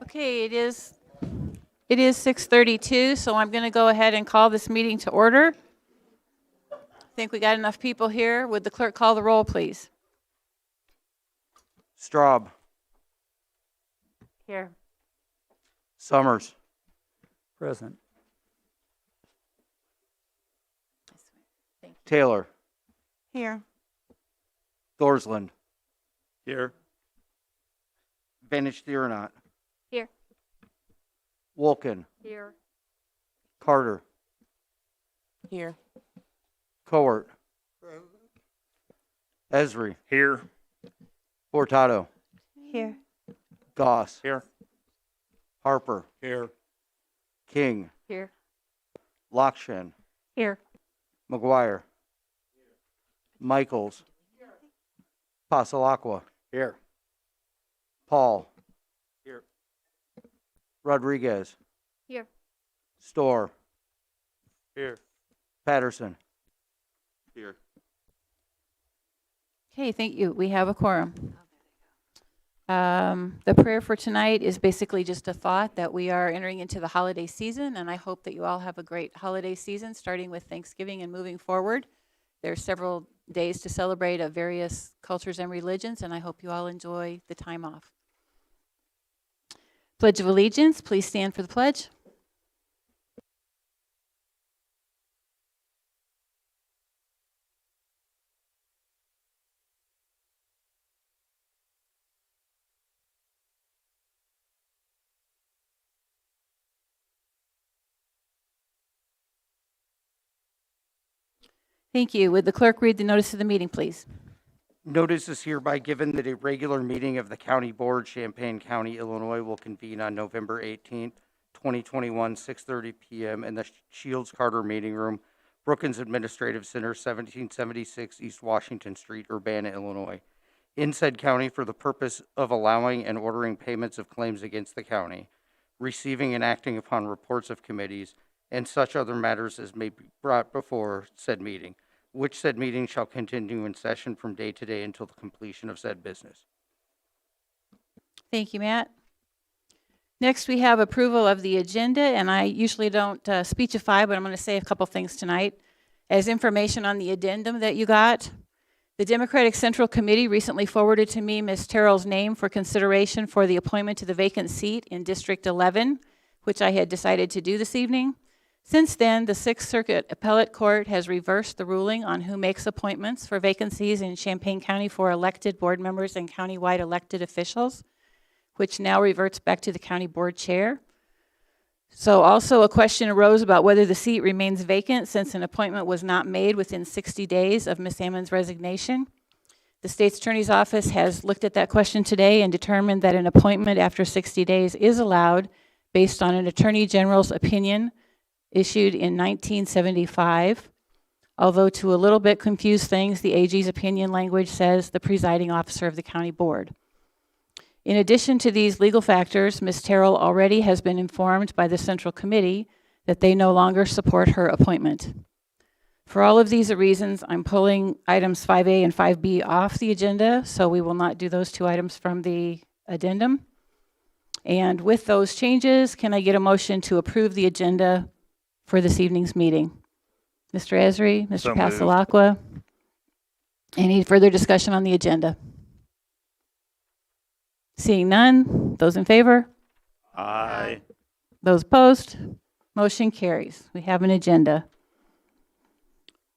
Okay, it is 6:32, so I'm going to go ahead and call this meeting to order. I think we got enough people here. Would the clerk call the roll, please? Straub. Here. Summers. Present. Thank you. Taylor. Here. Thorsland. Here. Vantage Theorenot. Here. Wolken. Here. Carter. Here. Cowart. Esri. Here. Furtado. Here. Goss. Here. Harper. Here. King. Here. Lockshin. Here. McGuire. Michaels. Pasalacqua. Here. Paul. Here. Rodriguez. Here. Storr. Here. Patterson. Here. Okay, thank you. We have a quorum. The prayer for tonight is basically just a thought that we are entering into the holiday season, and I hope that you all have a great holiday season, starting with Thanksgiving and moving forward. There are several days to celebrate of various cultures and religions, and I hope you all enjoy the time off. Pledge of Allegiance, please stand for the pledge. Thank you. Would the clerk read the notice of the meeting, please? Notice is hereby given that a regular meeting of the County Board, Champaign County, Illinois, will convene on November 18th, 2021, 6:30 p.m. in the Shields Carter Meeting Room, Brookins Administrative Center, 1776 East Washington Street, Urbana, Illinois, in said county for the purpose of allowing and ordering payments of claims against the county, receiving and acting upon reports of committees, and such other matters as may be brought before said meeting, which said meeting shall continue in session from day to day until the completion of said business. Thank you, Matt. Next, we have approval of the agenda, and I usually don't speechify, but I'm going to say a couple things tonight. As information on the addendum that you got, the Democratic Central Committee recently forwarded to me Ms. Terrell's name for consideration for the appointment to the vacant seat in District 11, which I had decided to do this evening. Since then, the Sixth Circuit Appellate Court has reversed the ruling on who makes appointments for vacancies in Champaign County for elected board members and countywide elected officials, which now reverts back to the county board chair. So also a question arose about whether the seat remains vacant since an appointment was not made within 60 days of Ms. Ammon's resignation. The state's attorney's office has looked at that question today and determined that an appointment after 60 days is allowed based on an attorney general's opinion issued in 1975, although to a little bit confuse things, the AG's opinion language says the presiding officer of the county board. In addition to these legal factors, Ms. Terrell already has been informed by the Central Committee that they no longer support her appointment. For all of these reasons, I'm pulling items 5A and 5B off the agenda, so we will not do those two items from the addendum. And with those changes, can I get a motion to approve the agenda for this evening's meeting? Mr. Esri, Mr. Pasalacqua. Any further discussion on the agenda? Seeing none, those in favor? Aye. Those opposed? Motion carries. We have an agenda.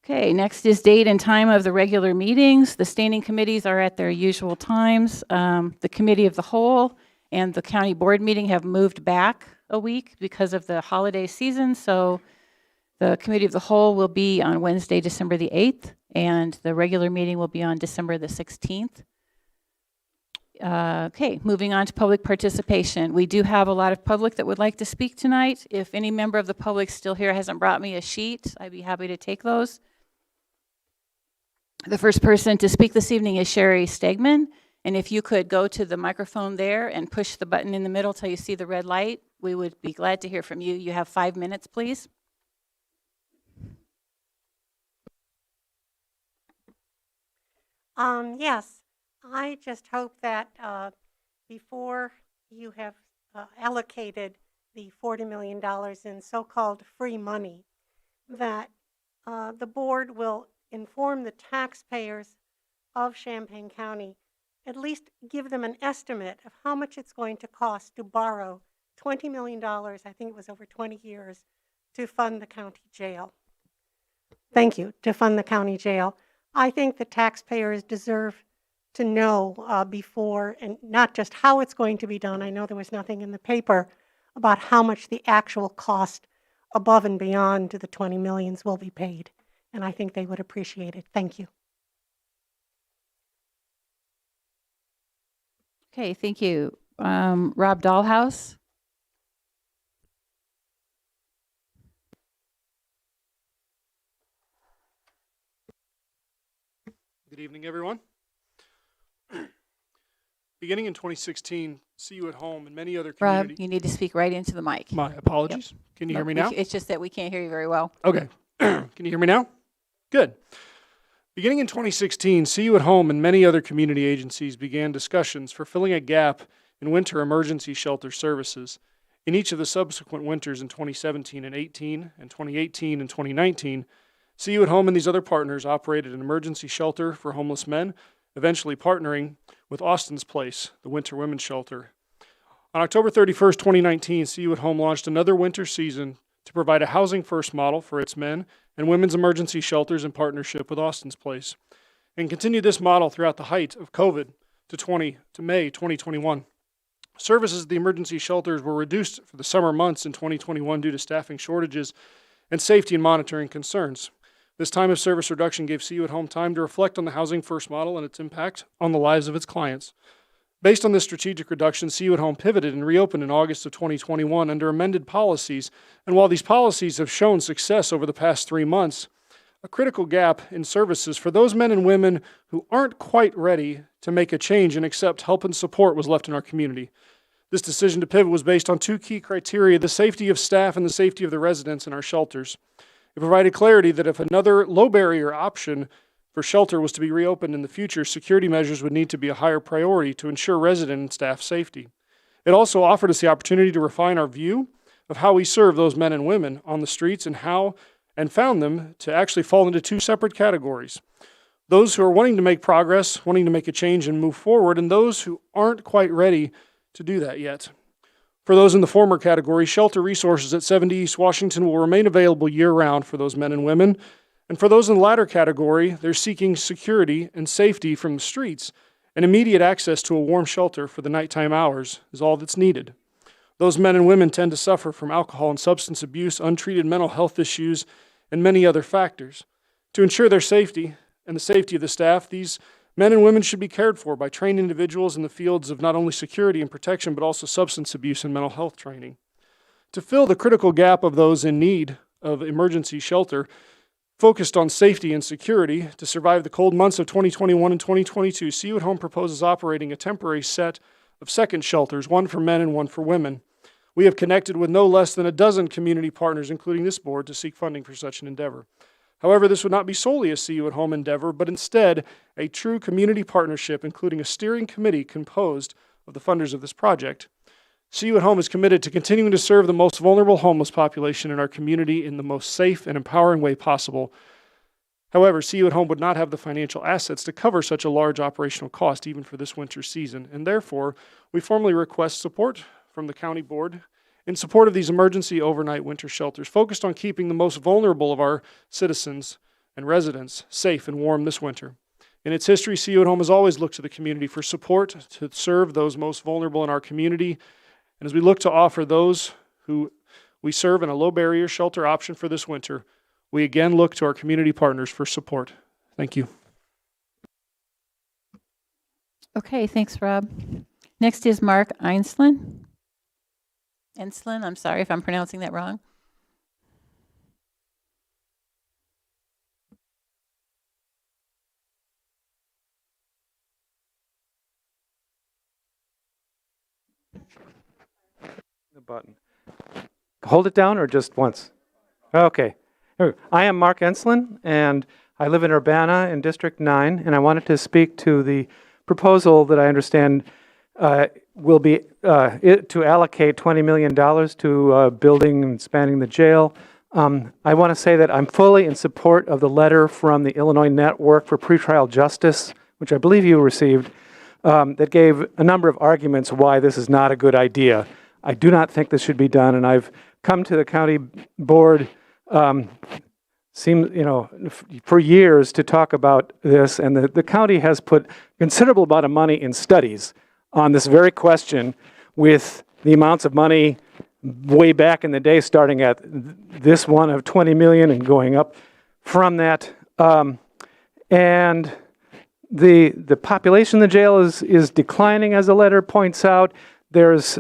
Okay, next is date and time of the regular meetings. The standing committees are at their usual times. The Committee of the Whole and the County Board meeting have moved back a week because of the holiday season. So the Committee of the Whole will be on Wednesday, December the 8th, and the regular meeting will be on December the 16th. Okay, moving on to public participation. We do have a lot of public that would like to speak tonight. If any member of the public still here hasn't brought me a sheet, I'd be happy to take those. The first person to speak this evening is Sherry Stegman. And if you could go to the microphone there and push the button in the middle till you see the red light, we would be glad to hear from you. You have 5 minutes, please. Yes, I just hope that before you have allocated the $40 million in so-called free money, that the board will inform the taxpayers of Champaign County, at least give them an estimate of how much it's going to cost to borrow $20 million, I think it was over 20 years, to fund the county jail. Thank you, to fund the county jail. I think the taxpayers deserve to know before, and not just how it's going to be done. I know there was nothing in the paper about how much the actual cost above and beyond the 20 millions will be paid. And I think they would appreciate it. Thank you. Okay, thank you. Rob Dahlhaus? Good evening, everyone. Beginning in 2016, See You at Home and many other Rob, community... you need to speak right into the mic. My apologies. Yep. Can you No, hear me now? It's just that we can't hear you very well. Okay. Can you hear me now? Good. Beginning in 2016, See You at Home and many other community agencies began discussions for filling a gap in winter emergency shelter services. In each of the subsequent winters in 2017 and 18, and 2018 and 2019, See You at Home and these other partners operated an emergency shelter for homeless men, eventually partnering with Austin's Place, the winter women's shelter. On October 31st, 2019, See You at Home launched another winter season to provide a housing first model for its men and women's emergency shelters in partnership with Austin's Place, and continued this model throughout the height of COVID to May 2021. Services at the emergency shelters were reduced for the summer months in 2021 due to staffing shortages and safety and monitoring concerns. This time of service reduction gave See You at Home time to reflect on the housing first model and its impact on the lives of its clients. Based on this strategic reduction, See You at Home pivoted and reopened in August of 2021 under amended policies, and while these policies have shown success over the past 3 months, a critical gap in services for those men and women who aren't quite ready to make a change and accept help and support was left in our community. This decision to pivot was based on 2 key criteria: the safety of staff and the safety of the residents in our shelters. It provided clarity that if another low-barrier option for shelter was to be reopened in the future, security measures would need to be a higher priority to ensure resident and staff safety. It also offered us the opportunity to refine our view of how we serve those men and women on the streets and found them to actually fall into 2 separate categories. Those who are wanting to make progress, wanting to make a change and move forward, and those who aren't quite ready to do that yet. For those in the former category, shelter resources at 70 East Washington will remain available year-round for those men and women. And for those in the latter category, they're seeking security and safety from the streets, and immediate access to a warm shelter for the nighttime hours is all that's needed. Those men and women tend to suffer from alcohol and substance abuse, untreated mental health issues, and many other factors. To ensure their safety and the safety of the staff, these men and women should be cared for by trained individuals in the fields of not only security and protection, but also substance abuse and mental health training. To fill the critical gap of those in need of emergency shelter, focused on safety and security to survive the cold months of 2021 and 2022, See You at Home proposes operating a temporary set of second shelters, one for men and one for women. We have connected with no less than a dozen community partners, including this board, to seek funding for such an endeavor. However, this would not be solely a See You at Home endeavor, but instead a true community partnership, including a steering committee composed of the funders of this project. See You at Home is committed to continuing to serve the most vulnerable homeless population in our community in the most safe and empowering way possible. However, See You at Home would not have the financial assets to cover such a large operational cost even for this winter season, and therefore we formally request support from the county board in support of these emergency overnight winter shelters focused on keeping the most vulnerable of our citizens and residents safe and warm this winter. In its history, See You at Home has always looked to the community for support to serve those most vulnerable in our community. And as we look to offer those who we serve in a low-barrier shelter option for this winter, we again look to our community partners for support. Thank you. Okay, thanks, Rob. Next is Mark Einslin. Enslin, I'm sorry if I'm pronouncing that wrong. The button. Hold it down or just once? Okay. I am Mark Enslin, and I live in Urbana in District 9, and I wanted to speak to the proposal that I understand will be to allocate $20 million to building and expanding the jail. I want to say that I'm fully in support of the letter from the Illinois Network for Pretrial Justice, which I believe you received, that gave a number of arguments why this is not a good idea. I do not think this should be done, and I've come to the county board for years to talk about this, and the county has put considerable amount of money in studies on this very question, with the amounts of money way back in the day starting at this one of 20 million and going up from that. And the population in the jail is declining, as the letter points out. There's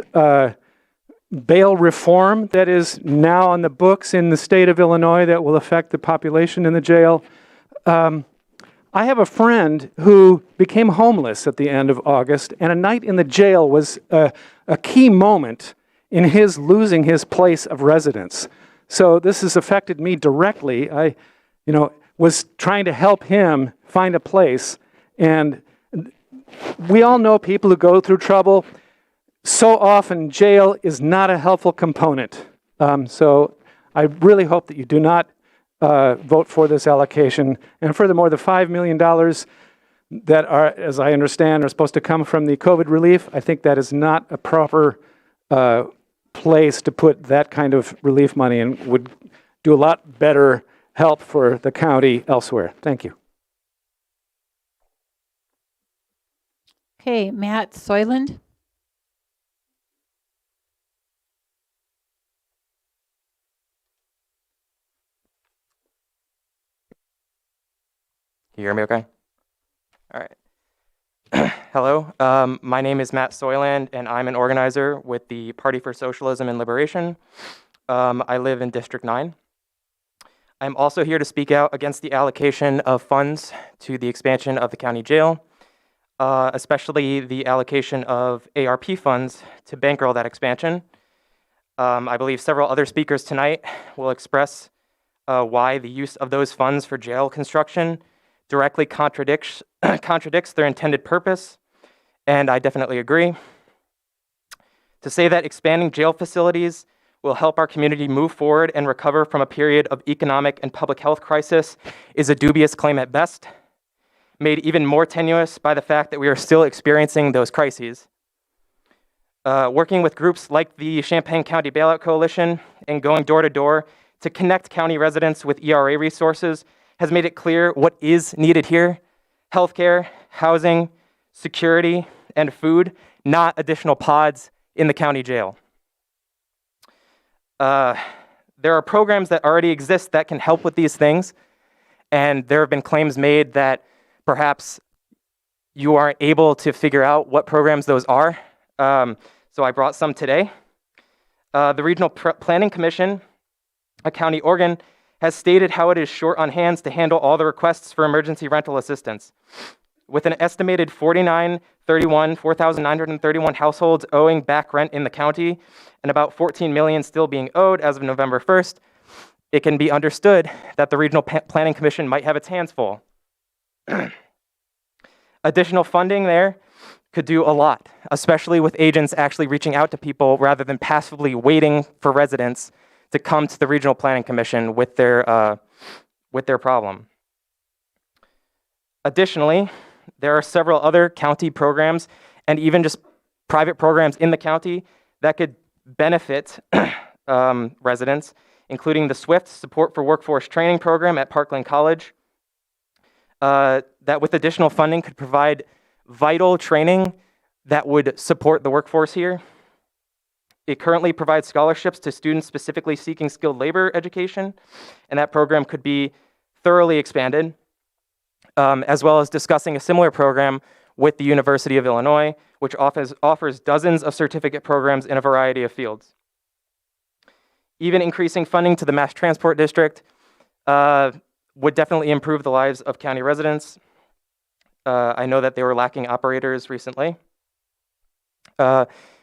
bail reform that is now on the books in the state of Illinois that will affect the population in the jail. I have a friend who became homeless at the end of August, and a night in the jail was a key moment in his losing his place of residence. So this has affected me directly. I, was trying to help him find a place, and we all know people who go through trouble. So often, jail is not a helpful component. So I really hope that you do not vote for this allocation. And furthermore, the $5 million that are, as I understand, are supposed to come from the COVID relief, I think that is not a proper place to put that kind of relief money, and would do a lot better help for the county elsewhere. Thank you. Okay, Matt Soyland. Can you hear me okay? All right. Hello, my name is Matt Soyland, and I'm an organizer with the Party for Socialism and Liberation. I live in District 9. I'm also here to speak out against the allocation of funds to the expansion of the county jail, especially the allocation of ARP funds to bankroll that expansion. I believe several other speakers tonight will express why the use of those funds for jail construction directly contradicts their intended purpose, and I definitely agree. To say that expanding jail facilities will help our community move forward and recover from a period of economic and public health crisis is a dubious claim at best, made even more tenuous by the fact that we are still experiencing those crises. Working with groups like the Champaign County Bailout Coalition and going door to door to connect county residents with ERA resources has made it clear what is needed here: healthcare, housing, security, and food, not additional pods in the county jail. There are programs that already exist that can help with these things, and there have been claims made that perhaps you aren't able to figure out what programs those are. So I brought some today. The Regional Planning Commission, a county organ, has stated how it is short on hands to handle all the requests for emergency rental assistance. With an estimated 4,931 households owing back rent in the county, and about 14 million still being owed as of November 1st, it can be understood that the Regional Planning Commission might have its hands full. Additional funding there could do a lot, especially with agents actually reaching out to people rather than passively waiting for residents to come to the Regional Planning Commission with their problem. Additionally, there are several other county programs and even just private programs in the county that could benefit residents, including the SWIFT Support for Workforce Training Program at Parkland College, that with additional funding could provide vital training that would support the workforce here. It currently provides scholarships to students specifically seeking skilled labor education, and that program could be thoroughly expanded, as well as discussing a similar program with the University of Illinois, which offers dozens of certificate programs in a variety of fields. Even increasing funding to the Mass Transport District would definitely improve the lives of county residents. I know that they were lacking operators recently.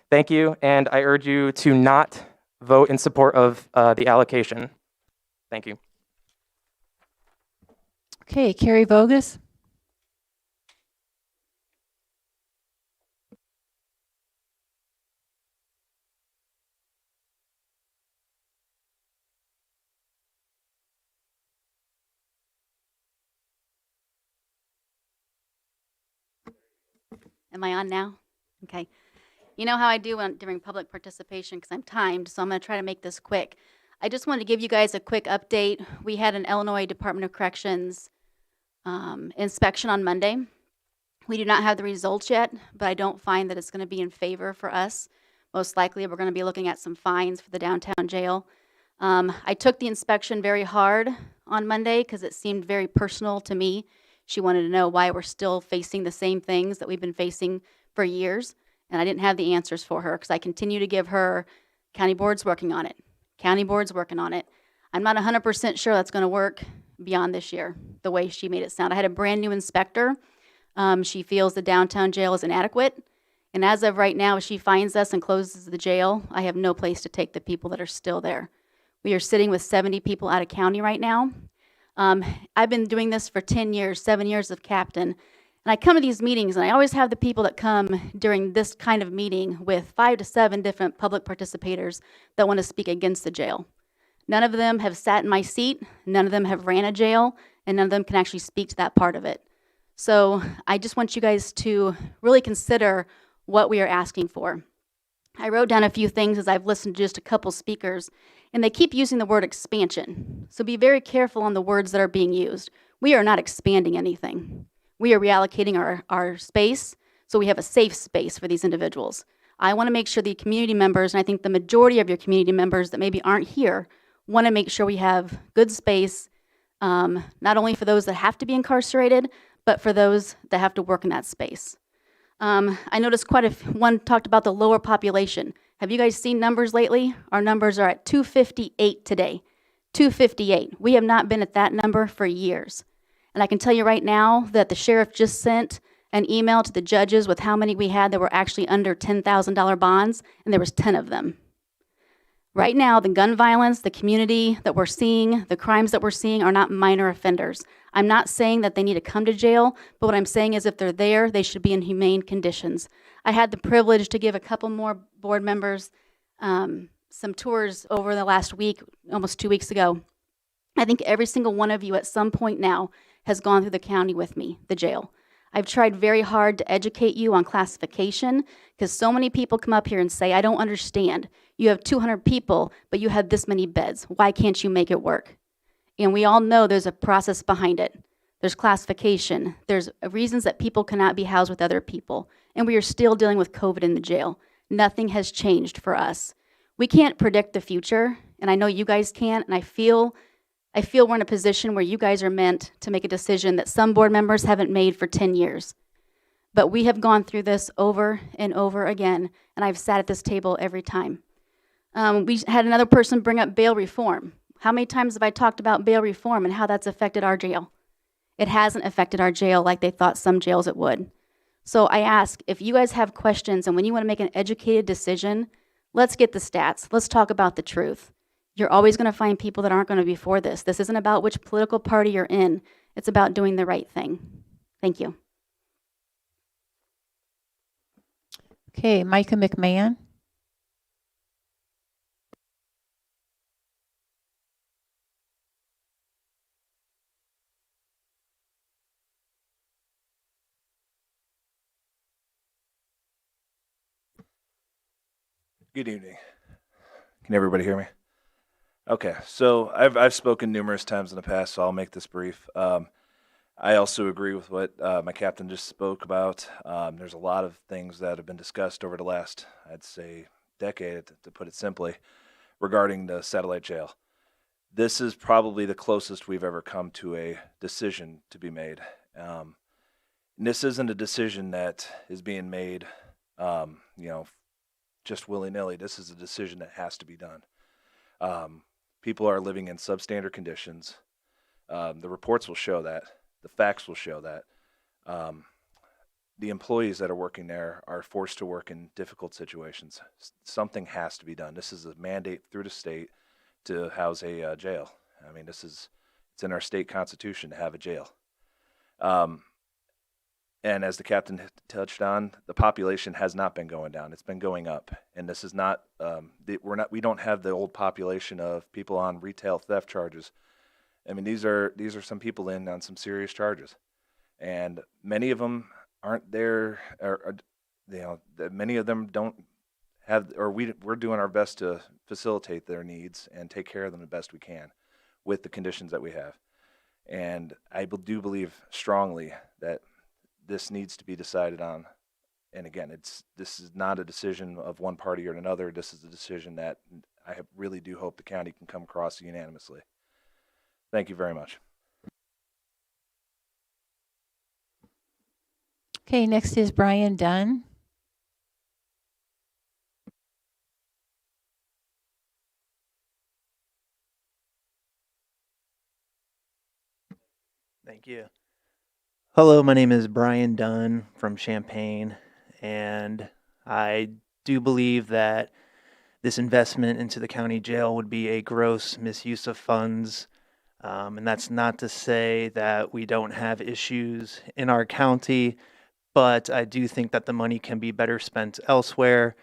Thank you, and I urge you to not vote in support of the allocation. Thank you. Okay, Carrie Vogus. Am I on now? Okay. You know how I do during public participation because I'm timed, so I'm going to try to make this quick. I just wanted to give you guys a quick update. We had an Illinois Department of Corrections inspection on Monday. We do not have the results yet, but I don't find that it's going to be in favor for us. Most likely, we're going to be looking at some fines for the downtown jail. I took the inspection very hard on Monday because it seemed very personal to me. She wanted to know why we're still facing the same things that we've been facing for years, and I didn't have the answers for her because I continue to give her county board's working on it. County board's working on it. I'm not 100% sure that's going to work beyond this year, the way she made it sound. I had a brand new inspector. She feels the downtown jail is inadequate. And as of right now, if she finds us and closes the jail, I have no place to take the people that are still there. We are sitting with 70 people out of county right now. I've been doing this for 10 years, 7 years of captain. And I come to these meetings, and I always have the people that come during this kind of meeting with 5 to 7 different public participators that want to speak against the jail. None of them have sat in my seat, none of them have ran a jail, and none of them can actually speak to that part of it. So I just want you guys to really consider what we are asking for. I wrote down a few things as I've listened to just a couple speakers, and they keep using the word expansion. So be very careful on the words that are being used. We are not expanding anything. We are reallocating our space so we have a safe space for these individuals. I want to make sure the community members, and I think the majority of your community members that maybe aren't here, want to make sure we have good space, not only for those that have to be incarcerated, but for those that have to work in that space. I noticed one talked about the lower population. Have you guys seen numbers lately? Our numbers are at 258 today. 258. We have not been at that number for years. And I can tell you right now that the sheriff just sent an email to the judges with how many we had that were actually under $10,000 bonds, and there was 10 of them. Right now, the gun violence, the community that we're seeing, the crimes that we're seeing are not minor offenders. I'm not saying that they need to come to jail, but what I'm saying is if they're there, they should be in humane conditions. I had the privilege to give a couple more board members some tours over the last week, almost 2 weeks ago. I think every single one of you at some point now has gone through the county with me, the jail. I've tried very hard to educate you on classification because so many people come up here and say, I don't understand. You have 200 people, but you have this many beds. Why can't you make it work? And we all know there's a process behind it. There's classification. There's reasons that people cannot be housed with other people. And we are still dealing with COVID in the jail. Nothing has changed for us. We can't predict the future, and I know you guys can't, and I feel we're in a position where you guys are meant to make a decision that some board members haven't made for 10 years. But we have gone through this over and over again, and I've sat at this table every time. We had another person bring up bail reform. How many times have I talked about bail reform and how that's affected our jail? It hasn't affected our jail like they thought some jails it would. So I ask, if you guys have questions and when you want to make an educated decision, let's get the stats. Let's talk about the truth. You're always going to find people that aren't going to be for this. This isn't about which political party you're in. It's about doing the right thing. Thank you. Okay, Micah McMahon. Good evening. Can everybody hear me? Okay, so I've spoken numerous times in the past, so I'll make this brief. I also agree with what my captain just spoke about. There's a lot of things that have been discussed over the last, I'd say, decade, to put it simply, regarding the satellite jail. This is probably the closest we've ever come to a decision to be made. And this isn't a decision that is being made, just willy-nilly. This is a decision that has to be done. People are living in substandard conditions. The reports will show that. The facts will show that. The employees that are working there are forced to work in difficult situations. Something has to be done. This is a mandate through the state to house a jail. I mean, it's in our state constitution to have a jail. And as the captain touched on, the population has not been going down. It's been going up. And this is not, we don't have the old population of people on retail theft charges. I mean, these are some people in on some serious charges. And many of them aren't there, or you know, that many of them don't have, or we're doing our best to facilitate their needs and take care of them the best we can with the conditions that we have. And I do believe strongly that this needs to be decided on. And again, this is not a decision of one party or another. This is a decision that really do hope the county can come across unanimously. Thank you very much. Okay, next is Brian Dunn. Thank you. Hello, my name is Brian Dunn from Champaign, and I do believe that this investment into the county jail would be a gross misuse of funds. And that's not to say that we don't have issues in our county, but I do think that the money can be better spent elsewhere.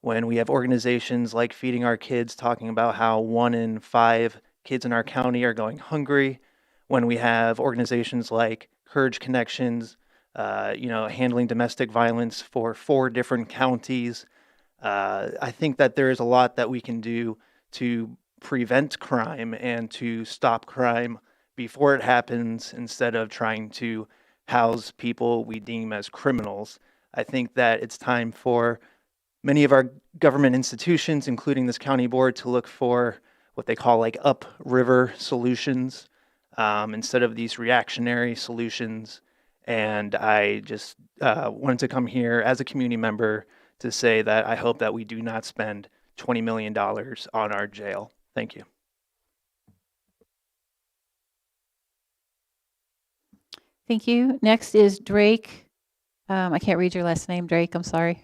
When we have organizations like Feeding Our Kids talking about how 1 in 5 kids in our county are going hungry, when we have organizations like Courage Connections, handling domestic violence for 4 different counties, I think that there is a lot that we can do to prevent crime and to stop crime before it happens instead of trying to house people we deem as criminals. I think that it's time for many of our government institutions, including this county board, to look for what they call like upriver solutions instead of these reactionary solutions. And I just wanted to come here as a community member to say that I hope that we do not spend $20 million on our jail. Thank you. Thank you. Next is Drake. I can't read your last name, Drake. I'm sorry.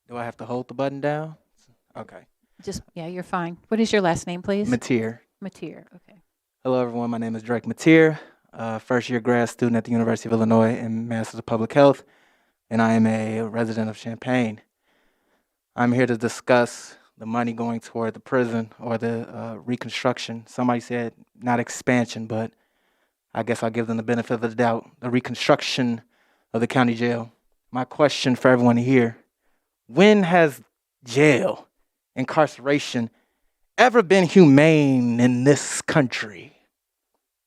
Do I have to hold the button down? Okay. Yeah, you're fine. What is your last name, please? Mateer. Mateer, okay. Hello, everyone. My name is Drake Mateer, first-year grad student at the University of Illinois in Masters of Public Health, and I am a resident of Champaign. I'm here to discuss the money going toward the prison or the reconstruction. Somebody said not expansion, but I guess I'll give them the benefit of the doubt, the reconstruction of the county jail. My question for everyone here: when has jail, incarceration, ever been humane in this country?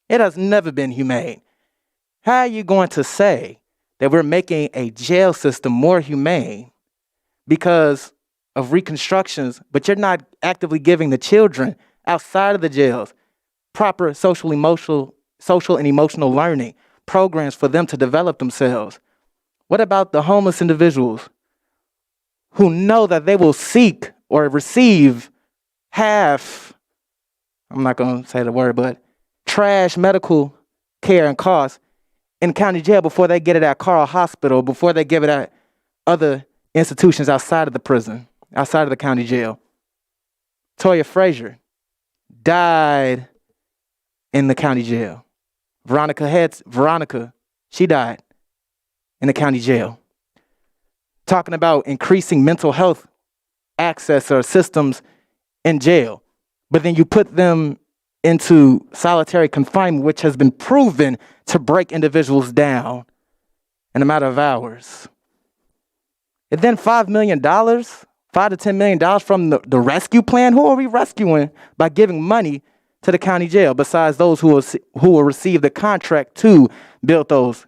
It has never been humane. How are you going to say that we're making a jail system more humane because of reconstructions, but you're not actively giving the children outside of the jails proper social and emotional learning programs for them to develop themselves? What about the homeless individuals who know that they will seek or receive half, I'm not going to say the word, but trash medical care and costs in county jail before they get it at Carl Hospital, before they give it at other institutions outside of the prison, outside of the county jail? Toya Frazier died in the county jail. Veronica, she died in the county jail. Talking about increasing mental health access or systems in jail, but then you put them into solitary confinement, which has been proven to break individuals down in a matter of hours. And then $5 million, $5 to $10 million from the rescue plan. Who are we rescuing by giving money to the county jail besides those who will receive the contract to build those,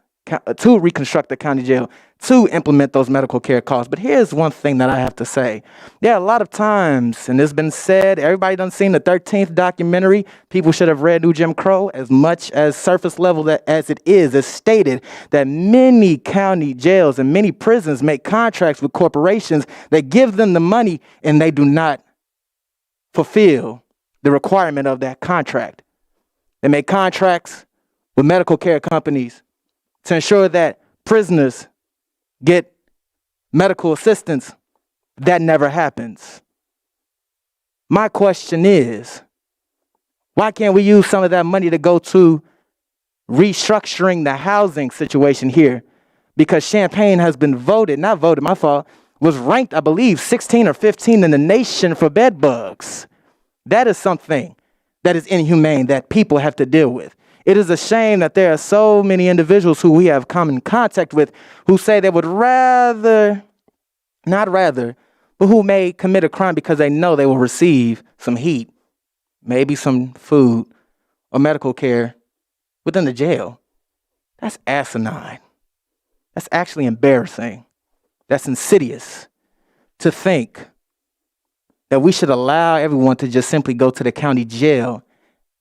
to reconstruct the county jail, to implement those medical care costs? But here's one thing that I have to say. Yeah, a lot of times, and it's been said, everybody done seen the 13th documentary. People should have read New Jim Crow. As much as surface level as it is, it's stated that many county jails and many prisons make contracts with corporations that give them the money and they do not fulfill the requirement of that contract. They make contracts with medical care companies to ensure that prisoners get medical assistance. That never happens. My question is, why can't we use some of that money to go to restructuring the housing situation here? Because Champaign has been voted, not voted, my fault, was ranked, I believe, 16 or 15 in the nation for bed bugs. That is something that is inhumane that people have to deal with. It is a shame that there are so many individuals who we have come in contact with who say they would rather, not rather, but who may commit a crime because they know they will receive some heat, maybe some food or medical care within the jail. That's asinine. That's actually embarrassing. That's insidious to think that we should allow everyone to just simply go to the county jail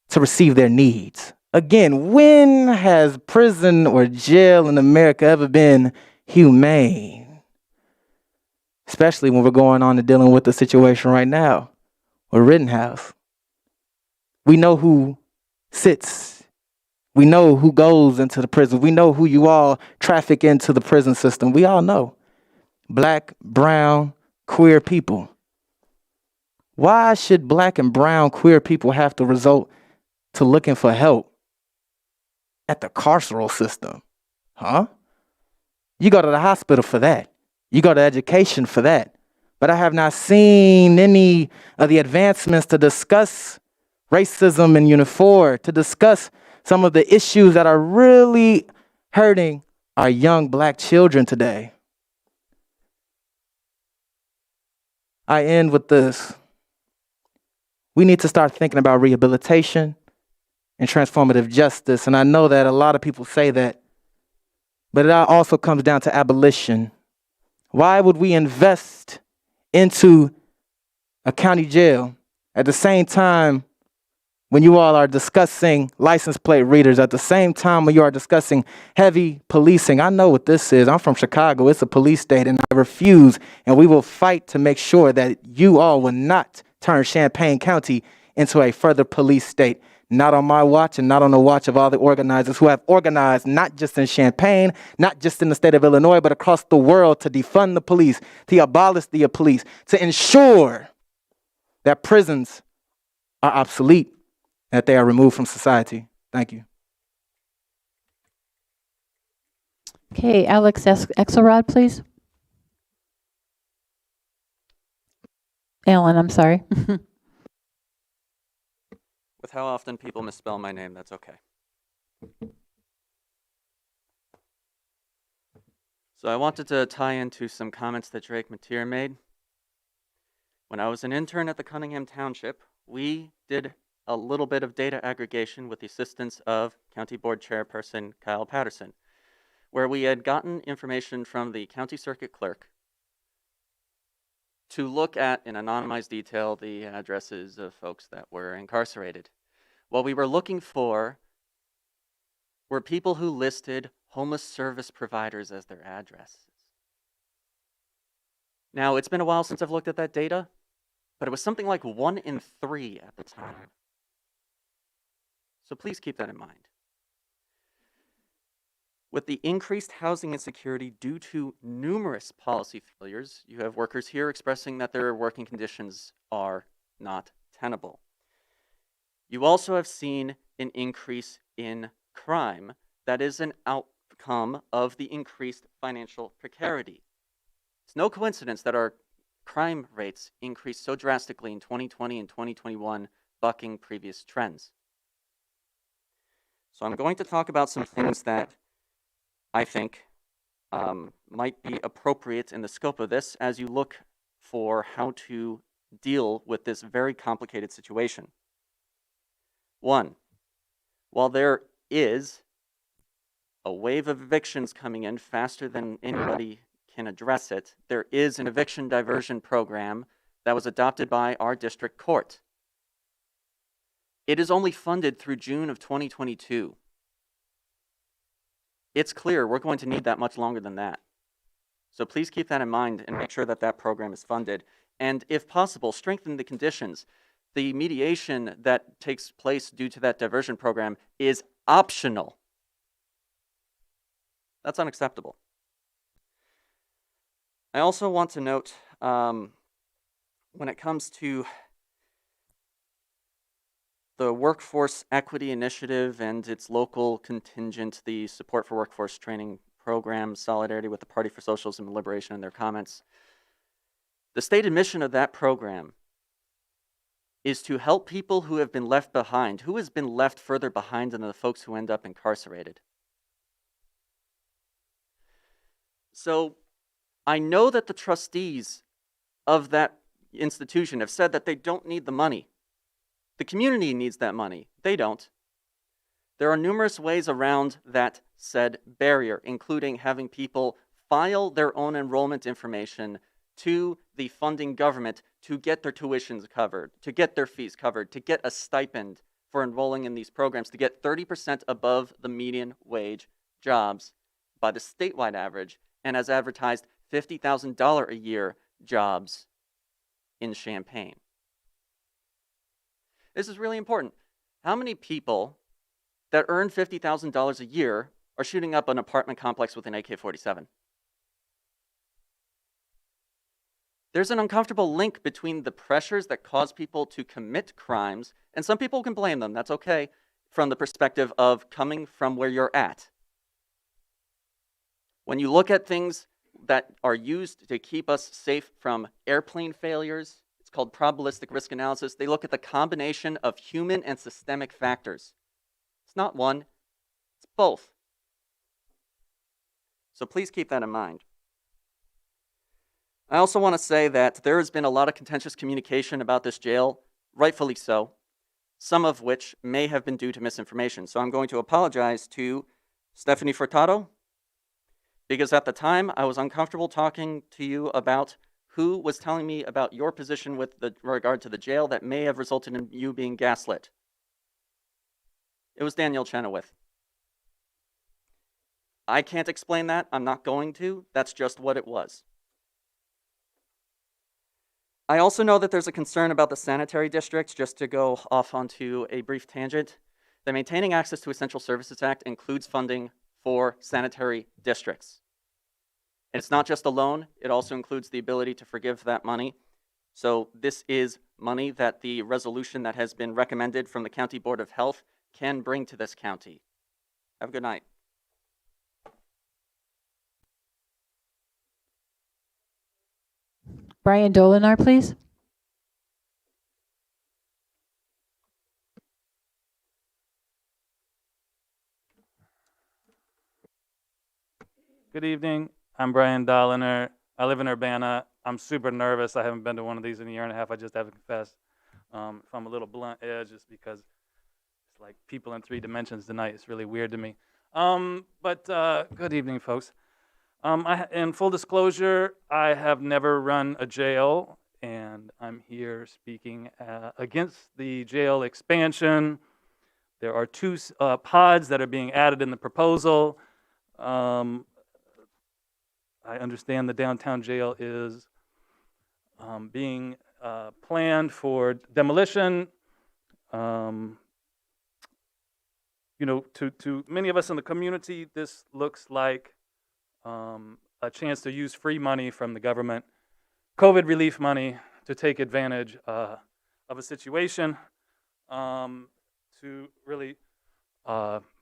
to receive their needs. Again, when has prison or jail in America ever been humane? Especially when we're going on to dealing with the situation right now with Rittenhouse. We know who sits. We know who goes into the prison. We know who you all traffic into the prison system. We all know. Black, brown, queer people. Why should black and brown queer people have to resort to looking for help at the carceral system? Huh? You go to the hospital for that. You go to education for that. But I have not seen any of the advancements to discuss racism in Unit 4, to discuss some of the issues that are really hurting our young black children today. I end with this. We need to start thinking about rehabilitation and transformative justice. And I know that a lot of people say that, but it also comes down to abolition. Why would we invest into a county jail at the same time when you all are discussing license plate readers, at the same time when you are discussing heavy policing? I know what this is. I'm from Chicago. It's a police state, and I refuse, and we will fight to make sure that you all will not turn Champaign County into a further police state. Not on my watch and not on the watch of all the organizers who have organized not just in Champaign, not just in the state of Illinois, but across the world to defund the police, to abolish the police, to ensure that prisons are obsolete, that they are removed from society. Thank you. Okay, Alex Axelrod, please. Alan, I'm sorry. With how often people misspell my name, that's okay. So I wanted to tie into some comments that Drake Mateer made. When I was an intern at the Cunningham Township, we did a little bit of data aggregation with the assistance of County Board Chairperson Kyle Patterson, where we had gotten information from the county circuit clerk to look at, in anonymized detail, the addresses of folks that were incarcerated. What we were looking for were people who listed homeless service providers as their addresses. Now, it's been a while since I've looked at that data, but it was something like 1 in 3 at the time. So please keep that in mind. With the increased housing insecurity due to numerous policy failures, you have workers here expressing that their working conditions are not tenable. You also have seen an increase in crime that is an outcome of the increased financial precarity. It's no coincidence that our crime rates increased so drastically in 2020 and 2021, bucking previous trends. So I'm going to talk about some things that I think might be appropriate in the scope of this as you look for how to deal with this very complicated situation. 1, while there is a wave of evictions coming in faster than anybody can address it, there is an eviction diversion program that was adopted by our district court. It is only funded through June of 2022. It's clear we're going to need that much longer than that. So please keep that in mind and make sure that that program is funded. And if possible, strengthen the conditions. The mediation that takes place due to that diversion program is optional. That's unacceptable. I also want to note, when it comes to the Workforce Equity Initiative and its local contingent, the Support for Workforce Training Program, Solidarity with the Party for Socialism and Liberation, and their comments, The stated mission of that program is to help people who have been left behind. Who has been left further behind than the folks who end up incarcerated? So I know that the trustees of that institution have said that they don't need the money. The community needs that money. They don't. There are numerous ways around that said barrier, including having people file their own enrollment information to the funding government to get their tuitions covered, to get their fees covered, to get a stipend for enrolling in these programs, to get 30% above the median wage jobs by the statewide average, and as advertised, $50,000 a year jobs in Champaign. This is really important. How many people that earn $50,000 a year are shooting up an apartment complex with an AK-47? There's an uncomfortable link between the pressures that cause people to commit crimes, and some people can blame them, that's okay, from the perspective of coming from where you're at. When you look at things that are used to keep us safe from airplane failures, it's called probabilistic risk analysis. They look at the combination of human and systemic factors. It's not one, it's both. So please keep that in mind. I also want to say that there has been a lot of contentious communication about this jail, rightfully so, some of which may have been due to misinformation. So I'm going to apologize to Stephanie Furtado, because at the time I was uncomfortable talking to you about who was telling me about your position with regard to the jail that may have resulted in you being gaslit. It was Danielle Chenoweth. I can't explain that. I'm not going to. That's just what it was. I also know that there's a concern about the sanitary districts. Just to go off onto a brief tangent, the Maintaining Access to Essential Services Act includes funding for sanitary districts. And it's not just a loan, it also includes the ability to forgive that money. So this is money that the resolution that has been recommended from the County Board of Health can bring to this county. Have a good night. Brian Dolinar, please. Good evening. I'm Brian Doliner. I live in Urbana. I'm super nervous. I haven't been to one of these in a year and a half. I just have to confess. If I'm a little blunt edge, it's because it's like people in 3 dimensions tonight. It's really weird to me. Good evening, folks. In full disclosure, I have never run a jail, and I'm here speaking against the jail expansion. There are 2 pods that are being added in the proposal. I understand the downtown jail is being planned for demolition. You know, to many of us in the community, this looks like a chance to use free money from the government, COVID relief money, to take advantage of a situation, to really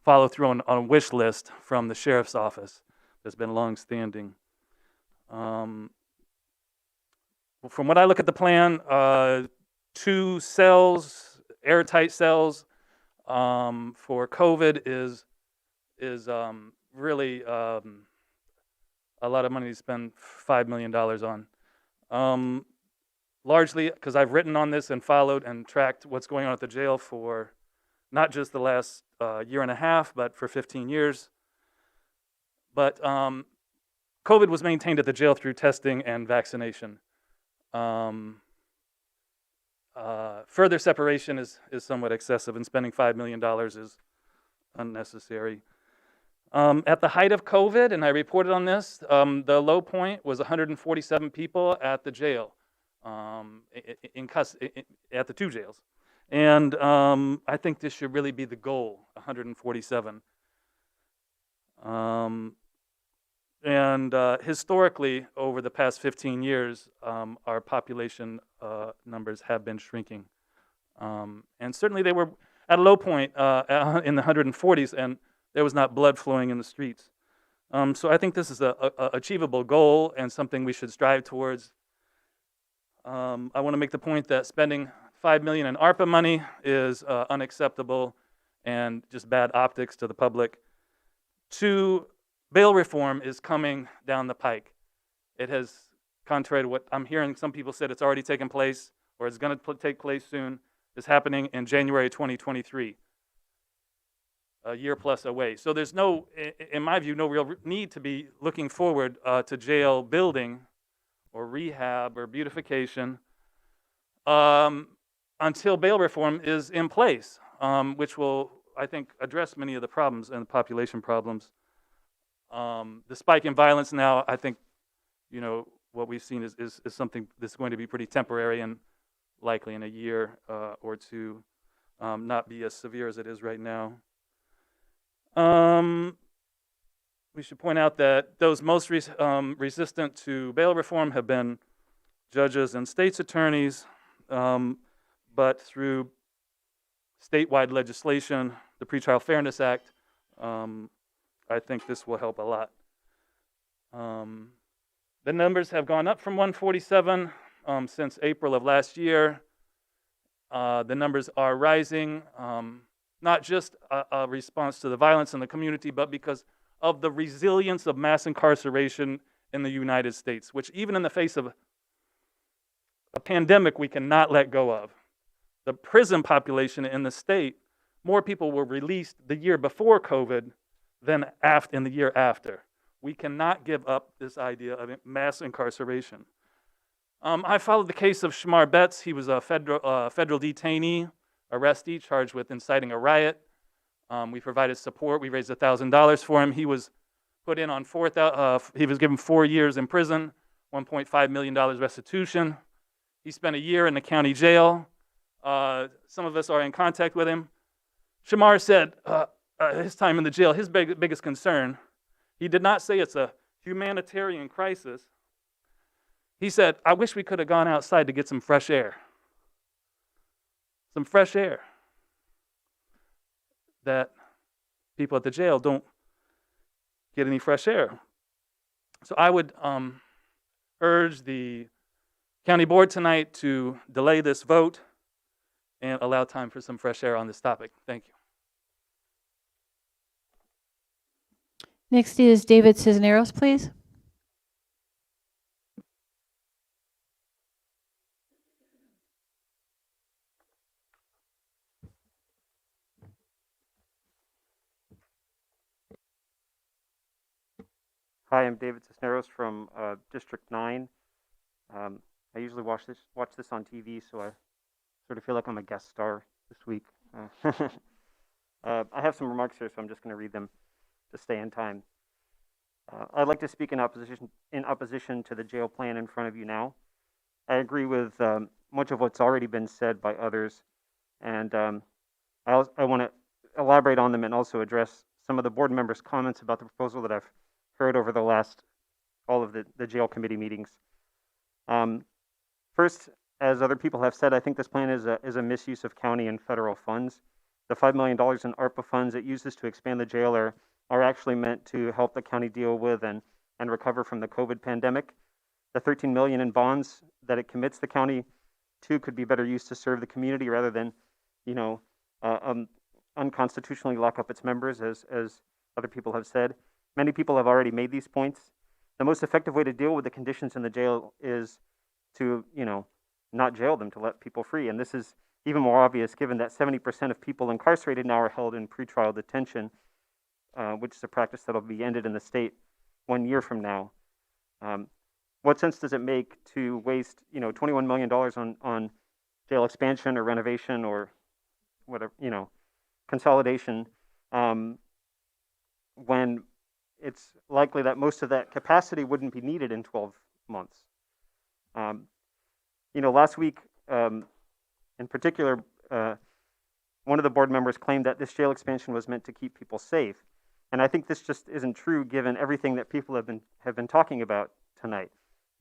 follow through on a wish list from the sheriff's office that's been long-standing. From what I look at the plan, 2 cells, airtight cells, for COVID is really a lot of money to spend $5 million on. Largely because I've written on this and followed and tracked what's going on at the jail for not just the last year and a half, but for 15 years. But COVID was maintained at the jail through testing and vaccination. Further separation is somewhat excessive, and spending $5 million is unnecessary. At the height of COVID, and I reported on this, the low point was 147 people at the jail, at the 2 jails. And I think this should really be the goal, 147. Historically, over the past 15 years, our population numbers have been shrinking. And certainly they were at a low point in the 140s, and there was not blood flowing in the streets. So I think this is a achievable goal and something we should strive towards. I want to make the point that spending $5 million in ARPA money is unacceptable and just bad optics to the public. 2, bail reform is coming down the pike. It has, contrary to what I'm hearing, some people said it's already taken place or it's going to take place soon, is happening in January 2023, a year plus away. So there's no, in my view, no real need to be looking forward to jail building or rehab or beautification until bail reform is in place, which will, I think, address many of the problems and the population problems. The spike in violence now, I think, what we've seen is something that's going to be pretty temporary and likely in a year or two, not be as severe as it is right now. We should point out that those most resistant to bail reform have been judges and state's attorneys, but through statewide legislation, the Pretrial Fairness Act, I think this will help a lot. The numbers have gone up from 147 since April of last year. The numbers are rising, not just a response to the violence in the community, but because of the resilience of mass incarceration in the United States, which even in the face of a pandemic, we cannot let go of. The prison population in the state, more people were released the year before COVID than in the year after. We cannot give up this idea of mass incarceration. I followed the case of Shamar Betts. He was a federal detainee, arrestee, charged with inciting a riot. We provided support. We raised $1,000 for him. He was put in on he was given 4 years in prison, $1.5 million restitution. He spent a year in the county jail. Some of us are in contact with him. Shamar said his time in the jail, his biggest concern, he did not say it's a humanitarian crisis. He said, I wish we could have gone outside to get some fresh air. Some fresh air. That people at the jail don't get any fresh air. So I would urge the county board tonight to delay this vote and allow time for some fresh air on this topic. Thank you. Next is David Cisneros, please. Hi, I'm David Cisneros from District 9. I usually watch this on TV, so I sort of feel like I'm a guest star this week. I have some remarks here, so I'm just going to read them to stay in time. I'd like to speak in opposition to the jail plan in front of you now. I agree with much of what's already been said by others, and I want to elaborate on them and also address some of the board members' comments about the proposal that I've heard over all of the jail committee meetings. First, as other people have said, I think this plan is a misuse of county and federal funds. The $5 million in ARPA funds it uses to expand the jail are actually meant to help the county deal with and recover from the COVID pandemic. The $13 million in bonds that it commits the county to could be better used to serve the community rather than, unconstitutionally lock up its members, as other people have said. Many people have already made these points. The most effective way to deal with the conditions in the jail is to, not jail them, to let people free. And this is even more obvious given that 70% of people incarcerated now are held in pretrial detention, which is a practice that will be ended in the state 1 year from now. What sense does it make to waste, $21 million on jail expansion or renovation or whatever, consolidation, when it's likely that most of that capacity wouldn't be needed in 12 months? Last week, in particular, one of the board members claimed that this jail expansion was meant to keep people safe. And I think this just isn't true given everything that people have been talking about tonight.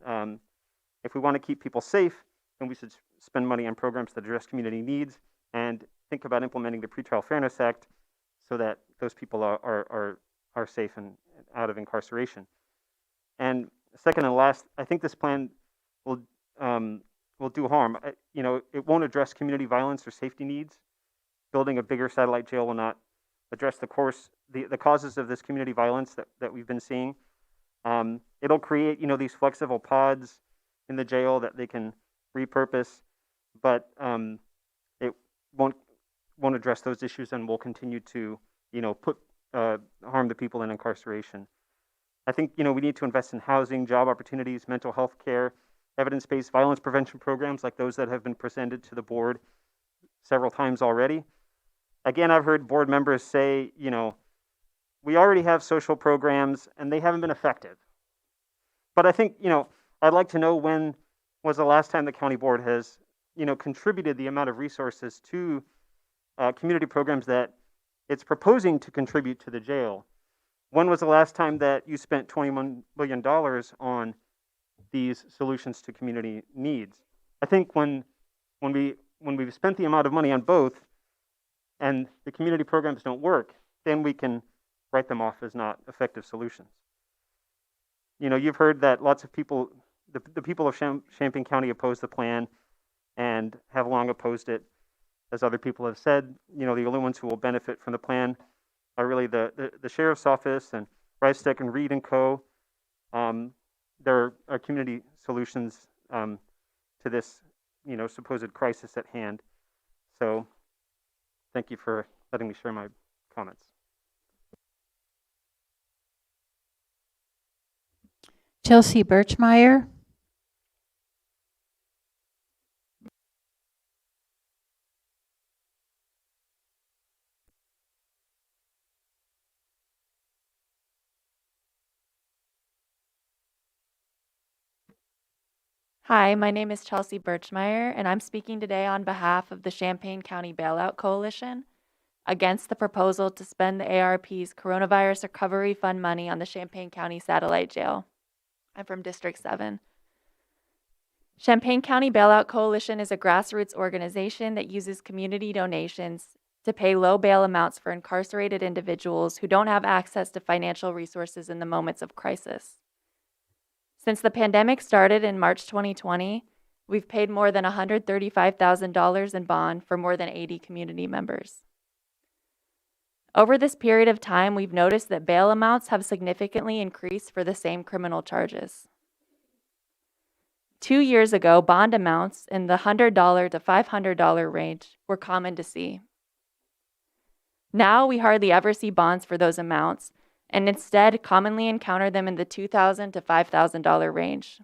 If we want to keep people safe, then we should spend money on programs that address community needs and think about implementing the Pretrial Fairness Act so that those people are safe and out of incarceration. And second and last, I think this plan will will do harm. It won't address community violence or safety needs. Building a bigger satellite jail will not address the causes of this community violence that we've been seeing. It'll create, these flexible pods in the jail that they can repurpose, but it won't address those issues, and will continue to, harm the people in incarceration. I think, we need to invest in housing, job opportunities, mental health care, evidence-based violence prevention programs like those that have been presented to the board several times already. Again, I've heard board members say, we already have social programs and they haven't been effective. But I think, I'd like to know when was the last time the county board has, contributed the amount of resources to community programs that it's proposing to contribute to the jail. When was the last time that you spent $21 million on these solutions to community needs? I think when we've spent the amount of money on both and the community programs don't work, then we can write them off as not effective solutions. You've heard that lots of people, the people of Champaign County oppose the plan and have long opposed it. As other people have said, the only ones who will benefit from the plan are really the sheriff's office and Reisteck and Reed and Co. There are community solutions to this, supposed crisis at hand. So thank you for letting me share my comments. Chelsea Birchmeyer. Hi, my name is Chelsea Birchmeyer, and I'm speaking today on behalf of the Champaign County Bailout Coalition against the proposal to spend the ARP's Coronavirus Recovery Fund money on the Champaign County Satellite Jail. I'm from District 7. Champaign County Bailout Coalition is a grassroots organization that uses community donations to pay low bail amounts for incarcerated individuals who don't have access to financial resources in the moments of crisis. Since the pandemic started in March 2020, we've paid more than $135,000 in bond for more than 80 community members. Over this period of time, we've noticed that bail amounts have significantly increased for the same criminal charges. 2 years ago, bond amounts in the $100 to $500 range were common to see. Now we hardly ever see bonds for those amounts, and instead commonly encounter them in the $2,000 to $5,000 range.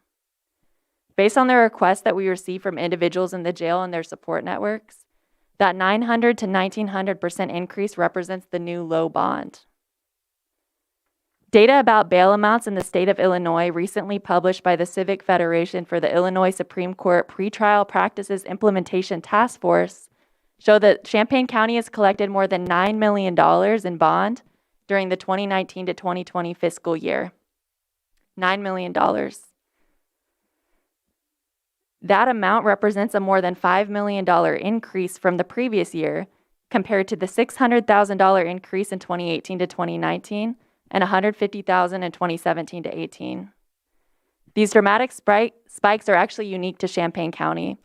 Based on the requests that we receive from individuals in the jail and their support networks, that 900 to 1900% increase represents the new low bond. Data about bail amounts in the state of Illinois, recently published by the Civic Federation for the Illinois Supreme Court Pretrial Practices Implementation Task Force, show that Champaign County has collected more than $9 million in bond during the 2019 to 2020 fiscal year. $9 million. That amount represents a more than $5 million increase from the previous year, compared to the $600,000 increase in 2018 to 2019 and $150,000 in 2017 to 18. These dramatic spikes are actually unique to Champaign County.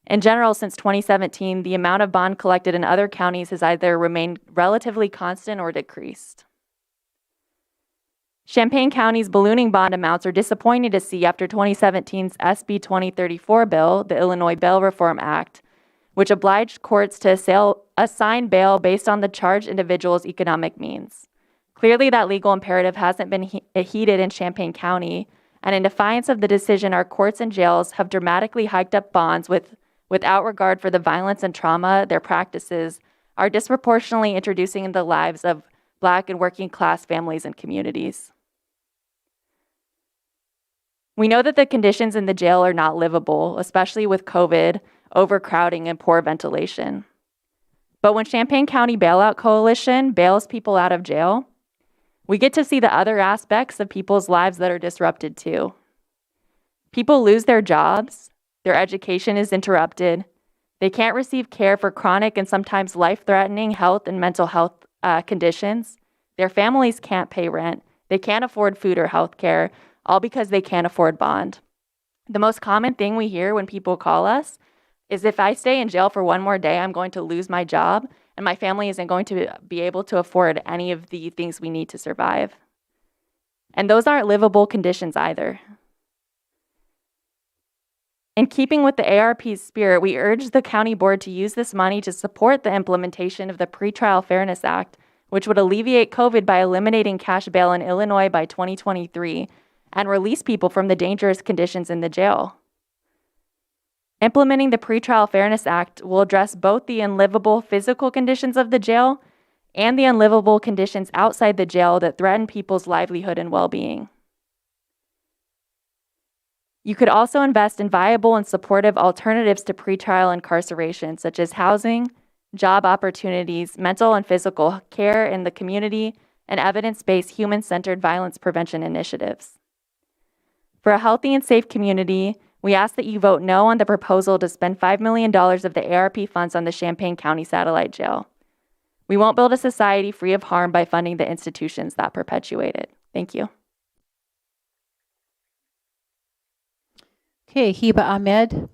In general, since 2017, the amount of bond collected in other counties has either remained relatively constant or decreased. Champaign County's ballooning bond amounts are disappointing to see after 2017's SB 2034 bill, the Illinois Bail Reform Act, which obliged courts to assign bail based on the charged individual's economic means. Clearly, that legal imperative hasn't been heeded in Champaign County, and in defiance of the decision, our courts and jails have dramatically hiked up bonds without regard for the violence and trauma their practices are disproportionately introducing into the lives of Black and working class families and communities. We know that the conditions in the jail are not livable, especially with COVID, overcrowding, and poor ventilation. But when Champaign County Bailout Coalition bails people out of jail, we get to see the other aspects of people's lives that are disrupted too. People lose their jobs, their education is interrupted, they can't receive care for chronic and sometimes life-threatening health and mental health conditions, their families can't pay rent, they can't afford food or health care, all because they can't afford bond. The most common thing we hear when people call us is if I stay in jail for one more day, I'm going to lose my job and my family isn't going to be able to afford any of the things we need to survive. And those aren't livable conditions either. In keeping with the ARP's spirit, we urge the county board to use this money to support the implementation of the Pretrial Fairness Act, which would alleviate COVID by eliminating cash bail in Illinois by 2023 and release people from the dangerous conditions in the jail. Implementing the Pretrial Fairness Act will address both the unlivable physical conditions of the jail and the unlivable conditions outside the jail that threaten people's livelihood and well-being. You could also invest in viable and supportive alternatives to pretrial incarceration, such as housing, job opportunities, mental and physical care in the community, and evidence-based human-centered violence prevention initiatives. For a healthy and safe community, we ask that you vote no on the proposal to spend $5 million of the ARP funds on the Champaign County Satellite Jail. We won't build a society free of harm by funding the institutions that perpetuate it. Thank you. Okay, Hiba Ahmed.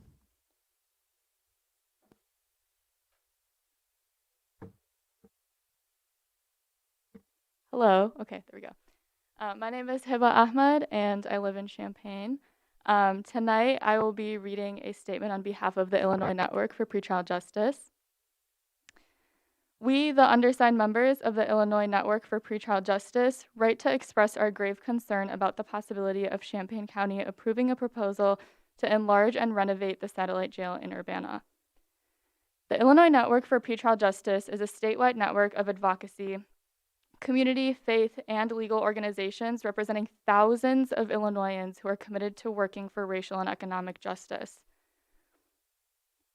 Hello. Okay, there we go. My name is Hiba Ahmed, and I live in Champaign. Tonight, I will be reading a statement on behalf of the Illinois Network for Pretrial Justice. We, the undersigned members of the Illinois Network for Pretrial Justice, write to express our grave concern about the possibility of Champaign County approving a proposal to enlarge and renovate the satellite jail in Urbana. The Illinois Network for Pretrial Justice is a statewide network of advocacy, community, faith, and legal organizations representing thousands of Illinoisans who are committed to working for racial and economic justice.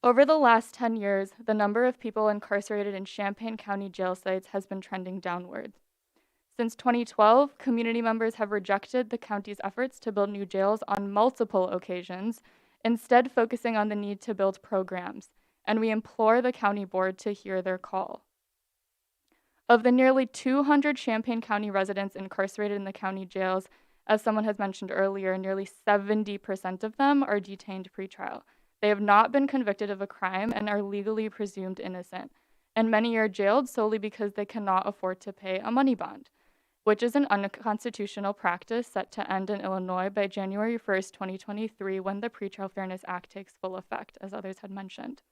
Over the last 10 years, the number of people incarcerated in Champaign County jail sites has been trending downward. Since 2012, community members have rejected the county's efforts to build new jails on multiple occasions, instead focusing on the need to build programs, and we implore the county board to hear their call. Of the nearly 200 Champaign County residents incarcerated in the county jails, as someone has mentioned earlier, nearly 70% of them are detained pretrial. They have not been convicted of a crime and are legally presumed innocent, and many are jailed solely because they cannot afford to pay a money bond, which is an unconstitutional practice set to end in Illinois by January 1st, 2023, when the Pretrial Fairness Act takes full effect, as others had mentioned.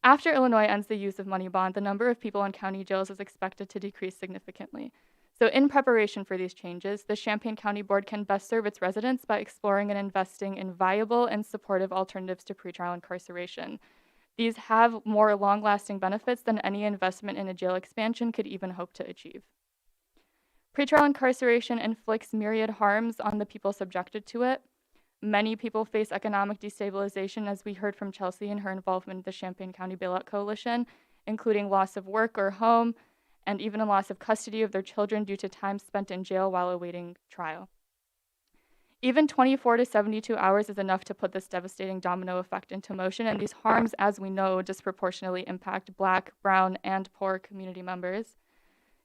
After Illinois ends the use of money bond, the number of people in county jails is expected to decrease significantly. So in preparation for these changes, the Champaign County Board can best serve its residents by exploring and investing in viable and supportive alternatives to pretrial incarceration. These have more long-lasting benefits than any investment in a jail expansion could even hope to achieve. Pretrial incarceration inflicts myriad harms on the people subjected to it. Many people face economic destabilization, as we heard from Chelsea in her involvement in the Champaign County Bailout Coalition, including loss of work or home, and even a loss of custody of their children due to time spent in jail while awaiting trial. Even 24 to 72 hours is enough to put this devastating domino effect into motion, and these harms, as we know, disproportionately impact Black, brown, and poor community members.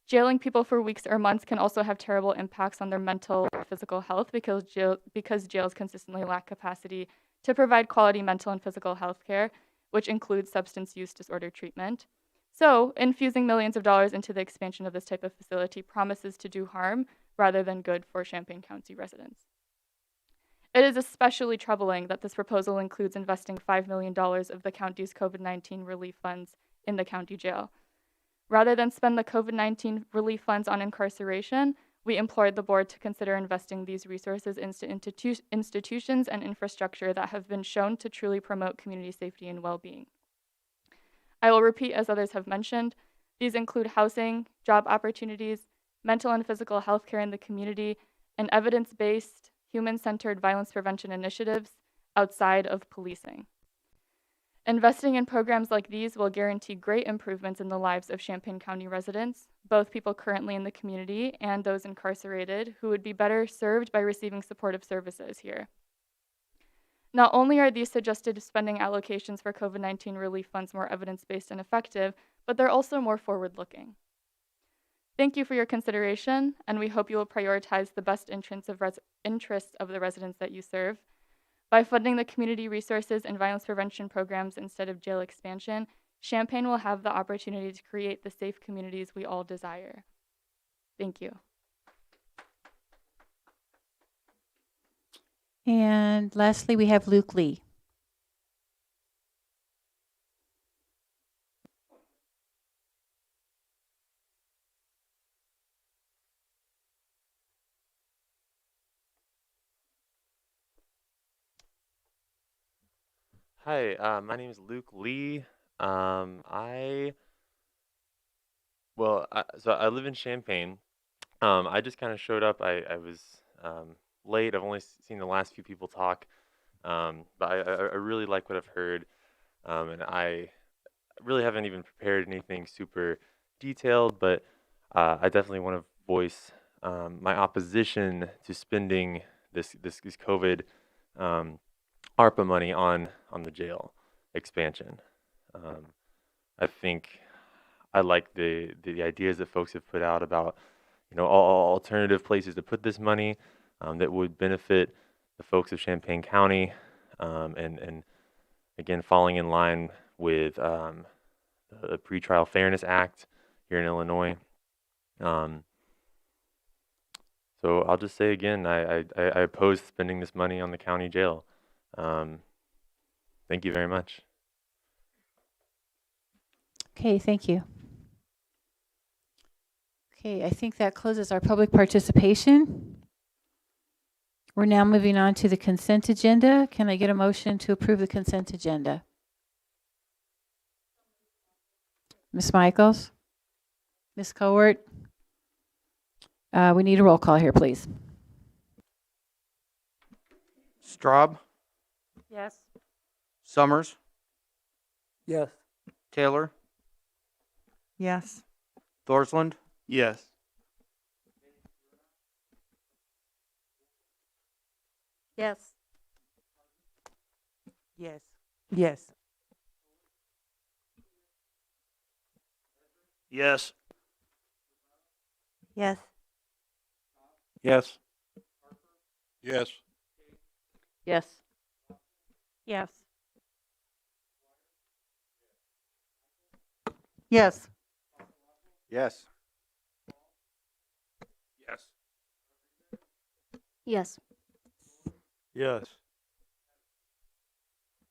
Jailing people for weeks or months can also have terrible impacts on their mental or physical health because jails consistently lack capacity to provide quality mental and physical health care, which includes substance use disorder treatment. So, infusing millions of dollars into the expansion of this type of facility promises to do harm rather than good for Champaign County residents. It is especially troubling that this proposal includes investing $5 million of the county's COVID-19 relief funds in the county jail. Rather than spend the COVID-19 relief funds on incarceration, we implored the board to consider investing these resources into institutions and infrastructure that have been shown to truly promote community safety and well-being. I will repeat, as others have mentioned, these include housing, job opportunities, mental and physical health care in the community, and evidence-based, human-centered violence prevention initiatives outside of policing. Investing in programs like these will guarantee great improvements in the lives of Champaign County residents, both people currently in the community and those incarcerated, who would be better served by receiving supportive services here. Not only are these suggested spending allocations for COVID-19 relief funds more evidence-based and effective, but they're also more forward-looking. Thank you for your consideration, and we hope you will prioritize the best interests of the residents that you serve. By funding the community resources and violence prevention programs instead of jail expansion, Champaign will have the opportunity to create the safe communities we all desire. Thank you. And lastly, we have Luke Lee. Hi, my name is Luke Lee. So I live in Champaign. I just kind of showed up. I was late. I've only seen the last few people talk, but I really like what I've heard, and I really haven't even prepared anything super detailed, but I definitely want to voice my opposition to spending this COVID ARPA money on the jail expansion. I think I like the ideas that folks have put out about, all alternative places to put this money that would benefit the folks of Champaign County, and again, falling in line with the Pretrial Fairness Act here in Illinois. So I'll just say again, I oppose spending this money on the county jail. Thank you very much. Okay, thank you. Okay, I think that closes our public participation. We're now moving on to the consent agenda. Can I get a motion to approve the consent agenda? Ms. Michaels? Ms. Cowart? We need a roll call here, please. Straub, Yes. Summers, Yes. Taylor, Yes. Thorsland, Yes. Yes. Yes. Yes. Yes. Yes. Yes. Yes. Yes. Yes. Yes. Yes. Yes. Yes.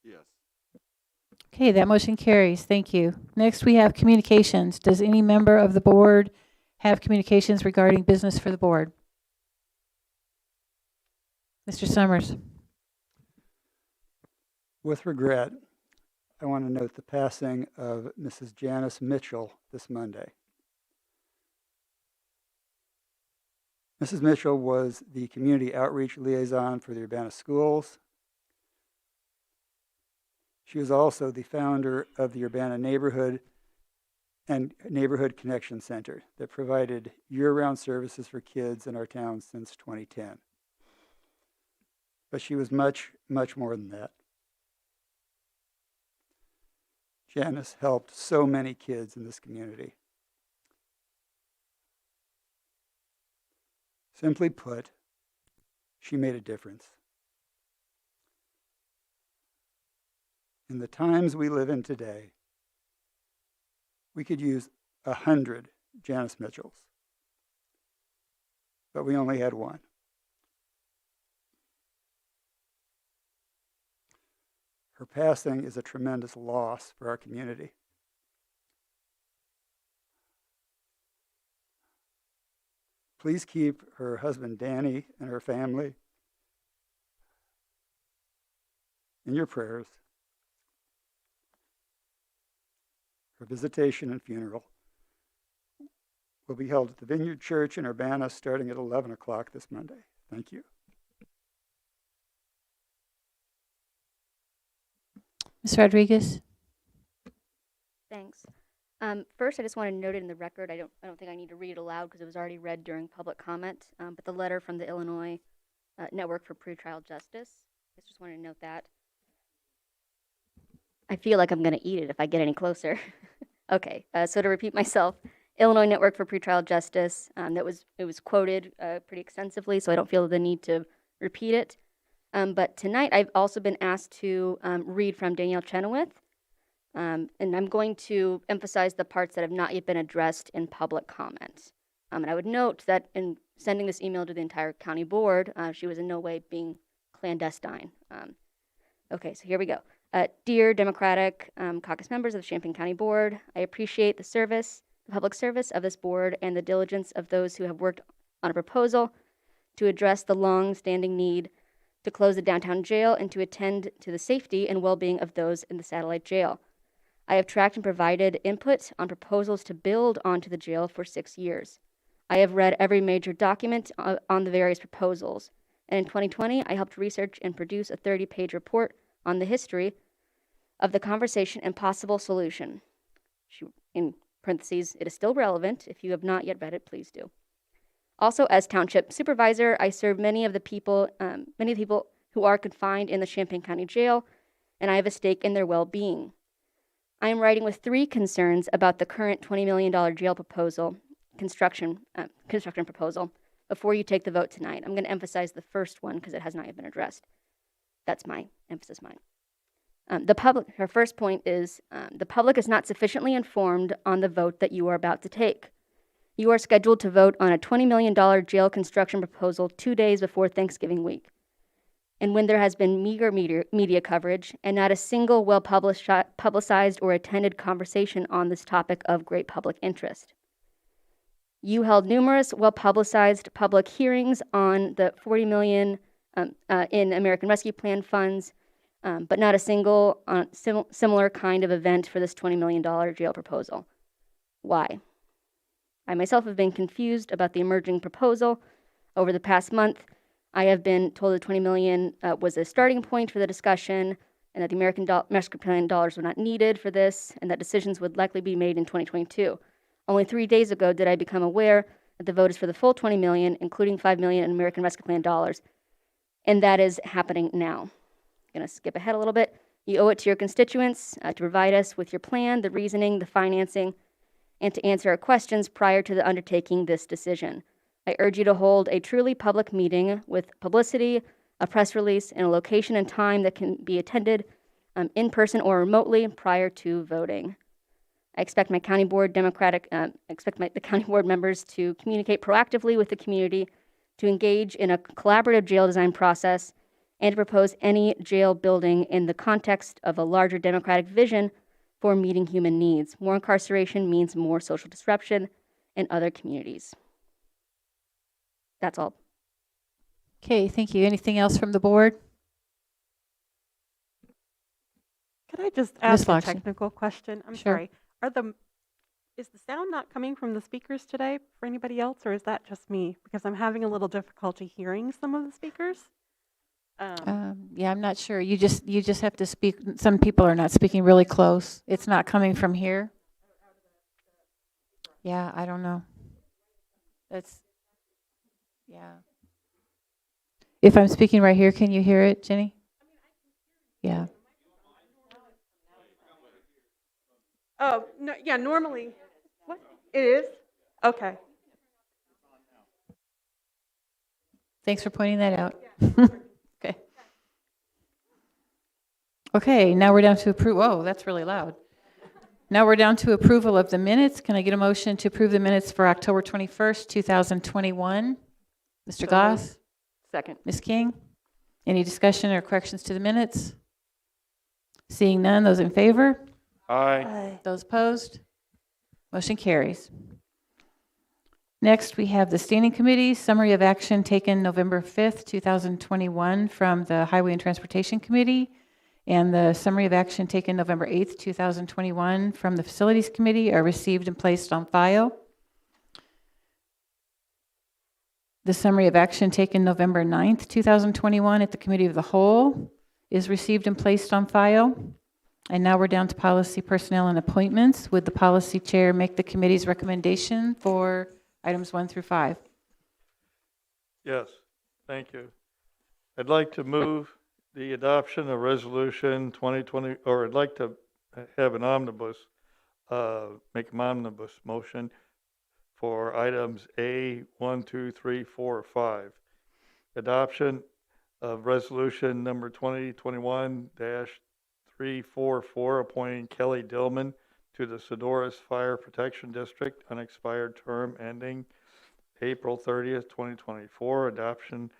Yes. Okay, that motion carries. Thank you. Next, we have communications. Does any member of the board have communications regarding business for the board? Mr. Summers. With regret, I want to note the passing of Mrs. Janice Mitchell this Monday. Mrs. Mitchell was the community outreach liaison for the Urbana schools. She was also the founder of the Urbana Neighborhood and Neighborhood Connection Center that provided year-round services for kids in our town since 2010. But she was much, much more than that. Janice helped so many kids in this community. Simply put, she made a difference. In the times we live in today, we could use 100 Janice Mitchells, but we only had one. Her passing is a tremendous loss for our community. Please keep her husband Danny and her family in your prayers. Her visitation and funeral will be held at the Vineyard Church in Urbana starting at 11 o'clock this Monday. Thank you. Ms. Rodriguez? Thanks. First, I just want to note it in the record. I don't think I need to read it aloud because it was already read during public comment. But the letter from the Illinois Network for Pretrial Justice. I just wanted to note that. I feel like I'm going to eat it if I get any closer. Okay. So to repeat myself, Illinois Network for Pretrial Justice. It was quoted pretty extensively, so I don't feel the need to repeat it. But tonight I've also been asked to read from Danielle Chenoweth, and I'm going to emphasize the parts that have not yet been addressed in public comment. And I would note that in sending this email to the entire county board, she was in no way being clandestine. Okay, so here we go. Dear Democratic caucus members of the Champaign County Board, I appreciate the service, the public service of this board and the diligence of those who have worked on a proposal to address the long-standing need to close the downtown jail and to attend to the safety and well-being of those in the satellite jail. I have tracked and provided input on proposals to build onto the jail for 6 years. I have read every major document on the various proposals. And in 2020, I helped research and produce a 30-page report on the history of the conversation and possible solution. In parentheses, it is still relevant. If you have not yet read it, please do. Also, as township supervisor, I serve many of the people who are confined in the Champaign County Jail, and I have a stake in their well-being. I am writing with 3 concerns about the current $20 million jail proposal, construction proposal, before you take the vote tonight. I'm going to emphasize the first one because it has not yet been addressed. That's my emphasis, mine. Her first point is the public is not sufficiently informed on the vote that you are about to take. You are scheduled to vote on a $20 million jail construction proposal 2 days before Thanksgiving week. And when there has been meager media coverage and not a single well-publicized or attended conversation on this topic of great public interest. You held numerous well-publicized public hearings on the $40 million in American Rescue Plan funds, but not a single similar kind of event for this $20 million jail proposal. Why? I myself have been confused about the emerging proposal. Over the past month, I have been told the $20 million was a starting point for the discussion, and that the American Rescue Plan dollars were not needed for this, and that decisions would likely be made in 2022. Only 3 days ago did I become aware that the vote is for the full $20 million, including $5 million in American Rescue Plan dollars, and that is happening now. I'm going to skip ahead a little bit. You owe it to your constituents to provide us with your plan, the reasoning, the financing, and to answer our questions prior to the undertaking this decision. I urge you to hold a truly public meeting with publicity, a press release, and a location and time that can be attended in person or remotely prior to voting. I expect my county board the county board members to communicate proactively with the community, to engage in a collaborative jail design process, and to propose any jail building in the context of a larger democratic vision for meeting human needs. More incarceration means more social disruption in other communities. That's all. Okay, thank you. Anything else from the board? Could I just Ms. ask a Loxton. technical question? I'm Sure. sorry. Is the sound not coming from the speakers today for anybody else, or is that just me? Because I'm having a little difficulty hearing some of the speakers. Yeah, I'm not sure. You just have to speak. Some people are not speaking really close. It's not coming from here. Yeah, I don't know. Yeah. If I'm speaking right here, can you hear it, Jenny? Yeah. Oh, no, yeah, normally, what? It is? Okay. Thanks for pointing that out. Okay. Okay, now we're down to whoa, that's really loud. Now we're down to approval of the minutes. Can I get a motion to approve the minutes for October 21st, 2021? Mr. Goss? Second. Ms. King? Any discussion or corrections to the minutes? Seeing none, those in favor? Aye. Those opposed? Motion carries. Next, we have the standing committees, summary of action taken November 5th, 2021 from the Highway and Transportation Committee, and the summary of action taken November 8th, 2021 from the Facilities Committee are received and placed on file. The summary of action taken November 9th, 2021 at the Committee of the Whole is received and placed on file. And now we're down to policy, personnel, and appointments. Would the policy chair make the committee's recommendation for items 1 through 5? Yes, thank you. I'd like to move the adoption of resolution 2020, or I'd like to have an omnibus, make an omnibus motion for items A, 1, 2, 3, 4, 5. Adoption of resolution number 2021-344, appointing Kelly Dillman to the Cisneros Fire Protection District, unexpired term ending April 30th, 2024. Adoption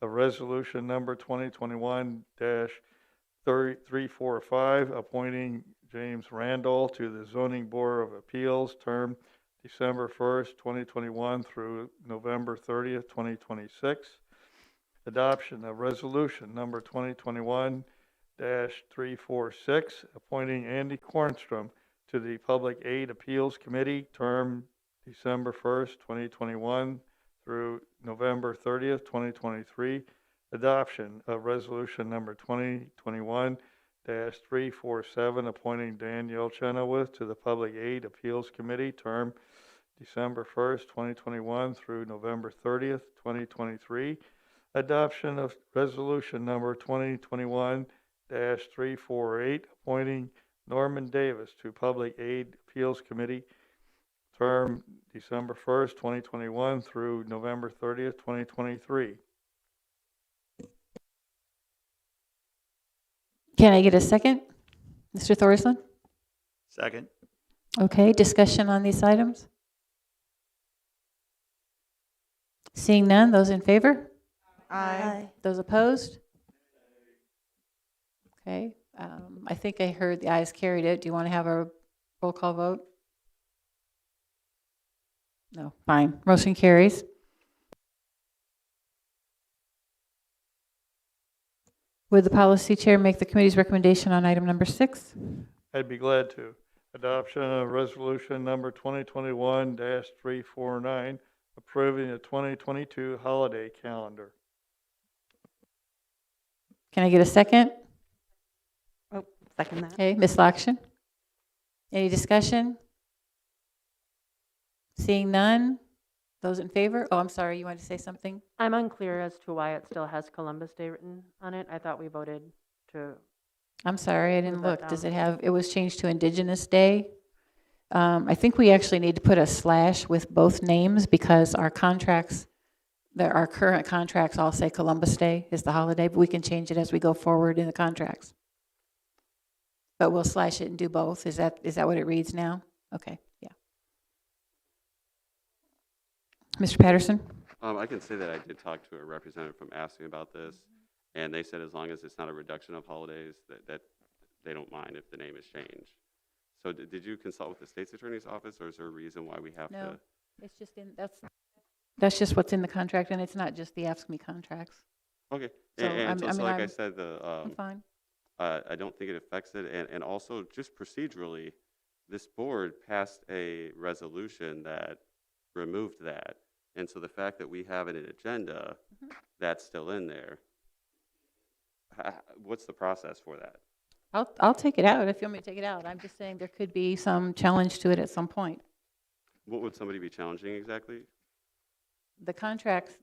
of resolution number 2021-345, appointing James Randall to the Zoning Board of Appeals, term December 1st, 2021 through November 30th, 2026. Adoption of resolution number 2021-346, appointing Andy Kornstrom to the Public Aid Appeals Committee, term December 1st, 2021 through November 30th, 2023. Adoption of resolution number 2021-347, appointing Danielle Chenoweth to the Public Aid Appeals Committee, term December 1st, 2021 through November 30th, 2023. Adoption of resolution number 2021-348, appointing Norman Davis to Public Aid Appeals Committee, term December 1st, 2021 through November 30th, 2023. Can I get a second? Mr. Thorsland? Second. Okay, discussion on these items? Seeing none, those in favor? Aye. Those opposed? Okay, I think I heard the ayes carried it. Do you want to have a roll call vote? No, fine. Motion carries. Would the policy chair make the committee's recommendation on item number 6? I'd be glad to. Adoption of resolution number 2021-349, approving the 2022 holiday calendar. Can I get a second? Oh, second that. Okay, Ms. Lakshan? Any discussion? Seeing none, those in favor? Oh, I'm sorry, you wanted to say something? I'm unclear as to why it still has Columbus Day written on it. I thought we voted to. I'm sorry, I Move didn't that look. Does down. it have, it was changed to Indigenous Day. I think we actually need to put a slash with both names because our contracts, our current contracts all say Columbus Day is the holiday, but we can change it as we go forward in the contracts. But we'll slash it and do both. Is that what it reads now? Okay, yeah. Mr. Patterson? I can say that I did talk to a representative from asking about this, and they said as long as it's not a reduction of holidays, that they don't mind if the name is changed. So did you consult with the state's attorney's office, or is there a reason why we have to? No, it's just that's just what's in the contract, and it's not just the AFSCME contracts. Okay, So, and so, like I I'm said, I'm fine. I don't think it affects it, and also just procedurally, this board passed a resolution that removed that, and so the fact that we have it in an agenda, that's still in there. What's the process for that? I'll take it out if you want me to take it out. I'm just saying there could be some challenge to it at some point. What would somebody be challenging exactly? The contracts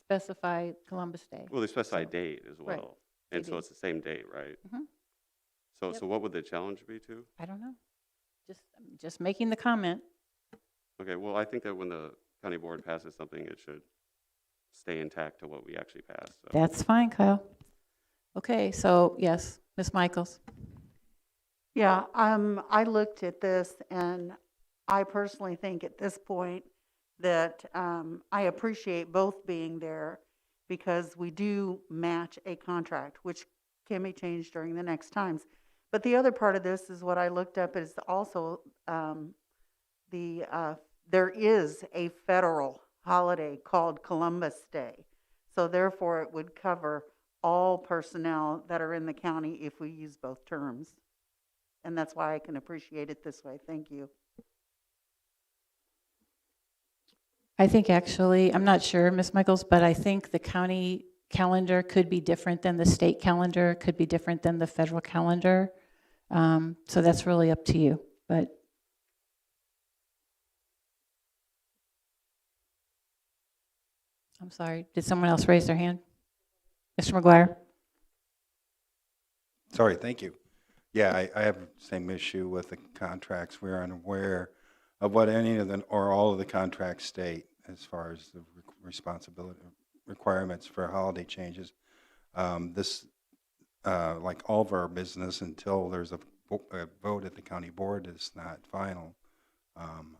specify Columbus Day. Well, they specify date as Right, well, and they so do. it's the same date, right? Mhm. So, Yep. so what would the challenge be to? I don't know. Just making the comment. Okay, well, I think that when the county board passes something, it should stay intact to what we actually passed. So. That's fine, Kyle. Okay, so yes, Ms. Michaels. Yeah, I looked at this and I personally think at this point that I appreciate both being there because we do match a contract, which can be changed during the next times. But the other part of this is what I looked up is also there is a federal holiday called Columbus Day. So therefore it would cover all personnel that are in the county if we use both terms. And that's why I can appreciate it this way. Thank you. I think actually, I'm not sure, Ms. Michaels, but I think the county calendar could be different than the state calendar, could be different than the federal calendar. So that's really up to you, but. I'm sorry, did someone else raise their hand? Mr. McGuire? Sorry, thank you. Yeah, I have the same issue with the contracts. We're unaware of what any of them or all of the contracts state as far as the responsibility requirements for holiday changes. This, like all of our business, until there's a vote at the county board, is not final,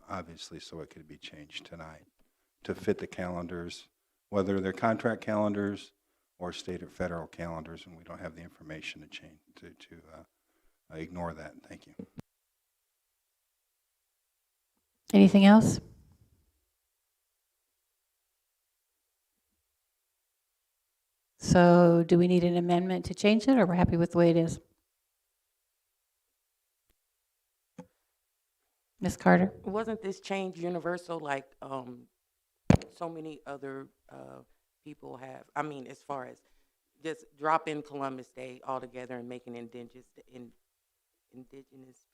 obviously, so it could be changed tonight to fit the calendars, whether they're contract calendars or state or federal calendars, and we don't have the information to change, to ignore that. Thank you. Anything else? So do we need an amendment to change it, or we're happy with the way it is? Ms. Carter? Wasn't this change universal like so many other people have? I mean, as far as just dropping Columbus Day altogether and making Indigenous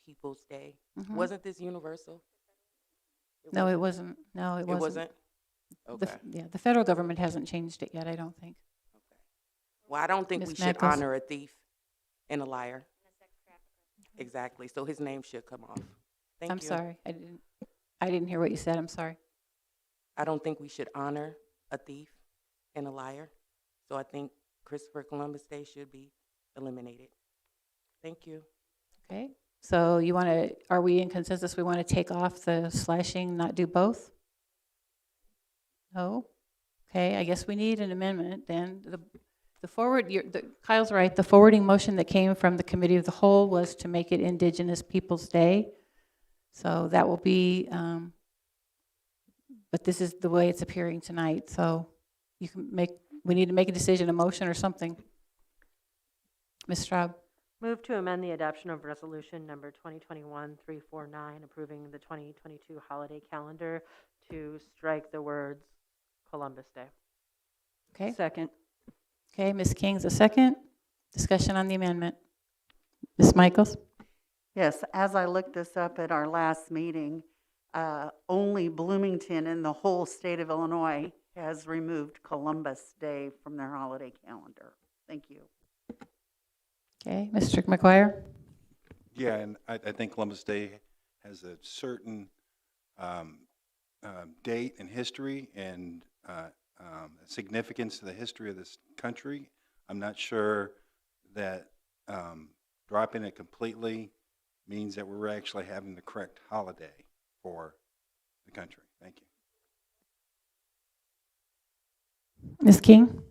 Peoples Day. Mhm. Wasn't this universal? No, it wasn't. No, it wasn't. It wasn't? Okay. Yeah, the federal government hasn't changed it yet, I don't think. Well, I don't think Ms. we should Mackles? honor a thief and a liar. Exactly. So his name should come off. Thank I'm you. sorry, I didn't hear what you said, I'm sorry. I don't think we should honor a thief and a liar. So I think Christopher Columbus Day should be eliminated. Thank you. Okay, so you want to, are we in consensus, we want to take off the slashing, not do both? No? Okay, I guess we need an amendment then. Kyle's right, the forwarding motion that came from the Committee of the Whole was to make it Indigenous Peoples Day. So that will be, but this is the way it's appearing tonight, so you can we need to make a decision, a motion or something. Ms. Straub? Move to amend the adoption of resolution number 2021-349, approving the 2022 holiday calendar to strike the words Columbus Day. Okay. Second. Okay, Ms. King's a second. Discussion on the amendment. Ms. Michaels? Yes, as I looked this up at our last meeting, only Bloomington in the whole state of Illinois has removed Columbus Day from their holiday calendar. Thank you. Okay, Mr. McGuire? Yeah, and I think Columbus Day has a certain date in history and significance to the history of this country. I'm not sure that dropping it completely means that we're actually having the correct holiday for the country. Thank you. Ms. King?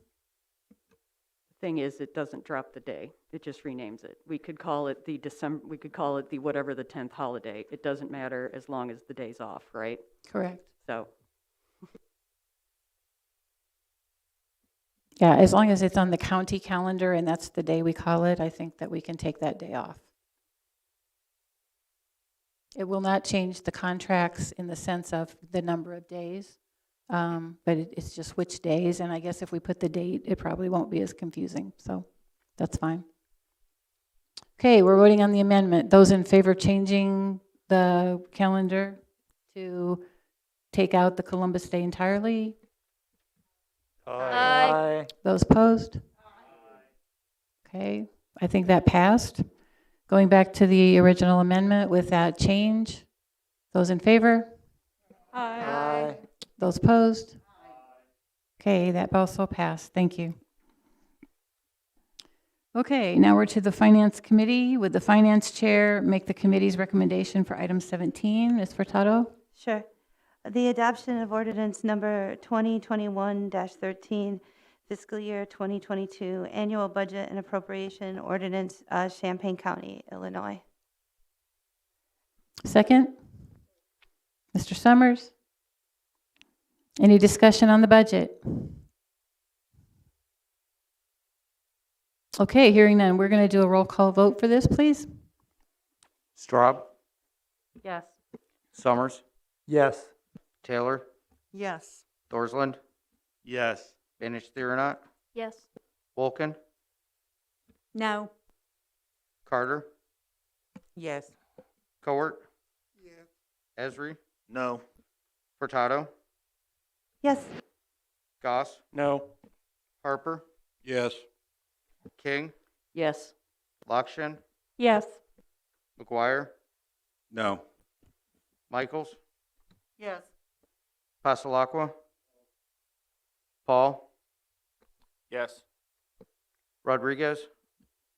Thing is, it doesn't drop the day. It just renames it. We could call it the we could call it the whatever the 10th holiday. It doesn't matter as long as the day's off, right? Correct. So. Yeah, as long as it's on the county calendar and that's the day we call it, I think that we can take that day off. It will not change the contracts in the sense of the number of days, but it's just which days, and I guess if we put the date, it probably won't be as confusing, so that's fine. Okay, we're voting on the amendment. Those in favor of changing the calendar to take out the Columbus Day entirely? Aye. Those opposed? Okay, I think that passed. Going back to the original amendment with that change, those in favor? Aye. Those opposed? Okay, that also passed. Thank you. Okay, now we're to the Finance Committee. Would the Finance Chair make the committee's recommendation for item 17? Ms. Furtado? Sure. The adoption of ordinance number 2021-13, fiscal year 2022, annual budget and appropriation ordinance, Champaign County, Illinois. Second? Mr. Summers? Any discussion on the budget? Okay, hearing none, we're going to do a roll call vote for this, please. Straub? Yes. Summers? Yes. Taylor? Yes. Dorsland? Yes. Banish Thirinot? Yes. Wolken? No. Carter? Yes. Cowart? Yes. Esri? No. Furtado? Yes. Goss? No. Harper? Yes. King? Yes. Lakshin? Yes. McGuire? No. Michaels? Yes. Pasalakwa? Paul? Yes. Rodriguez,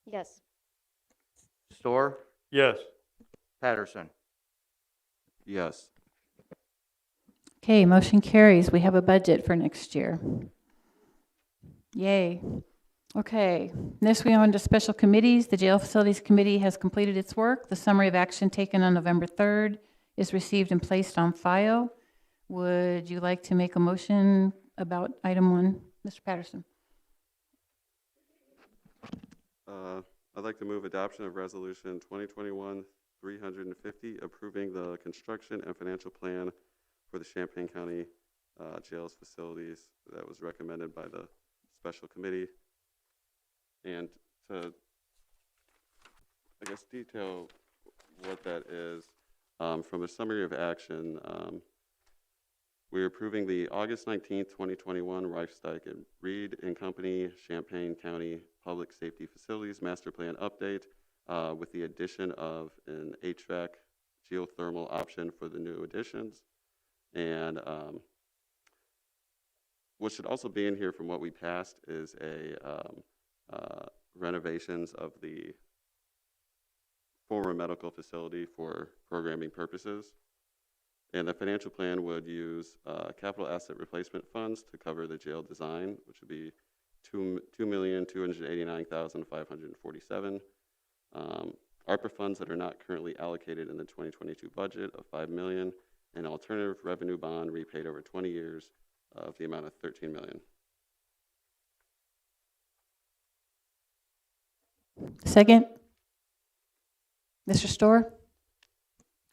Yes. Storr, Yes. Patterson. Yes. Okay, motion carries. We have a budget for next year. Yay. Okay, next we on to special committees. The Jail Facilities Committee has completed its work. The summary of action taken on November 3rd is received and placed on file. Would you like to make a motion about item 1, Mr. Patterson? I'd like to move adoption of Resolution 2021-350, approving the construction and financial plan for the Champaign County Jails facilities that was recommended by the special committee. And to, I guess, detail what that is, from a summary of action, we're approving the August 19th, 2021 Reichstag and Reed and Company Champaign County Public Safety Facilities Master Plan Update with the addition of an HVAC geothermal option for the new additions. And what should also be in here from what we passed is a renovations of the former medical facility for programming purposes. And the financial plan would use capital asset replacement funds to cover the jail design, which would be $2,289,547. ARPA funds that are not currently allocated in the 2022 budget of $5 million, and alternative revenue bond repaid over 20 years of the amount of $13 million. Second. Mr. Storr?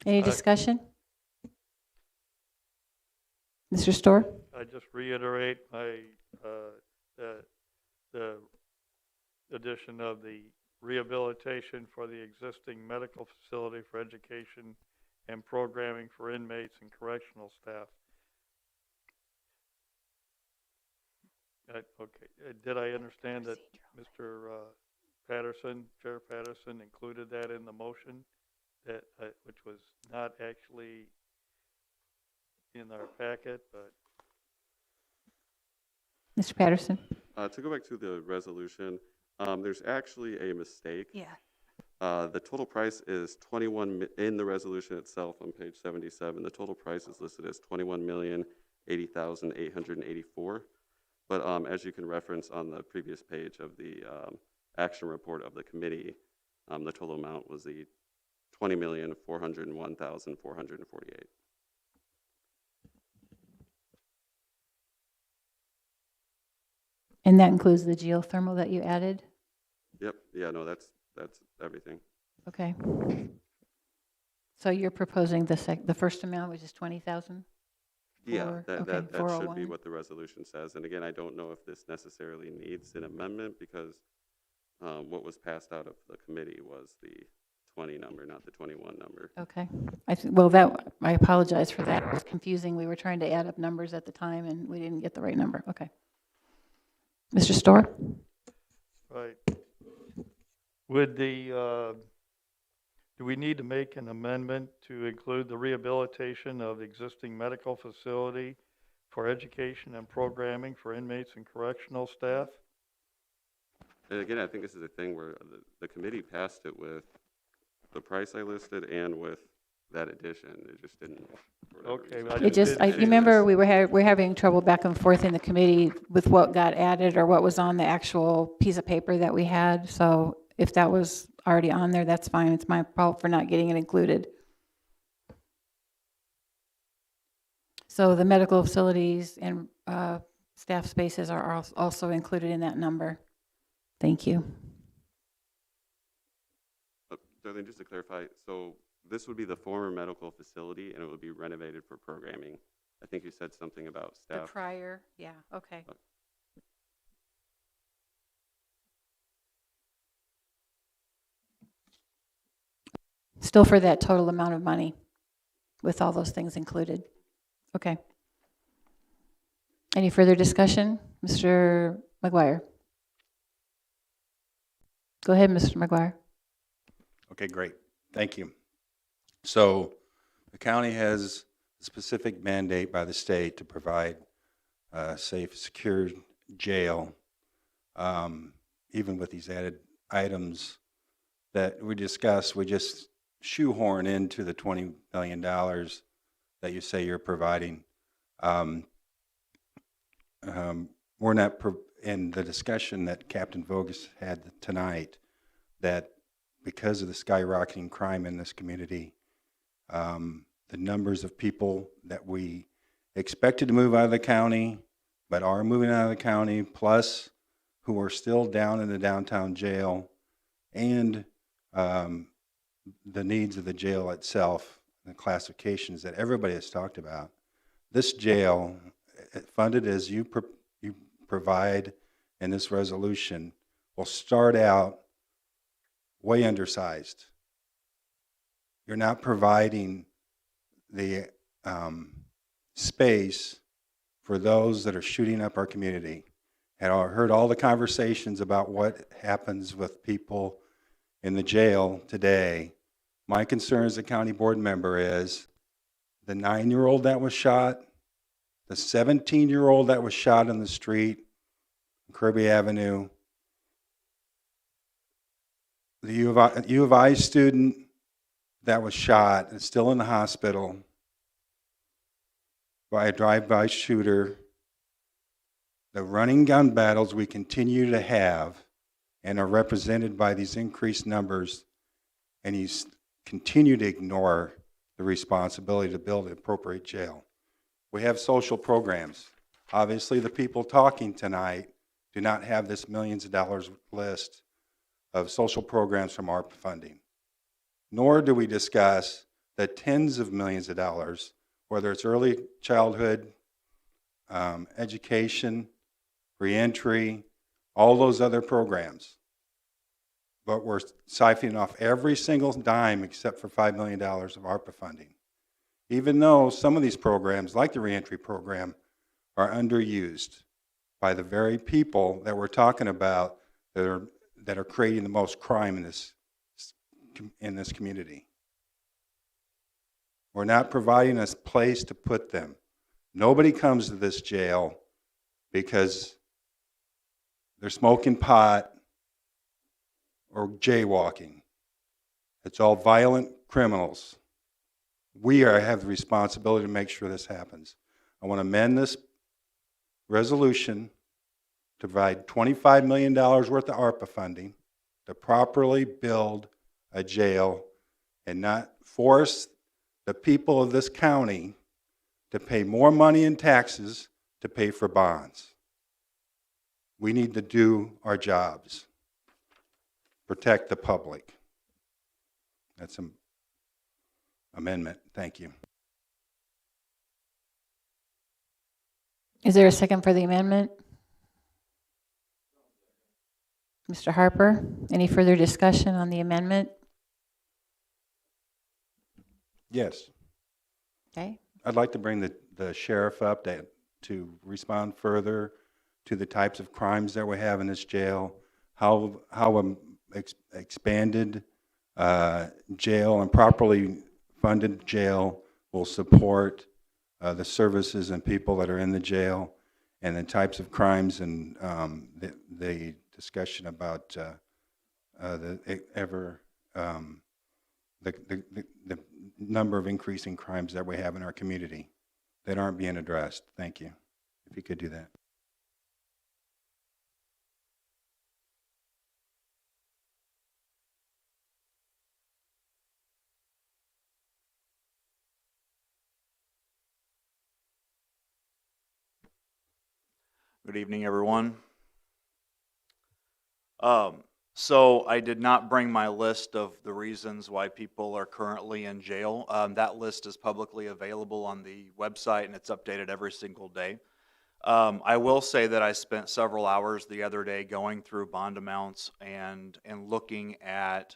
Any discussion? Mr. Storr? I just reiterate my, the addition of the rehabilitation for the existing medical facility for education and programming for inmates and correctional staff. Okay, did I understand that Mr. Chair Patterson included that in the motion, that which was not actually in our packet, but. Mr. Patterson? To go back to the resolution, there's actually a mistake. Yeah. The total price is in the resolution itself on page 77. The total price is listed as $21,080,884. But as you can reference on the previous page of the action report of the committee, the total amount was the $20,401,448. And that includes the geothermal that you added? Yep. Yeah. No, that's everything. Okay. So you're proposing the first amount, which is 20,000? Yeah, that should be 401. what the resolution says. And again, I don't know if this necessarily needs an amendment because what was passed out of the committee was the 20 number, not the 21 number. Okay. I apologize for that. It was confusing. We were trying to add up numbers at the time and we didn't get the right number. Okay. Mr. Storr? Right. Would do we need to make an amendment to include the rehabilitation of the existing medical facility for education and programming for inmates and correctional staff? And again, I think this is a thing where the committee passed it with the price I listed and with that addition. It just didn't. Okay. You remember we're having trouble back and forth in the committee with what got added or what was on the actual piece of paper that we had. So if that was already on there, that's fine. It's my fault for not getting it included. So the medical facilities and staff spaces are also included in that number. Thank you. Darlene, just to clarify, so this would be the former medical facility and it would be renovated for programming. I think you said something about staff. The prior, yeah, okay. Still for that total amount of money with all those things included. Okay. Any further discussion? Mr. McGuire? Go ahead, Mr. McGuire. Okay, great. Thank you. So the county has a specific mandate by the state to provide a safe, secure jail even with these added items that we discussed, we just shoehorn into the $20 million that you say you're providing. We're not, in the discussion that Captain Vogus had tonight, that because of the skyrocketing crime in this community, the numbers of people that we expected to move out of the county, but are moving out of the county, plus who are still down in the downtown jail, and the needs of the jail itself, the classifications that everybody has talked about. This jail, funded as you provide in this resolution, will start out way undersized. You're not providing the space for those that are shooting up our community. And I heard all the conversations about what happens with people in the jail today. My concern as a county board member is the 9-year-old that was shot, the 17-year-old that was shot in the street, Kirby Avenue, the U of I student that was shot and still in the hospital by a drive-by shooter, the running gun battles we continue to have and are represented by these increased numbers, and he's continue to ignore the responsibility to build an appropriate jail. We have social programs. Obviously, the people talking tonight do not have this millions of dollars list of social programs from ARP funding. Nor do we discuss the tens of millions of dollars, whether it's early childhood, education, reentry, all those other programs. But we're siphoning off every single dime except for $5 million of ARPA funding. Even though some of these programs, like the reentry program, are underused by the very people that we're talking about that are creating the most crime in this community. We're not providing a place to put them. Nobody comes to this jail because they're smoking pot or jaywalking. It's all violent criminals. We have the responsibility to make sure this happens. I want to amend this resolution to provide $25 million worth of ARPA funding to properly build a jail and not force the people of this county to pay more money in taxes to pay for bonds. We need to do our jobs. Protect the public. That's an amendment. Thank you. Is there a second for the amendment? Mr. Harper, any further discussion on the amendment? Yes. Okay. I'd like to bring the sheriff up to respond further to the types of crimes that we have in this jail, how expanded jail and properly funded jail will support the services and people that are in the jail, and the types of crimes and the discussion about the number of increasing crimes that we have in our community that aren't being addressed. Thank you. If you could do that. Good evening, everyone. So I did not bring my list of the reasons why people are currently in jail. That list is publicly available on the website, and it's updated every single day. I will say that I spent several hours the other day going through bond amounts and looking at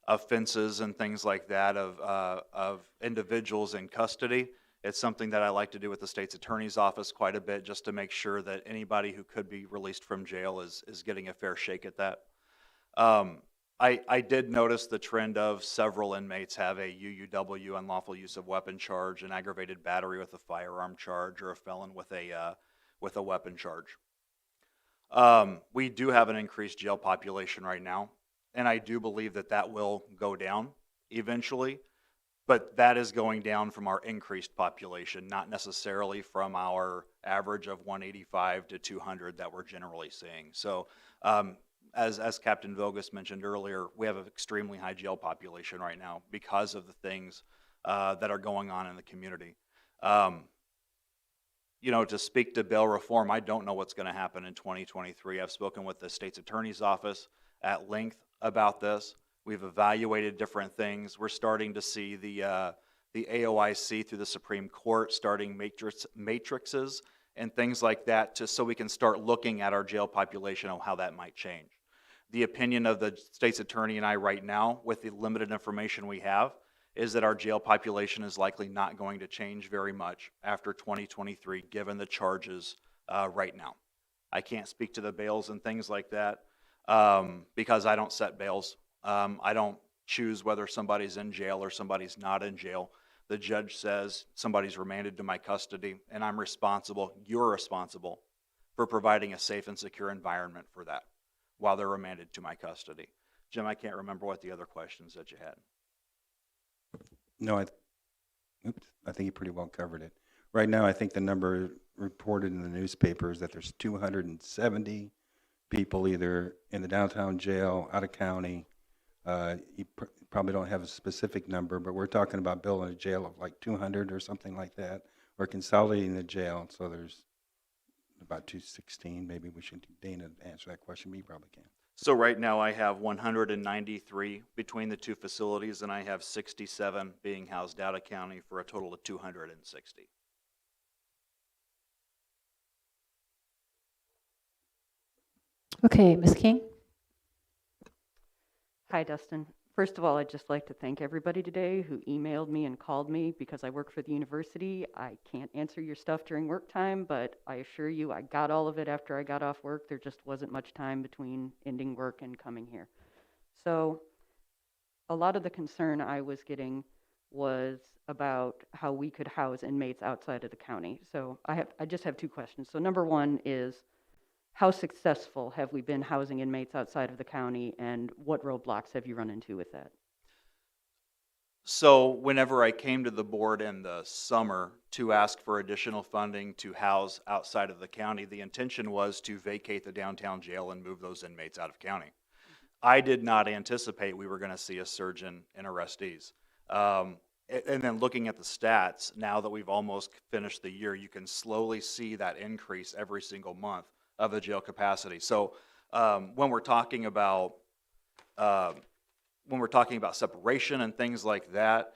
offenses and things like that of individuals in custody. It's something that I like to do with the state's attorney's office quite a bit, just to make sure that anybody who could be released from jail is getting a fair shake at that. I did notice the trend of several inmates have a UUW, unlawful use of weapon charge, an aggravated battery with a firearm charge, or a felon with a weapon charge. We do have an increased jail population right now, and I do believe that that will go down eventually, but that is going down from our increased population, not necessarily from our average of 185 to 200 that we're generally seeing. So as Captain Vogus mentioned earlier, we have an extremely high jail population right now because of the things that are going on in the community. You know, to speak to bail reform, I don't know what's going to happen in 2023. I've spoken with the state's attorney's office at length about this. We've evaluated different things. We're starting to see the AOIC through the Supreme Court starting matrices and things like that, so we can start looking at our jail population and how that might change. The opinion of the state's attorney and I right now, with the limited information we have, is that our jail population is likely not going to change very much after 2023, given the charges right now. I can't speak to the bails and things like that because I don't set bails. I don't choose whether somebody's in jail or somebody's not in jail. The judge says somebody's remanded to my custody, and I'm responsible, you're responsible, for providing a safe and secure environment for that while they're remanded to my custody. Jim, I can't remember what the other questions that you had. No, I think you pretty well covered it. Right now, I think the number reported in the newspaper is that there's 270 people either in the downtown jail, out of county. You probably don't have a specific number, but we're talking about building a jail of like 200 or something like that, or consolidating the jail. So there's about 216. Maybe we should, Dana, answer that question, but you probably can. So right now I have 193 between the two facilities, and I have 67 being housed out of county for a total of 260. Okay, Ms. King? Hi, Dustin. First of all, I'd just like to thank everybody today who emailed me and called me because I work for the university. I can't answer your stuff during work time, but I assure you I got all of it after I got off work. There just wasn't much time between ending work and coming here. So a lot of the concern I was getting was about how we could house inmates outside of the county. So I just have two questions. So number one is, how successful have we been housing inmates outside of the county, and what roadblocks have you run into with that? So whenever I came to the board in the summer to ask for additional funding to house outside of the county, the intention was to vacate the downtown jail and move those inmates out of county. I did not anticipate we were going to see a surge in arrestees. And then looking at the stats, now that we've almost finished the year, you can slowly see that increase every single month of the jail capacity. So when we're talking about separation and things like that,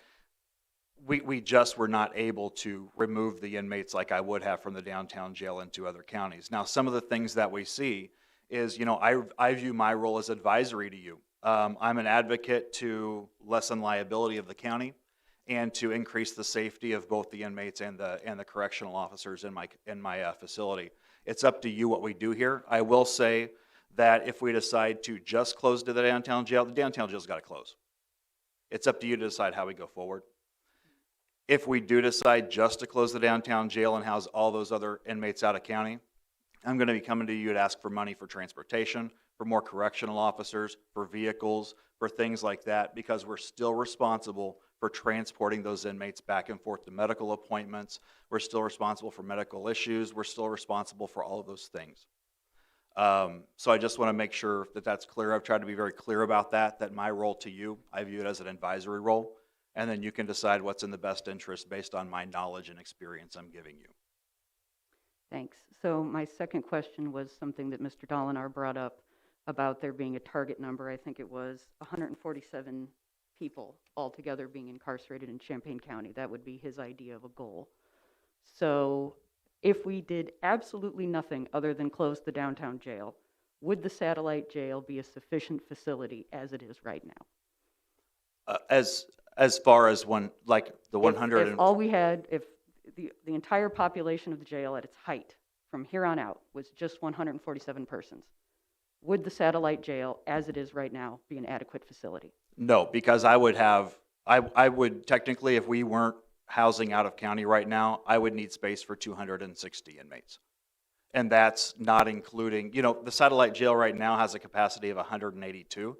we just were not able to remove the inmates like I would have from the downtown jail into other counties. Now, some of the things that we see is, you know, I view my role as advisory to you. I'm an advocate to lessen liability of the county and to increase the safety of both the inmates and the correctional officers in my facility. It's up to you what we do here. I will say that if we decide to just close to the downtown jail's got to close. It's up to you to decide how we go forward. If we do decide just to close the downtown jail and house all those other inmates out of county, I'm going to be coming to you to ask for money for transportation, for more correctional officers, for vehicles, for things like that, because we're still responsible for transporting those inmates back and forth to medical appointments. We're still responsible for medical issues. We're still responsible for all of those things. So I just want to make sure that that's clear. I've tried to be very clear about that my role to you, I view it as an advisory role, and then you can decide what's in the best interest based on my knowledge and experience I'm giving you. Thanks. So my second question was something that Mr. Dolinar brought up about there being a target number. I think it was 147 people altogether being incarcerated in Champaign County. That would be his idea of a goal. So if we did absolutely nothing other than close the downtown jail, would the satellite jail be a sufficient facility as it is right now? As far as the 100 if all we had, if the entire population of the jail at its height from here on out was just 147 persons, would the satellite jail as it is right now be an adequate facility? No, because I would technically, if we weren't housing out of county right now, I would need space for 260 inmates. And that's not including, the satellite jail right now has a capacity of 182.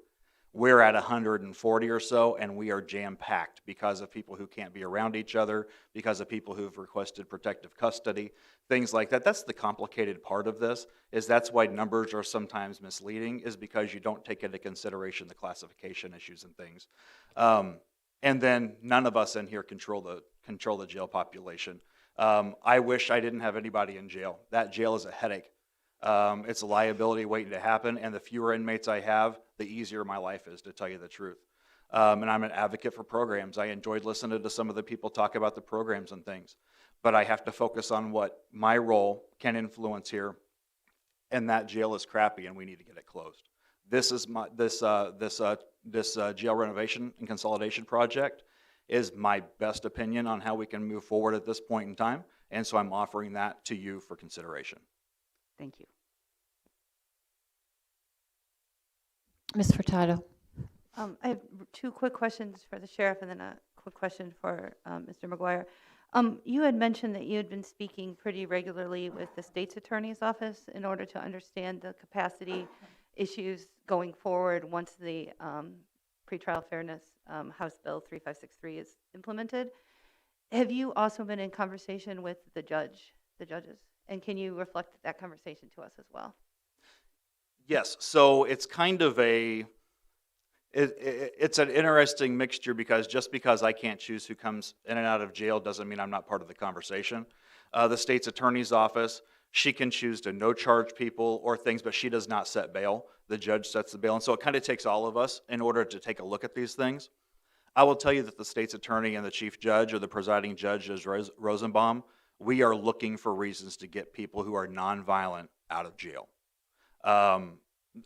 We're at 140 or so, and we are jam-packed because of people who can't be around each other, because of people who've requested protective custody, things like that. That's the complicated part of this, is that's why numbers are sometimes misleading, is because you don't take into consideration the classification issues and things. And then none of us in here control the jail population. I wish I didn't have anybody in jail. That jail is a headache. It's a liability waiting to happen, and the fewer inmates I have, the easier my life is, to tell you the truth. And I'm an advocate for programs. I enjoyed listening to some of the people talk about the programs and things, but I have to focus on what my role can influence here, and that jail is crappy, and we need to get it closed. This is this jail renovation and consolidation project is my best opinion on how we can move forward at this point in time, and so I'm offering that to you for consideration. Thank you. Ms. Furtado. I have two quick questions for the sheriff and then a quick question for Mr. McGuire. You had mentioned that you had been speaking pretty regularly with the state's attorney's office in order to understand the capacity issues going forward once the pretrial fairness House Bill 3563 is implemented. Have you also been in conversation with the judges? And can you reflect that conversation to us as well? Yes, so it's kind of it's an interesting mixture, because just because I can't choose who comes in and out of jail doesn't mean I'm not part of the conversation. The state's attorney's office, she can choose to no charge people or things, but she does not set bail. The judge sets the bail, and so it kind of takes all of us in order to take a look at these things. I will tell you that the state's attorney and the chief judge, or the presiding judge, is Rosenbaum. We are looking for reasons to get people who are nonviolent out of jail.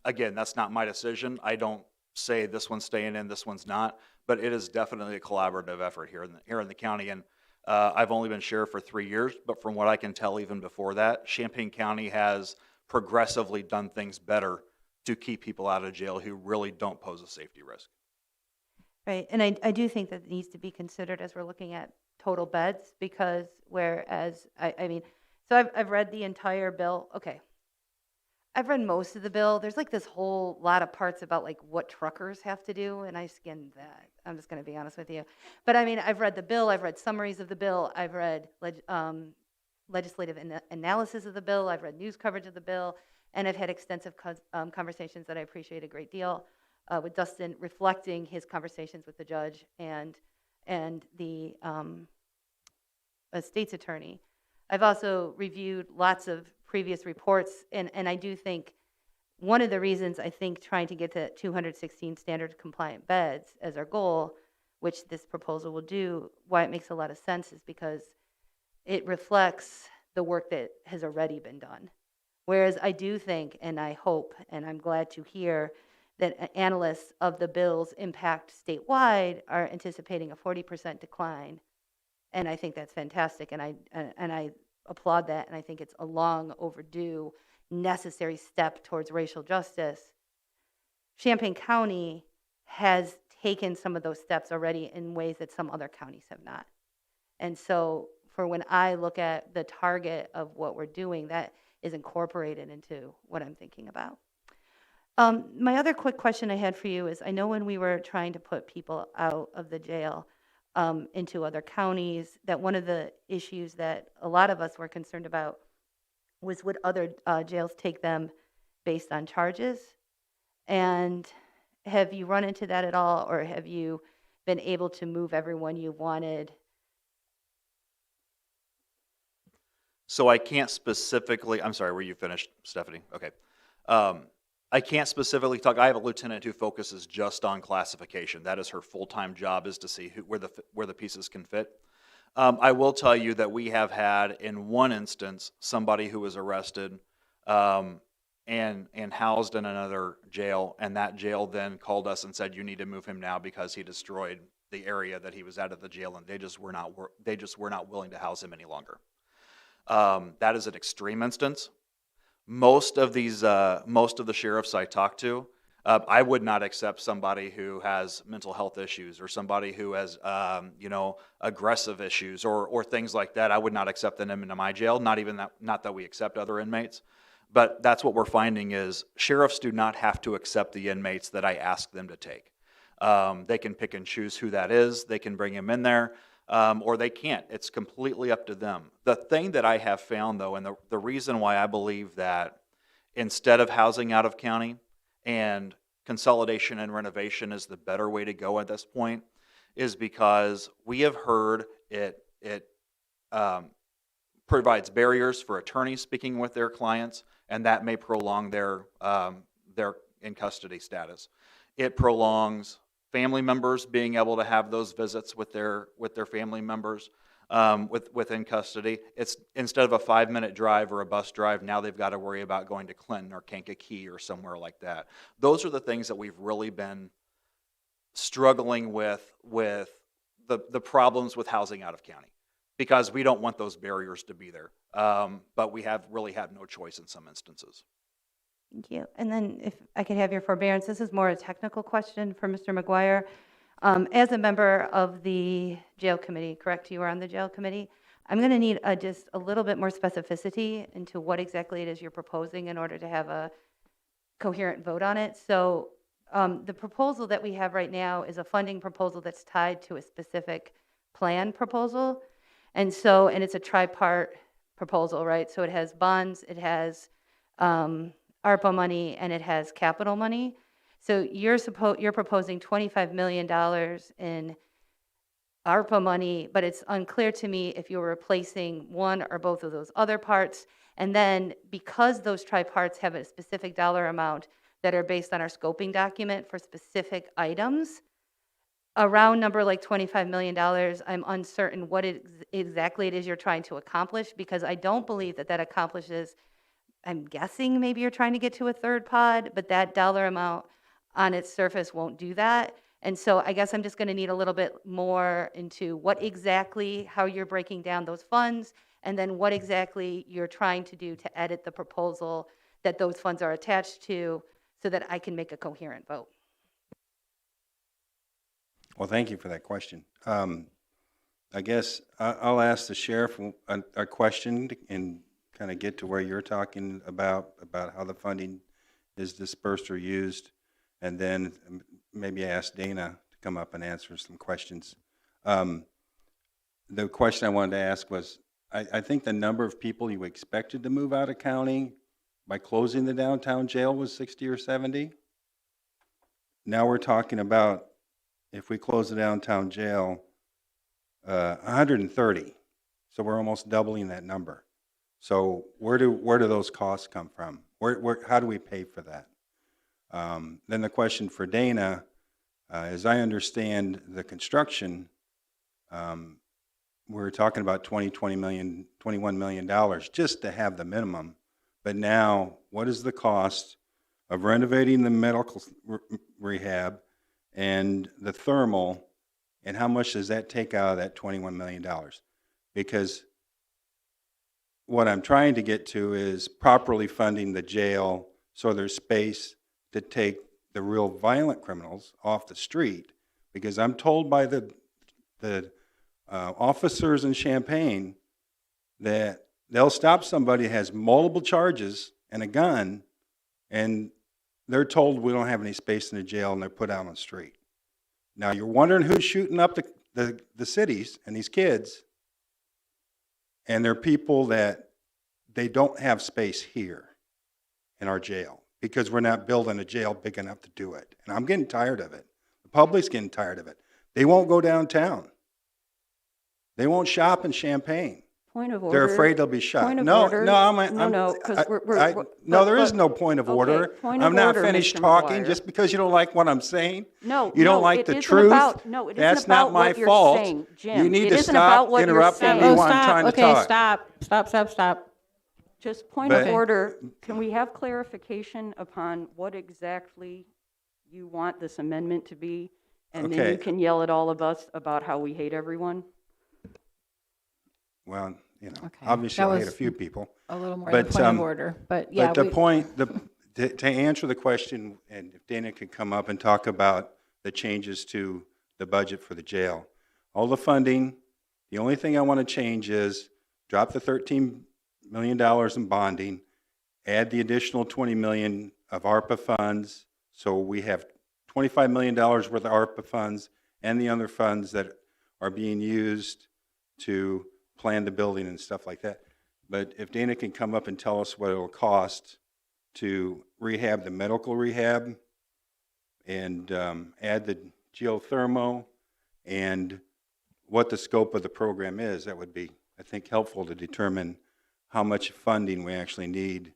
Again, that's not my decision. I don't say this one's staying in, this one's not, but it is definitely a collaborative effort here in the county. And I've only been sheriff for 3 years, but from what I can tell even before that, Champaign County has progressively done things better to keep people out of jail who really don't pose a safety risk. Right, and I do think that it needs to be considered as we're looking at total beds, because whereas, I mean, so I've read the entire bill. Okay. I've read most of the bill. There's like this whole lot of parts about like what truckers have to do, and I skimmed that. I'm just going to be honest with you. But I mean, I've read the bill. I've read summaries of the bill. I've read legislative analysis of the bill. I've read news coverage of the bill, and I've had extensive conversations that I appreciate a great deal with Dustin, reflecting his conversations with the judge and the state's attorney. I've also reviewed lots of previous reports, and I do think one of the reasons I think trying to get to 216 standard compliant beds as our goal, which this proposal will do, why it makes a lot of sense is because it reflects the work that has already been done. Whereas I do think, and I hope, and I'm glad to hear that analysts of the bill's impact statewide are anticipating a 40% decline. And I think that's fantastic, and I applaud that, and I think it's a long overdue, necessary step towards racial justice. Champaign County has taken some of those steps already in ways that some other counties have not. And so for when I look at the target of what we're doing, that is incorporated into what I'm thinking about. My other quick question I had for you is, I know when we were trying to put people out of the jail into other counties, that one of the issues that a lot of us were concerned about was would other jails take them based on charges? And have you run into that at all, or have you been able to move everyone you wanted? So I can't specifically, I'm sorry, were you finished, Stephanie? Okay. I can't specifically talk. I have a lieutenant who focuses just on classification. That is her full-time job, is to see where the pieces can fit. I will tell you that we have had, in one instance, somebody who was arrested and housed in another jail, and that jail then called us and said, you need to move him now because he destroyed the area that he was at the jail, and they just were not willing to house him any longer. That is an extreme instance. Most of the sheriffs I talk to, I would not accept somebody who has mental health issues or somebody who has, aggressive issues or things like that. I would not accept them into my jail, not that we accept other inmates. But that's what we're finding is sheriffs do not have to accept the inmates that I ask them to take. They can pick and choose who that is. They can bring him in there, or they can't. It's completely up to them. The thing that I have found, though, and the reason why I believe that instead of housing out of county and consolidation and renovation is the better way to go at this point, is because we have heard it provides barriers for attorneys speaking with their clients, and that may prolong their in custody status. It prolongs family members being able to have those visits with their family members within custody. It's instead of a 5-minute drive or a bus drive, now they've got to worry about going to Clinton or Kankakee or somewhere like that. Those are the things that we've really been struggling with the problems with housing out of county, because we don't want those barriers to be there. But we really have no choice in some instances. Thank you. And then if I could have your forbearance, this is more a technical question for Mr. McGuire. As a member of the jail committee, correct, you are on the jail committee, I'm going to need just a little bit more specificity into what exactly it is you're proposing in order to have a coherent vote on it. So the proposal that we have right now is a funding proposal that's tied to a specific plan proposal. And it's a tripart proposal, right? So it has bonds, it has ARPA money, and it has capital money. So you're proposing $25 million in ARPA money, but it's unclear to me if you're replacing one or both of those other parts. And then because those triparts have a specific dollar amount that are based on our scoping document for specific items, a round number like $25 million, I'm uncertain what exactly it is you're trying to accomplish, because I don't believe that accomplishes, I'm guessing maybe you're trying to get to a third pod, but that dollar amount on its surface won't do that. And so I guess I'm just going to need a little bit more into how you're breaking down those funds, and then what exactly you're trying to do to edit the proposal that those funds are attached to, so that I can make a coherent vote. Well, thank you for that question. I guess I'll ask the sheriff a question and kind of get to where you're talking about how the funding is dispersed or used, and then maybe ask Dana to come up and answer some questions. The question I wanted to ask was, I think the number of people you expected to move out of county by closing the downtown jail was 60 or 70. Now we're talking about, if we close the downtown jail, 130. So we're almost doubling that number. So where do those costs come from? How do we pay for that? Then the question for Dana, as I understand the construction, we're talking about $21 million just to have the minimum. But now, what is the cost of renovating the medical rehab and the thermal, and how much does that take out of that $21 million? Because what I'm trying to get to is properly funding the jail so there's space to take the real violent criminals off the street. Because I'm told by the officers in Champaign that they'll stop somebody who has multiple charges and a gun, and they're told we don't have any space in the jail, and they're put out on the street. Now, you're wondering who's shooting up the cities and these kids, and they're people that they don't have space here in our jail because we're not building a jail big enough to do it. And I'm getting tired of it. The public's getting tired of it. They won't go downtown. They won't shop in Champaign. Point of order. They're afraid they'll be shot. Point of No, order. no, there is no point of order. Point of I'm not order, finished Mr. talking McGuire. just because you don't like what I'm saying. No, you don't no, like it the isn't truth. about- no, it isn't That's about not my what you're fault. saying, Jim. You need It to isn't about stop what you're interrupting saying. me when I'm trying to Okay, talk. stop. Just point But- of order, can we have clarification upon what exactly you want this amendment to be? And then Okay. you can yell at all of us about how we hate everyone? Well, you know, Okay. obviously That I hate a was few people. a little more than point of order, but yeah, But the point, To answer the question, and if Dana could come up and talk about the changes to the budget for the jail. All the funding, the only thing I want to change is drop the $13 million in bonding, add the additional $20 million of ARPA funds, so we have $25 million worth of ARPA funds and the other funds that are being used to plan the building and stuff like that. But if Dana can come up and tell us what it'll cost to rehab the medical rehab and add the geothermal and what the scope of the program is, that would be, I think, helpful to determine how much funding we actually need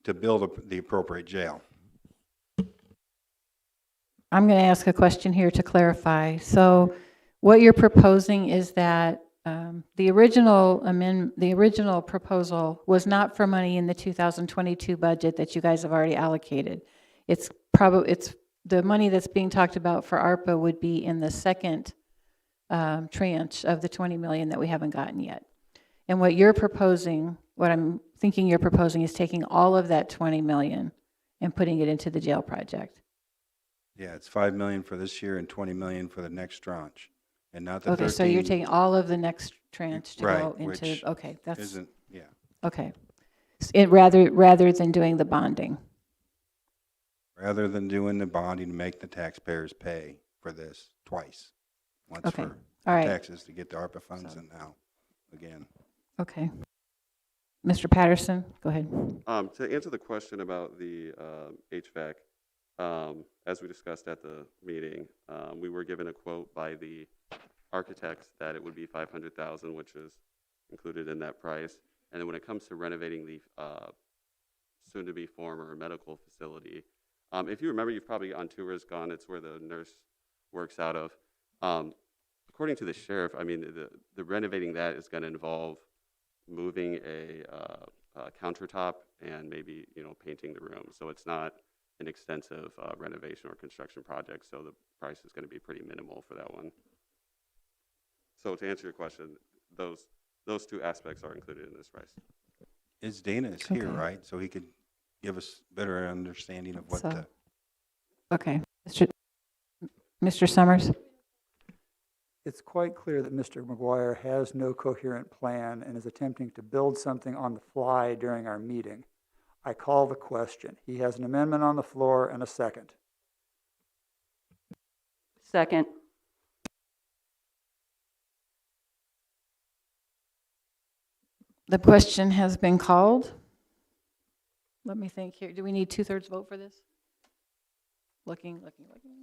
to build the appropriate jail. I'm going to ask a question here to clarify. So what you're proposing is that the original proposal was not for money in the 2022 budget that you guys have already allocated. It's the money that's being talked about for ARPA would be in the second tranche of the 20 million that we haven't gotten yet. And what you're proposing, what I'm thinking you're proposing, is taking all of that 20 million and putting it into the jail project. Yeah, it's $5 million for this year and $20 million for the next tranche, and not the Okay, 13. so you're taking all of the next tranche to Right, go into, which okay, that's, isn't, yeah. okay. Rather than doing the bonding. Rather than doing the bonding to make the taxpayers pay for this twice. Once Okay, for all right. taxes to get the ARPA funds and now again. Okay. Mr. Patterson, go ahead. To answer the question about the HVAC, as we discussed at the meeting, we were given a quote by the architects that it would be $500,000, which is included in that price. And then when it comes to renovating the soon-to-be former medical facility, if you remember, you've probably on tours gone. It's where the nurse works out of. According to the sheriff, I mean, the renovating that is going to involve moving a countertop and maybe, painting the room. So it's not an extensive renovation or construction project. So the price is going to be pretty minimal for that one. So to answer your question, those two aspects are included in this price. Dana is here, Okay. right? So he could give us better understanding of what So- the. Okay. Mr. Summers? It's quite clear that Mr. McGuire has no coherent plan and is attempting to build something on the fly during our meeting. I call the question. He has an amendment on the floor and a second. Second. The question has been called. Let me think here. Do we need 2/3 vote for this? Looking.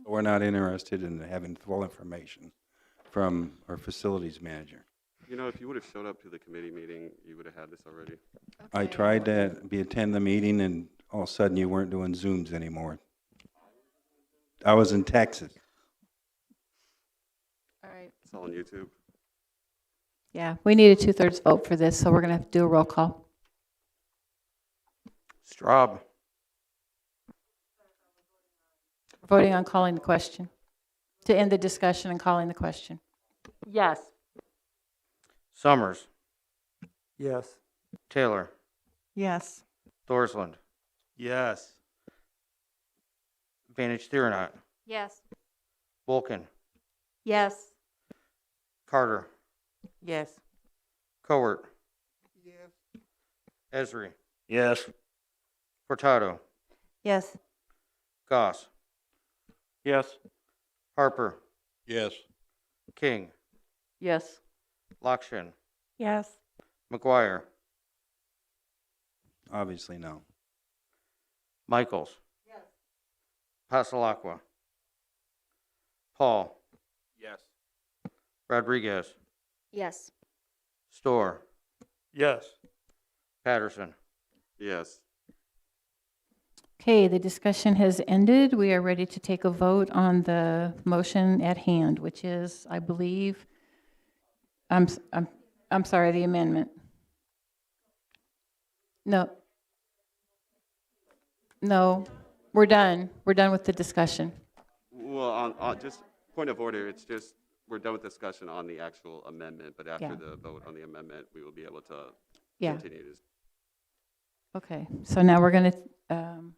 We're not interested in having full information from our facilities manager. If you would have showed up to the committee meeting, you would have had this already. I tried to attend the meeting and all of a sudden you weren't doing Zooms anymore. I was in Texas. All right. It's all on YouTube. Yeah, we need a 2/3 vote for this, so we're going to have to do a roll call. Straub. Voting on calling the question. To end the discussion and calling the question. Yes. Summers. Yes. Taylor. Yes. Thorsland. Yes. Vantage Theorenaut. Yes. Vulcan. Yes. Carter. Yes. Cowart. Yes. Esri. Yes. Furtado. Yes. Goss. Yes. Harper. Yes. King. Yes. Lakshin. Yes. McGuire. Obviously, no. Michaels. Yes. Pasalacqua. Paul. Yes. Rodriguez. Yes. Storr. Yes. Patterson. Yes. Okay, the discussion has ended. We are ready to take a vote on the motion at hand, which is, I believe, I'm sorry, the amendment. No, we're done. We're done with the discussion. Well, on just point of order, it's just we're done with discussion on the actual amendment, but after Yeah. the vote on the amendment, we will be able to Yeah. continue to. Okay, so now we're going to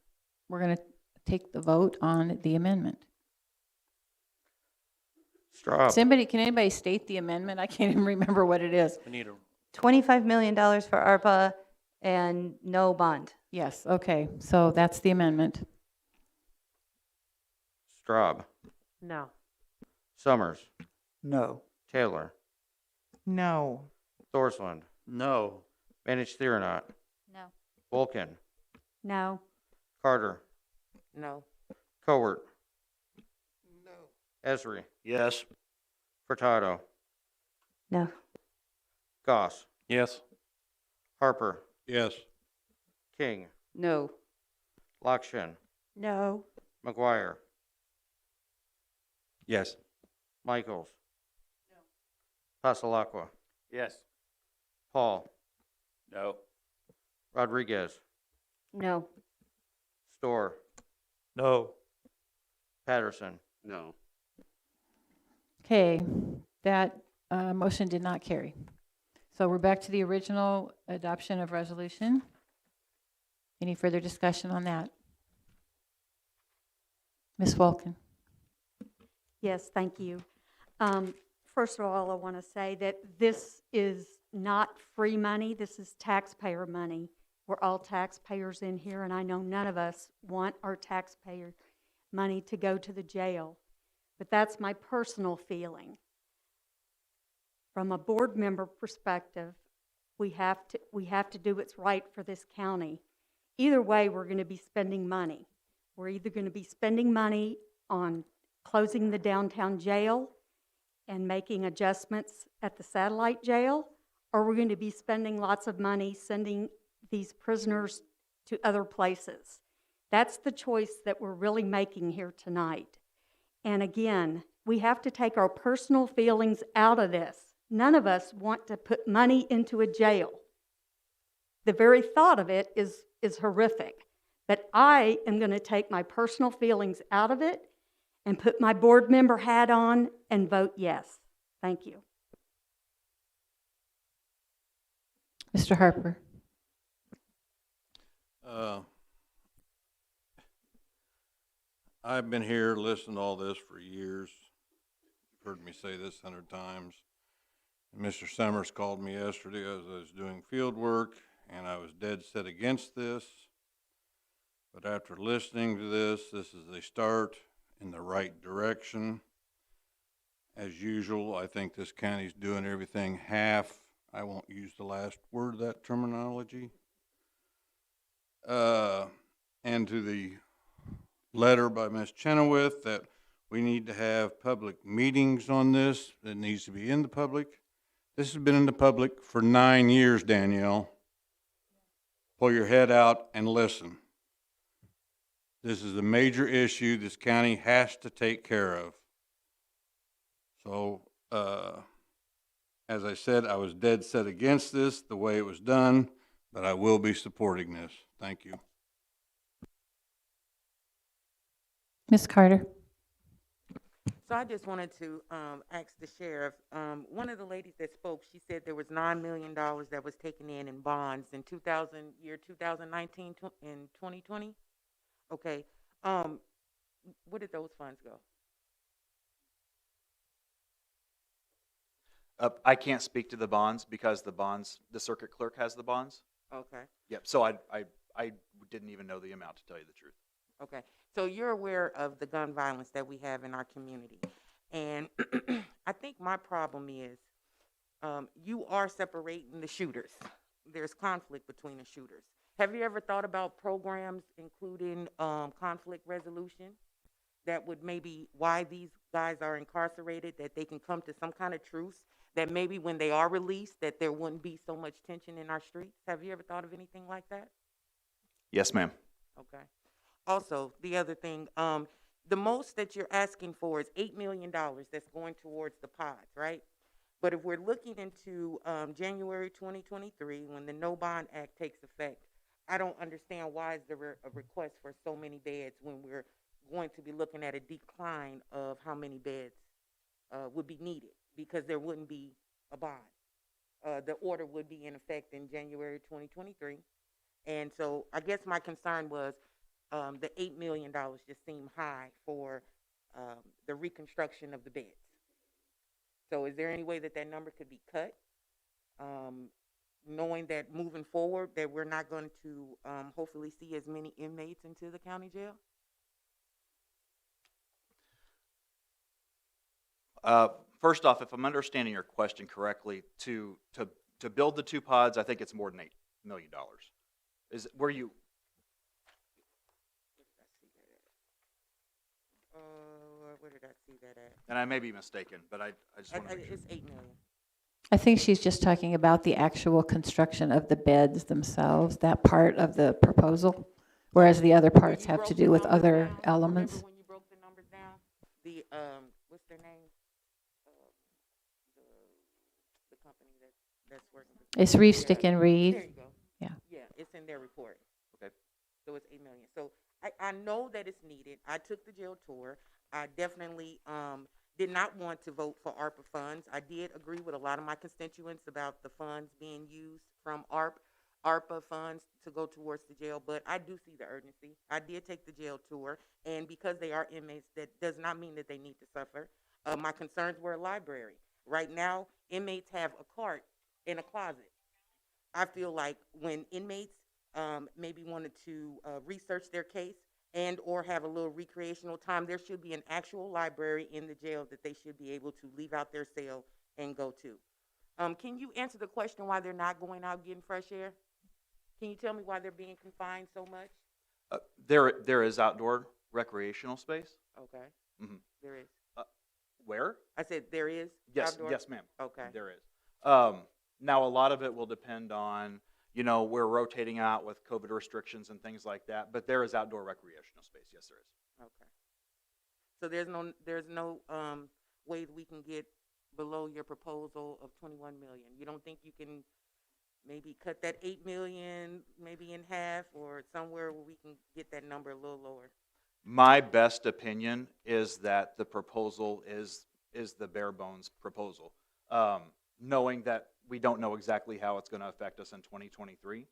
we're going to take the vote on the amendment. Straub. Can anybody state the amendment? I can't even remember what it is. We need a $25 million for ARPA and no bond. Yes, okay, so that's the amendment. Straub. No. Summers. No. Taylor. no. Thorsland. No. Manich Theorenot. No. Vulcan. No. Carter. No. Cowart. Esri. Yes. Furtado. No. Goss. Yes. Harper. Yes. King. No. Lakshin. No. McGuire. Yes. Michaels. Pasalacqua. Yes. Paul. No. Rodriguez. No. Storr. No. Patterson. No. Okay, that motion did not carry. So we're back to the original adoption of resolution. Any further discussion on that? Ms. Wolkin? Yes, thank you. First of all, I want to say that this is not free money. This is taxpayer money. We're all taxpayers in here, and I know none of us want our taxpayer money to go to the jail. But that's my personal feeling. From a board member perspective, we have to do what's right for this county. Either way, we're going to be spending money. We're either going to be spending money on closing the downtown jail and making adjustments at the satellite jail, or we're going to be spending lots of money sending these prisoners to other places. That's the choice that we're really making here tonight. And again, we have to take our personal feelings out of this. None of us want to put money into a jail. The very thought of it is horrific. But I am going to take my personal feelings out of it and put my board member hat on and vote yes. Thank you. Mr. Harper? I've been here listening to all this for years. You've heard me say this 100 times. Mr. Summers called me yesterday as I was doing field work, and I was dead set against this. But after listening to this is a start in the right direction. As usual, I think this county's doing everything half. I won't use the last word of that terminology. And to the letter by Ms. Chenoweth that we need to have public meetings on this. It needs to be in the public. This has been in the public for 9 years, Danielle. Pull your head out and listen. This is a major issue this county has to take care of. So, as I said, I was dead set against this, the way it was done, but I will be supporting this. Thank you. Ms. Carter? So I just wanted to ask the sheriff, one of the ladies that spoke, she said there was $9 million that was taken in bonds in 2019 and 2020. Okay. Where did those funds go? I can't speak to the bonds because the circuit clerk has the bonds. Okay. Yep. So I didn't even know the amount, to tell you the truth. Okay. So you're aware of the gun violence that we have in our community. And I think my problem is you are separating the shooters. There's conflict between the shooters. Have you ever thought about programs including conflict resolution that would maybe why these guys are incarcerated, that they can come to some kind of truce, that maybe when they are released that there wouldn't be so much tension in our streets? Have you ever thought of anything like that? Yes, ma'am. Okay. Also, the other thing, the most that you're asking for is $8 million that's going towards the pods, right? But if we're looking into January 2023, when the No Bond Act takes effect, I don't understand why is there a request for so many beds when we're going to be looking at a decline of how many beds would be needed, because there wouldn't be a bond. The order would be in effect in January 2023. And so I guess my concern was, the $8 million just seemed high for the reconstruction of the beds. So is there any way that that number could be cut? Knowing that moving forward that we're not going to hopefully see as many inmates into the county jail? First off, if I'm understanding your question correctly, to build the 2 pods, I think it's more than $8 million. Is where you? Where did I see that at? And I may be mistaken, but I just want to make sure. It's $8 million. I think she's just talking about the actual construction of the beds themselves, that part of the proposal, whereas the other parts have to do with other elements. Remember when you broke the numbers down? The what's their name? The company that's working. It's Reeve, Stick and Reeve. There you go. Yeah. Yeah, it's in their report. Okay. So it's $8 million. So I know that it's needed. I took the jail tour. I definitely did not want to vote for ARPA funds. I did agree with a lot of my constituents about the funds being used from ARPA funds to go towards the jail, but I do see the urgency. I did take the jail tour, and because they are inmates, that does not mean that they need to suffer. My concerns were a library. Right now, inmates have a cart in a closet. I feel like when inmates maybe wanted to research their case and or have a little recreational time, there should be an actual library in the jail that they should be able to leave out their cell and go to. Can you answer the question why they're not going out getting fresh air? Can you tell me why they're being confined so much? There is outdoor recreational space. Okay. Mm-hmm. There is. Where? I said there is. Yes, outdoor? yes, ma'am. Okay. There is. Now, a lot of it will depend on, we're rotating out with COVID restrictions and things like that, but there is outdoor recreational space. Yes, there is. Okay. So there's no way that we can get below your proposal of 21 million. You don't think you can maybe cut that 8 million maybe in half or somewhere where we can get that number a little lower? My best opinion is that the proposal is the bare bones proposal. Knowing that we don't know exactly how it's going to affect us in 2023.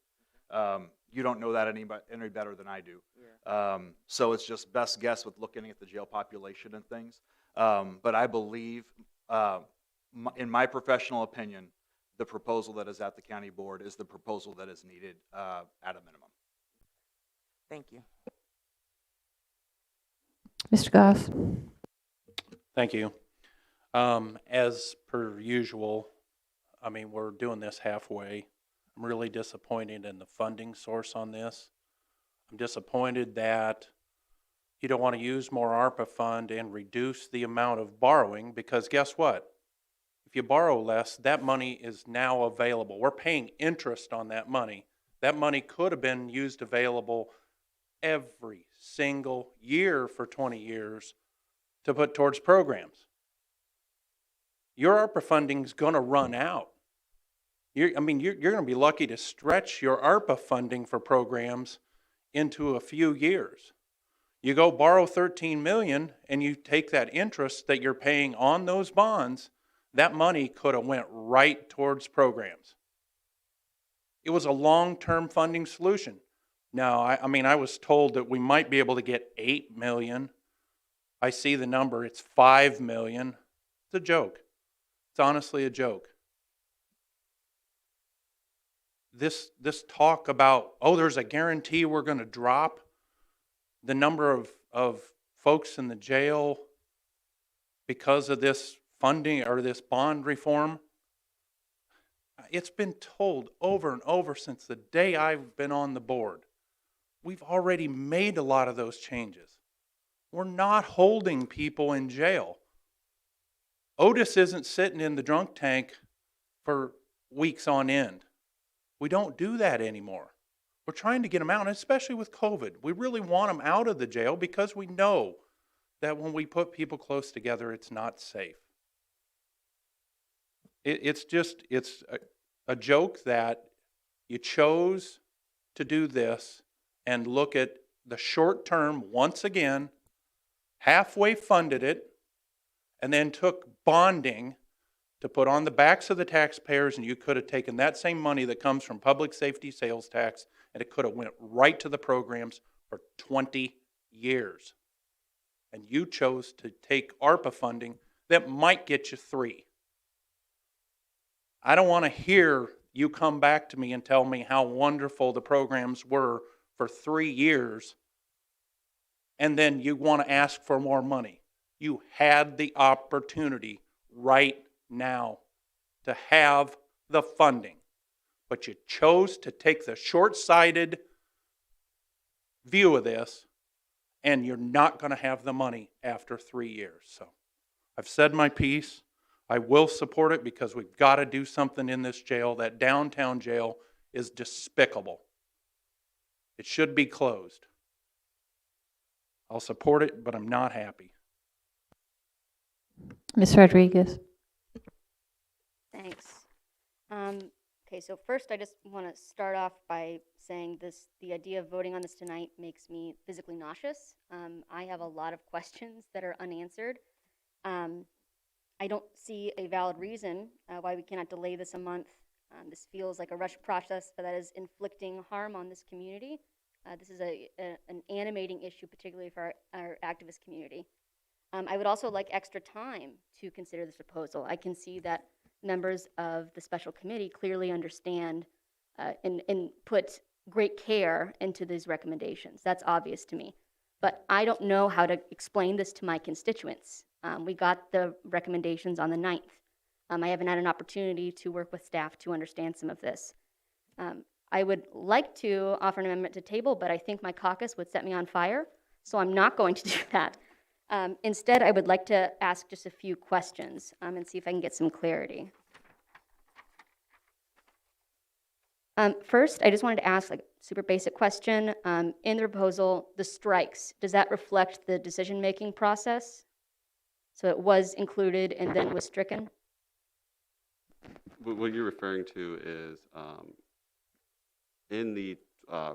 You don't know that any better than I do. Yeah. So it's just best guess with looking at the jail population and things. But I believe, in my professional opinion, the proposal that is at the county board is the proposal that is needed at a minimum. Thank you. Mr. Goss. Thank you. As per usual, I mean, we're doing this halfway. I'm really disappointed in the funding source on this. I'm disappointed that you don't want to use more ARPA fund and reduce the amount of borrowing, because guess what? If you borrow less, that money is now available. We're paying interest on that money. That money could have been used available every single year for 20 years to put towards programs. Your ARPA funding's going to run out. You're going to be lucky to stretch your ARPA funding for programs into a few years. You go borrow $13 million and you take that interest that you're paying on those bonds, that money could have went right towards programs. It was a long-term funding solution. Now, I was told that we might be able to get $8 million. I see the number, it's $5 million. It's a joke. It's honestly a joke. This talk about, there's a guarantee we're going to drop the number of folks in the jail because of this funding or this bond reform. It's been told over and over since the day I've been on the board. We've already made a lot of those changes. We're not holding people in jail. Otis isn't sitting in the drunk tank for weeks on end. We don't do that anymore. We're trying to get them out, and especially with COVID. We really want them out of the jail because we know that when we put people close together, it's not safe. It's a joke that you chose to do this and look at the short term once again, halfway funded it, and then took bonding to put on the backs of the taxpayers, and you could have taken that same money that comes from public safety sales tax, and it could have went right to the programs for 20 years. And you chose to take ARPA funding that might get you 3. I don't want to hear you come back to me and tell me how wonderful the programs were for 3 years, and then you want to ask for more money. You had the opportunity right now to have the funding, but you chose to take the short-sighted view of this, and you're not going to have the money after 3 years. So I've said my piece. I will support it because we've got to do something in this jail. That downtown jail is despicable. It should be closed. I'll support it, but I'm not happy. Ms. Rodriguez. Thanks. Okay, so first I just want to start off by saying the idea of voting on this tonight makes me physically nauseous. I have a lot of questions that are unanswered. I don't see a valid reason why we cannot delay this a month. This feels like a rushed process, but that is inflicting harm on this community. This is an animating issue, particularly for our activist community. I would also like extra time to consider this proposal. I can see that members of the special committee clearly understand and put great care into these recommendations. That's obvious to me. But I don't know how to explain this to my constituents. We got the recommendations on the 9th. I haven't had an opportunity to work with staff to understand some of this. I would like to offer an amendment to table, but I think my caucus would set me on fire, so I'm not going to do that. Instead, I would like to ask just a few questions and see if I can get some clarity. First, I just wanted to ask like a super basic question. In the proposal, the strikes, does that reflect the decision-making process? So it was included and then was stricken? What you're referring to is in the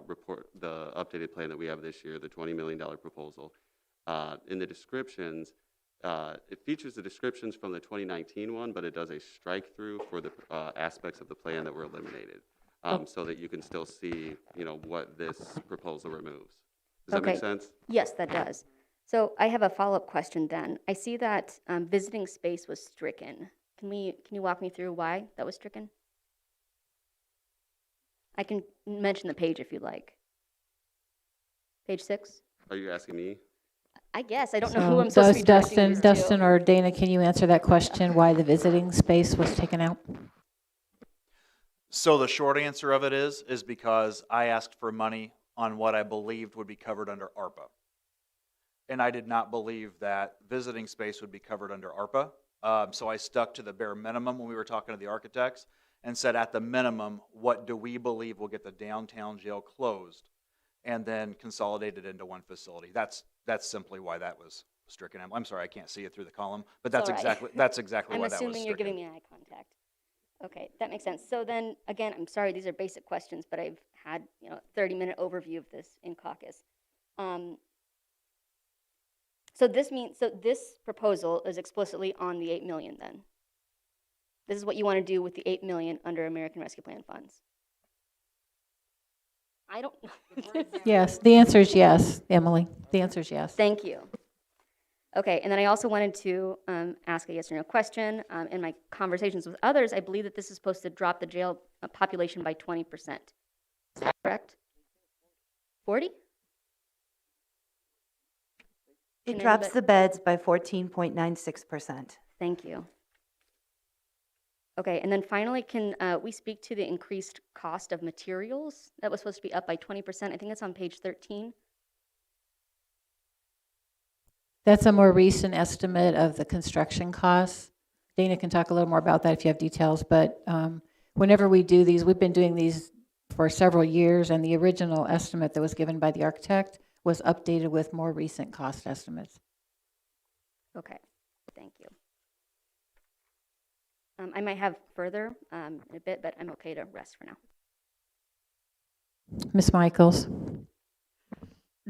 report, the updated plan that we have this year, the $20 million proposal, in the descriptions, it features the descriptions from the 2019 one, but it does a strike through for the aspects of the plan that were eliminated, so that you can still see, what this proposal removes. Does that make sense? Yes, that does. So I have a follow-up question then. I see that visiting space was stricken. Can you walk me through why that was stricken? I can mention the page if you'd like. Page 6? Are you asking me? I guess. I don't know who I'm supposed to be directing this to. Dustin or Dana, can you answer that question, why the visiting space was taken out? So the short answer of it is because I asked for money on what I believed would be covered under ARPA. And I did not believe that visiting space would be covered under ARPA. So I stuck to the bare minimum when we were talking to the architects and said, at the minimum, what do we believe will get the downtown jail closed and then consolidated into one facility? That's simply why that was stricken. I'm sorry, I can't see it through the column, but that's exactly why that was stricken. I'm assuming you're giving me eye contact. Okay, that makes sense. So then, again, I'm sorry, these are basic questions, but I've had, 30-minute overview of this in caucus. So this proposal is explicitly on the $8 million then. This is what you want to do with the $8 million under American Rescue Plan funds. I don't know. Yes, the answer is yes, Emily. The answer is yes. Thank you. Okay, and then I also wanted to ask a yes or no question. In my conversations with others, I believe that this is supposed to drop the jail population by 20%. Is that correct? 40? It drops the beds by 14.96%. Thank you. Okay, and then finally, can we speak to the increased cost of materials? That was supposed to be up by 20%. I think it's on page 13. That's a more recent estimate of the construction costs. Dana can talk a little more about that if you have details, but whenever we do these, we've been doing these for several years, and the original estimate that was given by the architect was updated with more recent cost estimates. Okay, thank you. I might have further in a bit, but I'm okay to rest for now. Ms. Michaels.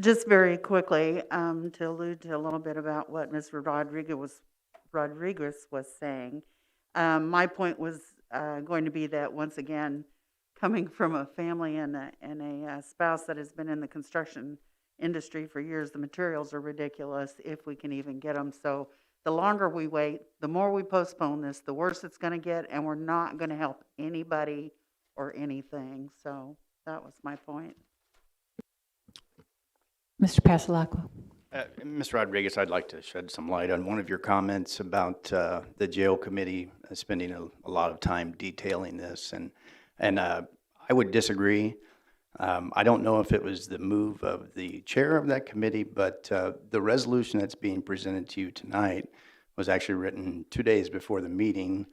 Just very quickly, to allude to a little bit about what Ms. Rodriguez was saying, my point was going to be that once again, coming from a family and a spouse that has been in the construction industry for years, the materials are ridiculous if we can even get them. So the longer we wait, the more we postpone this, the worse it's going to get, and we're not going to help anybody or anything. So that was my point. Mr. Pasalacqua. Mr. Rodriguez, I'd like to shed some light on one of your comments about the jail committee spending a lot of time detailing this, and I would disagree. I don't know if it was the move of the chair of that committee, but the resolution that's being presented to you tonight was actually written 2 days before the meeting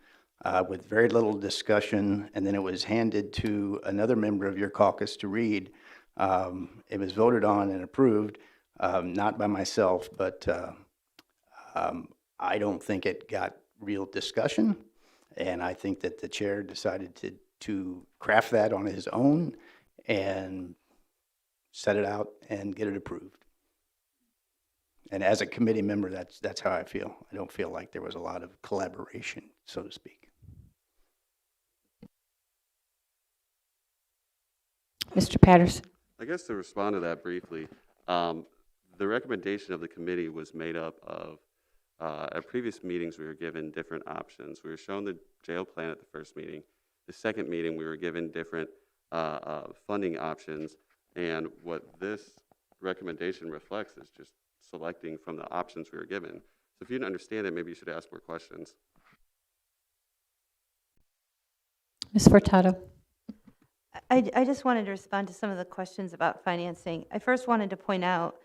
with very little discussion, and then it was handed to another member of your caucus to read. It was voted on and approved, not by myself, but I don't think it got real discussion, and I think that the chair decided to craft that on his own and set it out and get it approved. And as a committee member, that's how I feel. I don't feel like there was a lot of collaboration, so to speak. Mr. Patterson. I guess to respond to that briefly, the recommendation of the committee was made up of, at previous meetings, we were given different options. We were shown the jail plan at the first meeting. The second meeting, we were given different funding options, and what this recommendation reflects is just selecting from the options we were given. So if you didn't understand it, maybe you should ask more questions. Ms. Furtado. I just wanted to respond to some of the questions about financing. I first wanted to point out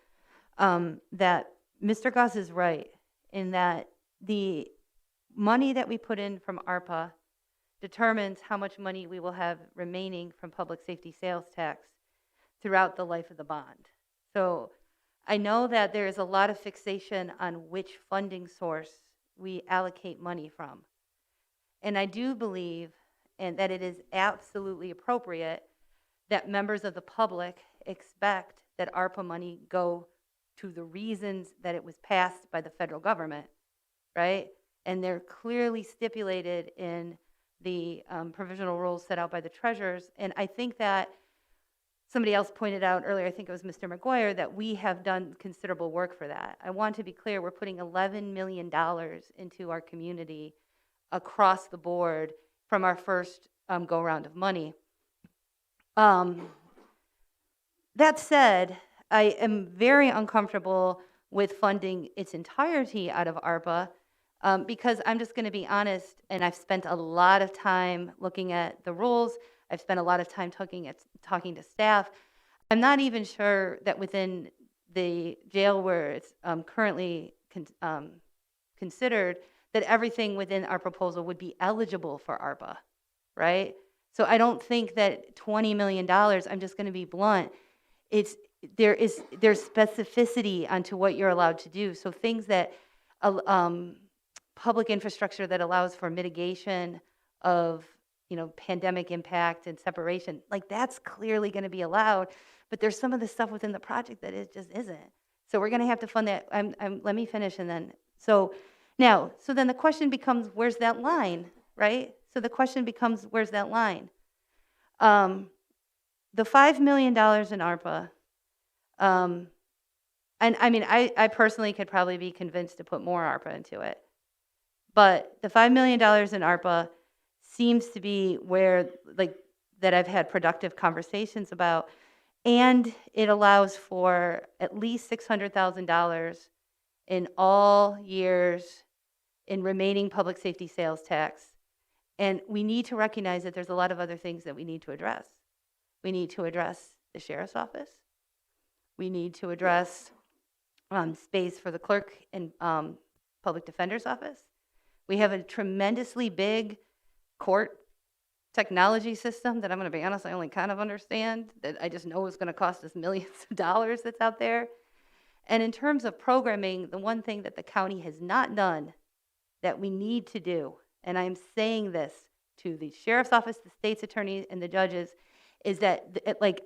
that Mr. Goss is right in that the money that we put in from ARPA determines how much money we will have remaining from public safety sales tax throughout the life of the bond. So I know that there is a lot of fixation on which funding source we allocate money from. And I do believe that it is absolutely appropriate that members of the public expect that ARPA money go to the reasons that it was passed by the federal government, right? And they're clearly stipulated in the provisional rules set out by the treasurers. And I think that somebody else pointed out earlier, I think it was Mr. McGuire, that we have done considerable work for that. I want to be clear, we're putting $11 million into our community across the board from our first go-round of money. That said, I am very uncomfortable with funding its entirety out of ARPA because I'm just going to be honest, and I've spent a lot of time looking at the rules. I've spent a lot of time talking to staff. I'm not even sure that within the jail where it's currently considered, that everything within our proposal would be eligible for ARPA, right? So I don't think that $20 million, I'm just going to be blunt, there's specificity onto what you're allowed to do. So things that, public infrastructure that allows for mitigation of, pandemic impact and separation, like that's clearly going to be allowed, but there's some of the stuff within the project that it just isn't. So we're going to have to fund that. Let me finish and then, so then the question becomes, where's that line, right? So the question becomes, where's that line? The $5 million in ARPA, and I mean, I personally could probably be convinced to put more ARPA into it. But the $5 million in ARPA seems to be where, that I've had productive conversations about, and it allows for at least $600,000 in all years in remaining public safety sales tax. And we need to recognize that there's a lot of other things that we need to address. We need to address the sheriff's office. We need to address space for the clerk and public defender's office. We have a tremendously big court technology system that I'm going to be honest, I only kind of understand, that I just know is going to cost us millions of dollars that's out there. And in terms of programming, the one thing that the county has not done that we need to do, and I'm saying this to the sheriff's office, the state's attorney, and the judges, is that,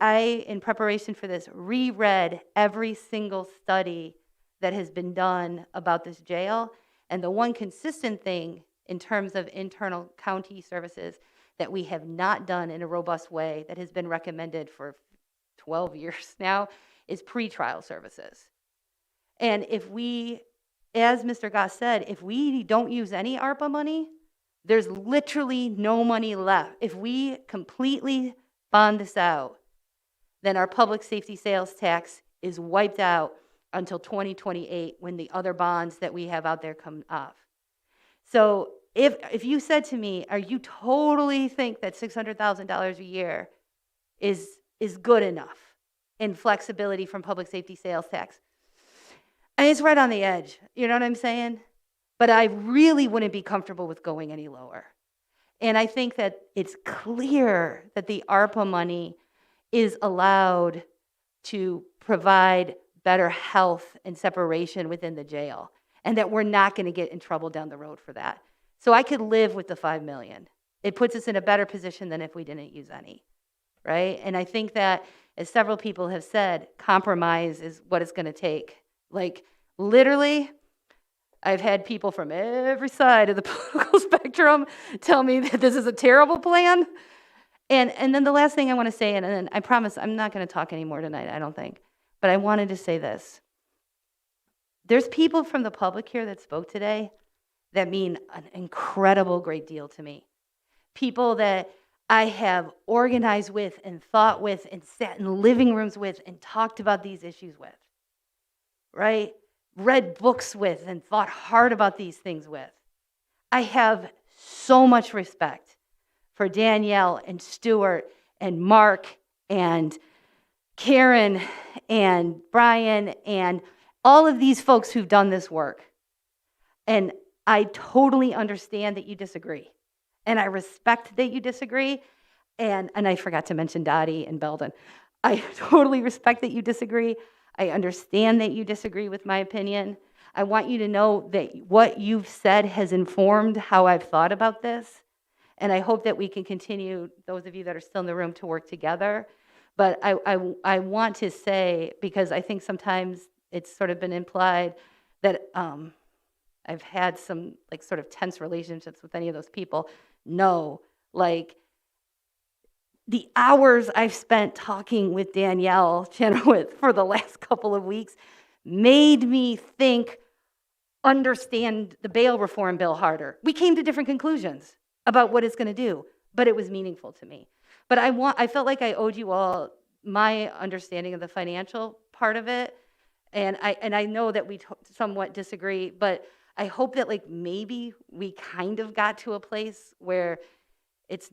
I, in preparation for this, reread every single study that has been done about this jail. And the one consistent thing in terms of internal county services that we have not done in a robust way that has been recommended for 12 years now is pretrial services. And if we, as Mr. Goss said, if we don't use any ARPA money, there's literally no money left. If we completely bond this out, then our public safety sales tax is wiped out until 2028 when the other bonds that we have out there come off. So if you said to me, are you totally think that $600,000 a year is good enough in flexibility from public safety sales tax? And it's right on the edge, you know what I'm saying? But I really wouldn't be comfortable with going any lower. And I think that it's clear that the ARPA money is allowed to provide better health and separation within the jail, and that we're not going to get in trouble down the road for that. So I could live with the $5 million. It puts us in a better position than if we didn't use any, right? And I think that, as several people have said, compromise is what it's going to take. Like, literally, I've had people from every side of the political spectrum tell me that this is a terrible plan. And then the last thing I want to say, and then I promise I'm not going to talk anymore tonight, I don't think, but I wanted to say this. There's people from the public here that spoke today that mean an incredible great deal to me. People that I have organized with and thought with and sat in living rooms with and talked about these issues with, right? Read books with and thought hard about these things with. I have so much respect for Danielle and Stuart and Mark and Karen and Brian and all of these folks who've done this work. And I totally understand that you disagree. And I respect that you disagree. And I forgot to mention Dottie and Belden. I totally respect that you disagree. I understand that you disagree with my opinion. I want you to know that what you've said has informed how I've thought about this. And I hope that we can continue, those of you that are still in the room, to work together. But I want to say, because I think sometimes it's sort of been implied that I've had some like sort of tense relationships with any of those people. No, like the hours I've spent talking with Danielle Chenoweth for the last couple of weeks made me understand the bail reform bill harder. We came to different conclusions about what it's going to do, but it was meaningful to me. But I felt like I owed you all my understanding of the financial part of it, and I know that we somewhat disagree, but I hope that like maybe we kind of got to a place where it's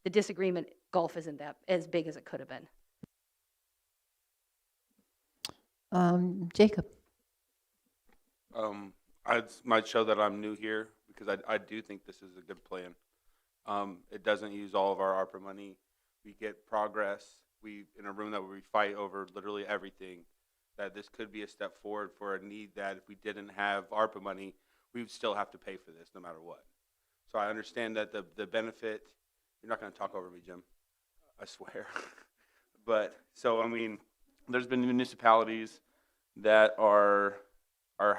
the disagreement gulf isn't that as big as it could have been. Jacob. I might show that I'm new here because I do think this is a good plan. It doesn't use all of our ARPA money. We get progress. We in a room that we fight over literally everything. That this could be a step forward for a need that if we didn't have ARPA money, we would still have to pay for this no matter what. So I understand that the benefit. You're not going to talk over me, Jim. I swear. But so I mean, there's been municipalities that are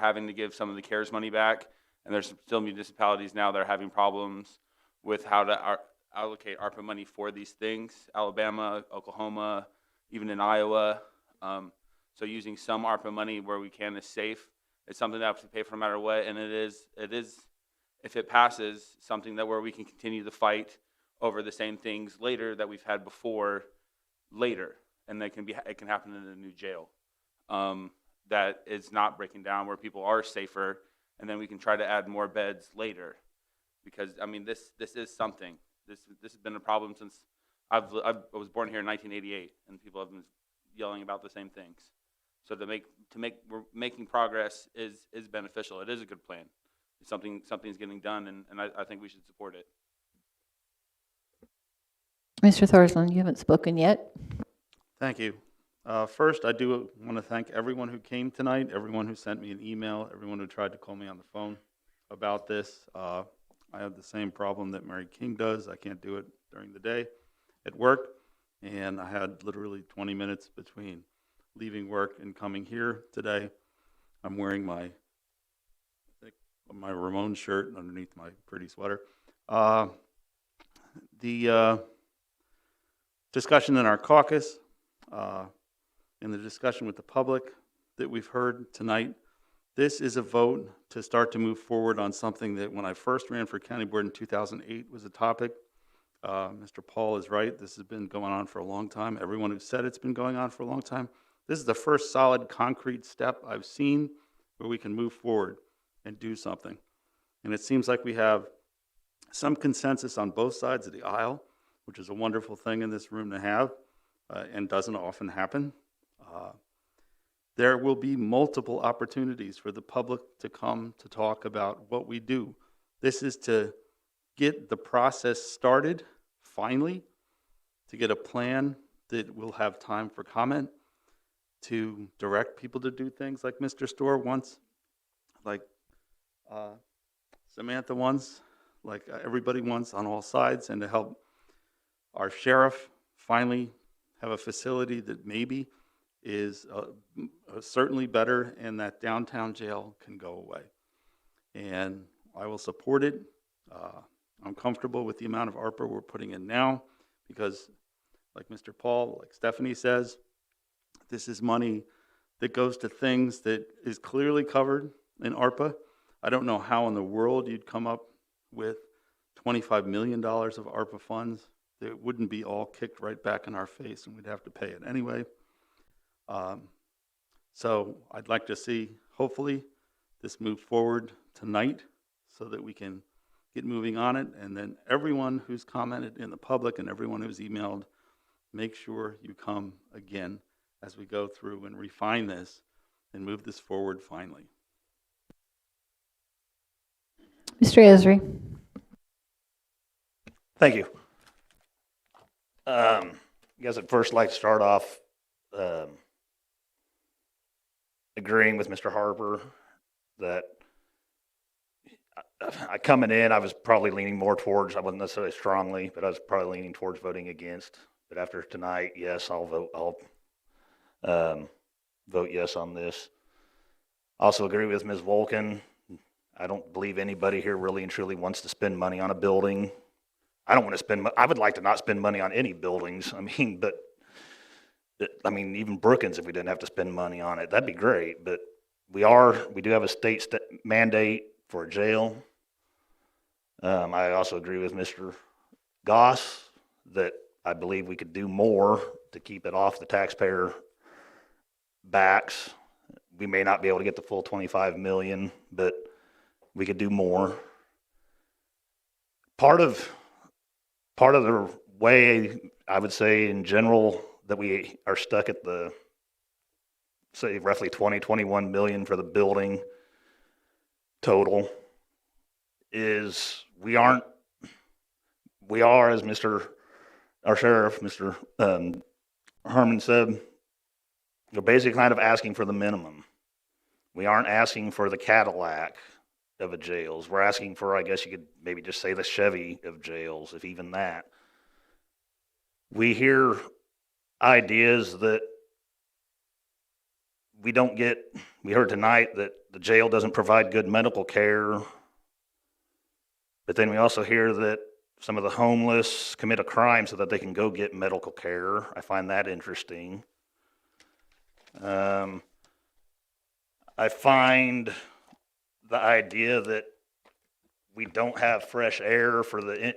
having to give some of the CARES money back, and there's still municipalities now that are having problems with how to allocate ARPA money for these things. Alabama, Oklahoma, even in Iowa. So using some ARPA money where we can is safe. It's something that we have to pay for no matter what, and it is, if it passes, something that where we can continue to fight over the same things later that we've had before later, and it can happen in a new jail. That is not breaking down, where people are safer, and then we can try to add more beds later. Because I mean, this is something. This has been a problem since I was born here in 1988, and people have been yelling about the same things. So we're making progress is beneficial. It is a good plan. It's something's getting done, and I think we should support it. Mr. Thorsland, you haven't spoken yet. Thank you. First, I do want to thank everyone who came tonight, everyone who sent me an email, everyone who tried to call me on the phone about this. I have the same problem that Mary King does. I can't do it during the day at work, and I had literally 20 minutes between leaving work and coming here today. I'm wearing my Ramon shirt underneath my pretty sweater. The discussion in our caucus and the discussion with the public that we've heard tonight, this is a vote to start to move forward on something that when I first ran for county board in 2008 was a topic. Mr. Paul is right. This has been going on for a long time. Everyone who said it's been going on for a long time. This is the first solid concrete step I've seen where we can move forward and do something. And it seems like we have some consensus on both sides of the aisle, which is a wonderful thing in this room to have and doesn't often happen. There will be multiple opportunities for the public to come to talk about what we do. This is to get the process started, finally, to get a plan that will have time for comment, to direct people to do things like Mr. Storr wants, like Samantha wants, like everybody wants on all sides, and to help our sheriff finally have a facility that maybe is certainly better and that downtown jail can go away. And I will support it. I'm comfortable with the amount of ARPA we're putting in now because, like Mr. Paul, like Stephanie says, this is money that goes to things that is clearly covered in ARPA. I don't know how in the world you'd come up with $25 million of ARPA funds that wouldn't be all kicked right back in our face and we'd have to pay it anyway. So I'd like to see, hopefully, this move forward tonight so that we can get moving on it. And then everyone who's commented in the public and everyone who's emailed, make sure you come again as we go through and refine this and move this forward finally. Mr. Esri. Thank you. I guess I'd first like to start off agreeing with Mr. Harper that coming in, I was probably leaning more towards, I wasn't necessarily strongly, but I was probably leaning towards voting against. But after tonight, yes, I'll vote yes on this. Also agree with Ms. Volkin. I don't believe anybody here really and truly wants to spend money on a building. I don't want to spend, I would like to not spend money on any buildings. I mean, but, even Brookings, if we didn't have to spend money on it, that'd be great. But we do have a state mandate for a jail. I also agree with Mr. Goss that I believe we could do more to keep it off the taxpayer backs. We may not be able to get the full 25 million, but we could do more. Part of the way I would say in general that we are stuck at the, say, roughly 21 million for the building total is we are, as our sheriff, Mr. Herman said, we're basically kind of asking for the minimum. We aren't asking for the Cadillac of a jails. We're asking for, I guess you could maybe just say the Chevy of jails, if even that. We hear ideas that we heard tonight that the jail doesn't provide good medical care, but then we also hear that some of the homeless commit a crime so that they can go get medical care. I find that interesting. I find the idea that we don't have fresh air for the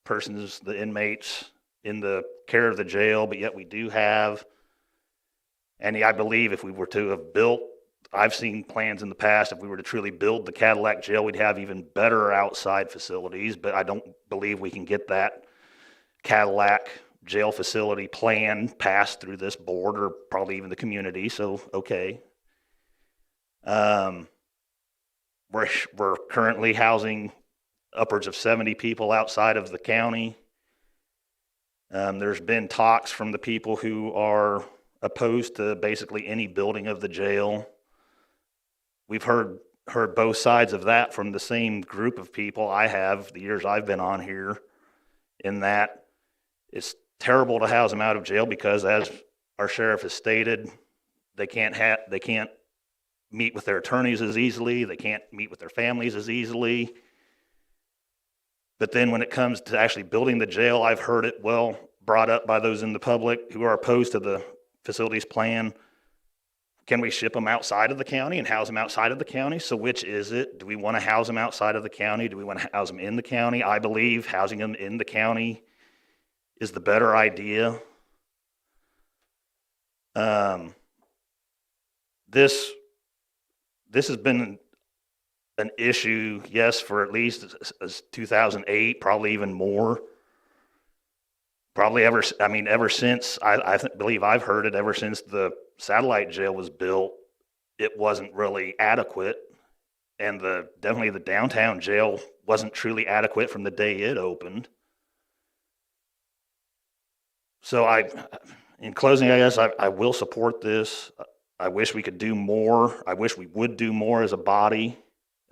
persons, the inmates in the care of the jail, but yet we do have. And I believe if we were to have built, I've seen plans in the past, if we were to truly build the Cadillac jail, we'd have even better outside facilities, but I don't believe we can get that Cadillac jail facility plan passed through this board or probably even the community, so okay. We're currently housing upwards of 70 people outside of the county. There's been talks from the people who are opposed to basically any building of the jail. We've heard both sides of that from the same group of people I have the years I've been on here, in that it's terrible to house them out of jail because, as our sheriff has stated, they can't meet with their attorneys as easily, they can't meet with their families as easily. But then when it comes to actually building the jail, I've heard it well brought up by those in the public who are opposed to the facilities plan, can we ship them outside of the county and house them outside of the county? So which is it? Do we want to house them outside of the county? Do we want to house them in the county? I believe housing them in the county is the better idea. This has been an issue, yes, for at least as 2008, probably even more. Probably ever since, believe I've heard it, ever since the satellite jail was built, it wasn't really adequate. And definitely the downtown jail wasn't truly adequate from the day it opened. So in closing, I guess I will support this. I wish we could do more. I wish we would do more as a body,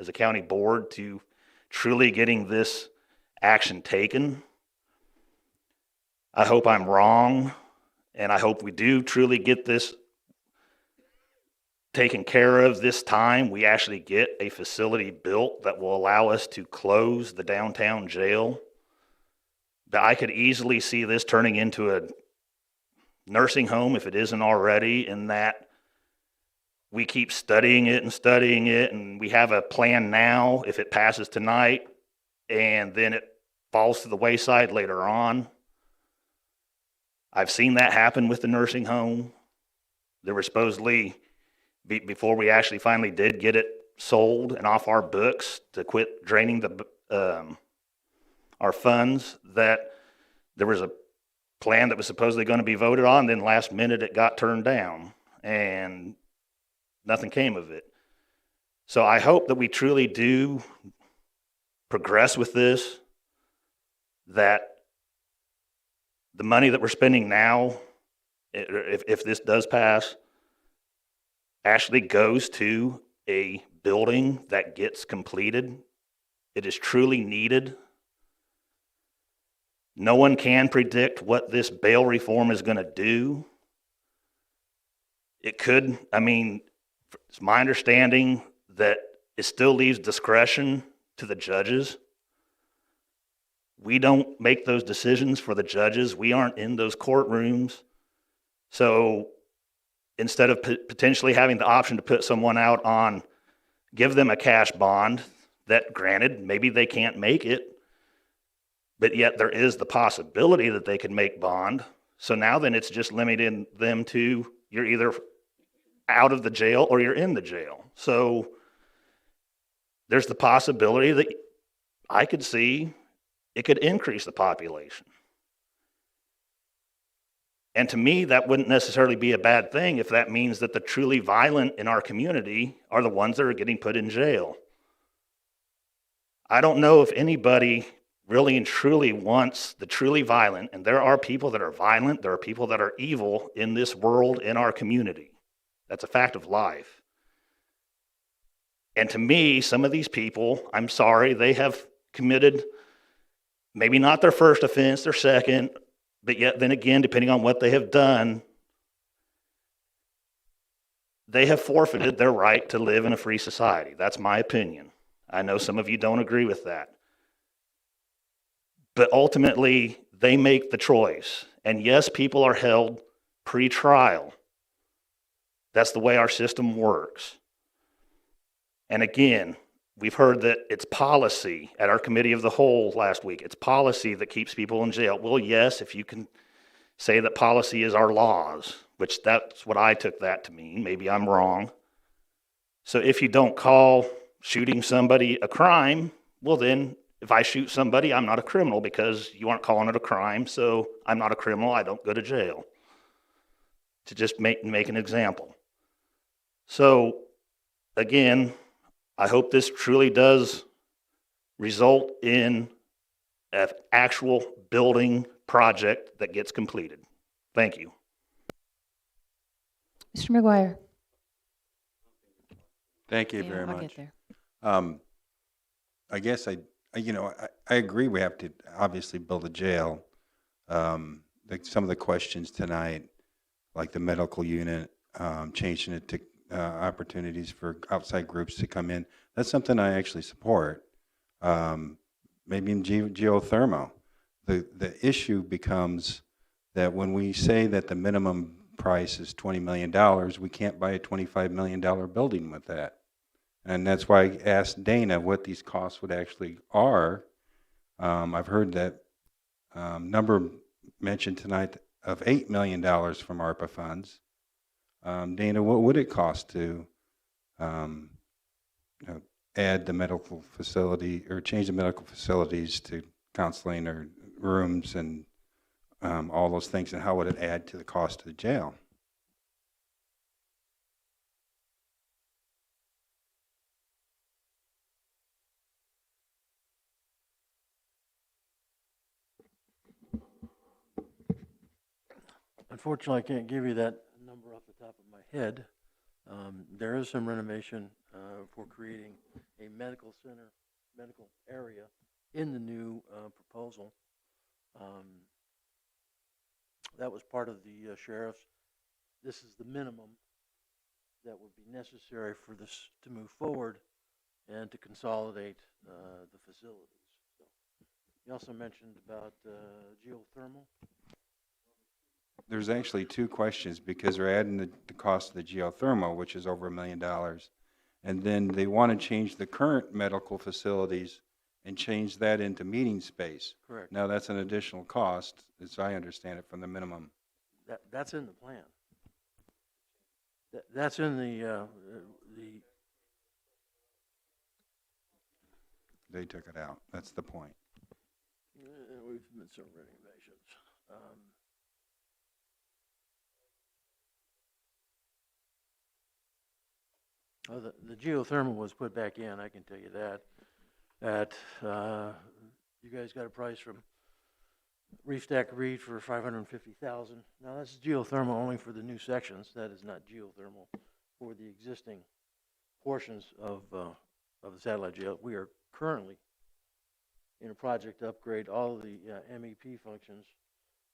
as a county board, to truly getting this action taken. I hope I'm wrong, and I hope we do truly get this taken care of this time. We actually get a facility built that will allow us to close the downtown jail. But I could easily see this turning into a nursing home if it isn't already, in that we keep studying it, and we have a plan now if it passes tonight, and then it falls to the wayside later on. I've seen that happen with the nursing home. There were supposedly, before we actually finally did get it sold and off our books to quit draining our funds, that there was a plan that was supposedly going to be voted on, then last minute it got turned down and nothing came of it. So I hope that we truly do progress with this, that the money that we're spending now, if this does pass, actually goes to a building that gets completed. It is truly needed. No one can predict what this bail reform is going to do. It could, it's my understanding that it still leaves discretion to the judges. We don't make those decisions for the judges. We aren't in those courtrooms. So instead of potentially having the option to put someone out on, give them a cash bond that, granted, maybe they can't make it, but yet there is the possibility that they could make bond. So now then it's just limiting them to, you're either out of the jail or you're in the jail. So there's the possibility that I could see it could increase the population. And to me, that wouldn't necessarily be a bad thing if that means that the truly violent in our community are the ones that are getting put in jail. I don't know if anybody really and truly wants the truly violent, and there are people that are violent, there are people that are evil in this world, in our community. That's a fact of life. And to me, some of these people, I'm sorry, they have committed maybe not their first offense, their second, but yet then again, depending on what they have done, they have forfeited their right to live in a free society. That's my opinion. I know some of you don't agree with that. But ultimately, they make the choice. And yes, people are held pre-trial. That's the way our system works. And again, we've heard that it's policy at our committee of the whole last week. It's policy that keeps people in jail. Well, yes, if you can say that policy is our laws, which that's what I took that to mean. Maybe I'm wrong. So if you don't call shooting somebody a crime, well then, if I shoot somebody, I'm not a criminal because you aren't calling it a crime, so I'm not a criminal, I don't go to jail. To just make an example. So, again, I hope this truly does result in an actual building project that gets completed. Thank you. Mr. McGuire. Thank you Yeah, very I'll much. get there. I guess I agree we have to obviously build a jail. Some of the questions tonight, like the medical unit, changing it to opportunities for outside groups to come in, that's something I actually support. Maybe in geothermal. The issue becomes that when we say that the minimum price is $20 million. We can't buy a $25 million building with that. And that's why I asked Dana what these costs would actually are. I've heard that number mentioned tonight of $8 million from ARPA funds. Dana, what would it cost to add the medical facility or change the medical facilities to counseling or rooms and all those things, and how would it add to the cost of the jail? Unfortunately, I can't give you that number off the top of my head. There is some renovation for creating a medical center, medical area in the new proposal. That was part of the sheriff's. This is the minimum that would be necessary for this to move forward and to consolidate the facilities. So, you also mentioned about geothermal. There's actually two questions, because they're adding the cost of the geothermal, which is over $1 million. And then they want to change the current medical facilities and change that into meeting space. Correct. Now, that's an additional cost, as I understand it, from the minimum. That's in the plan. That's in the They took it out. That's the point. we've made some renovations. Oh, the geothermal was put back in, I can tell you that. You guys got a price from Reef Stack Reed for $550,000. Now that's geothermal only for the new sections. That is not geothermal for the existing portions of the satellite jail. We are currently in a project to upgrade all of the MEP functions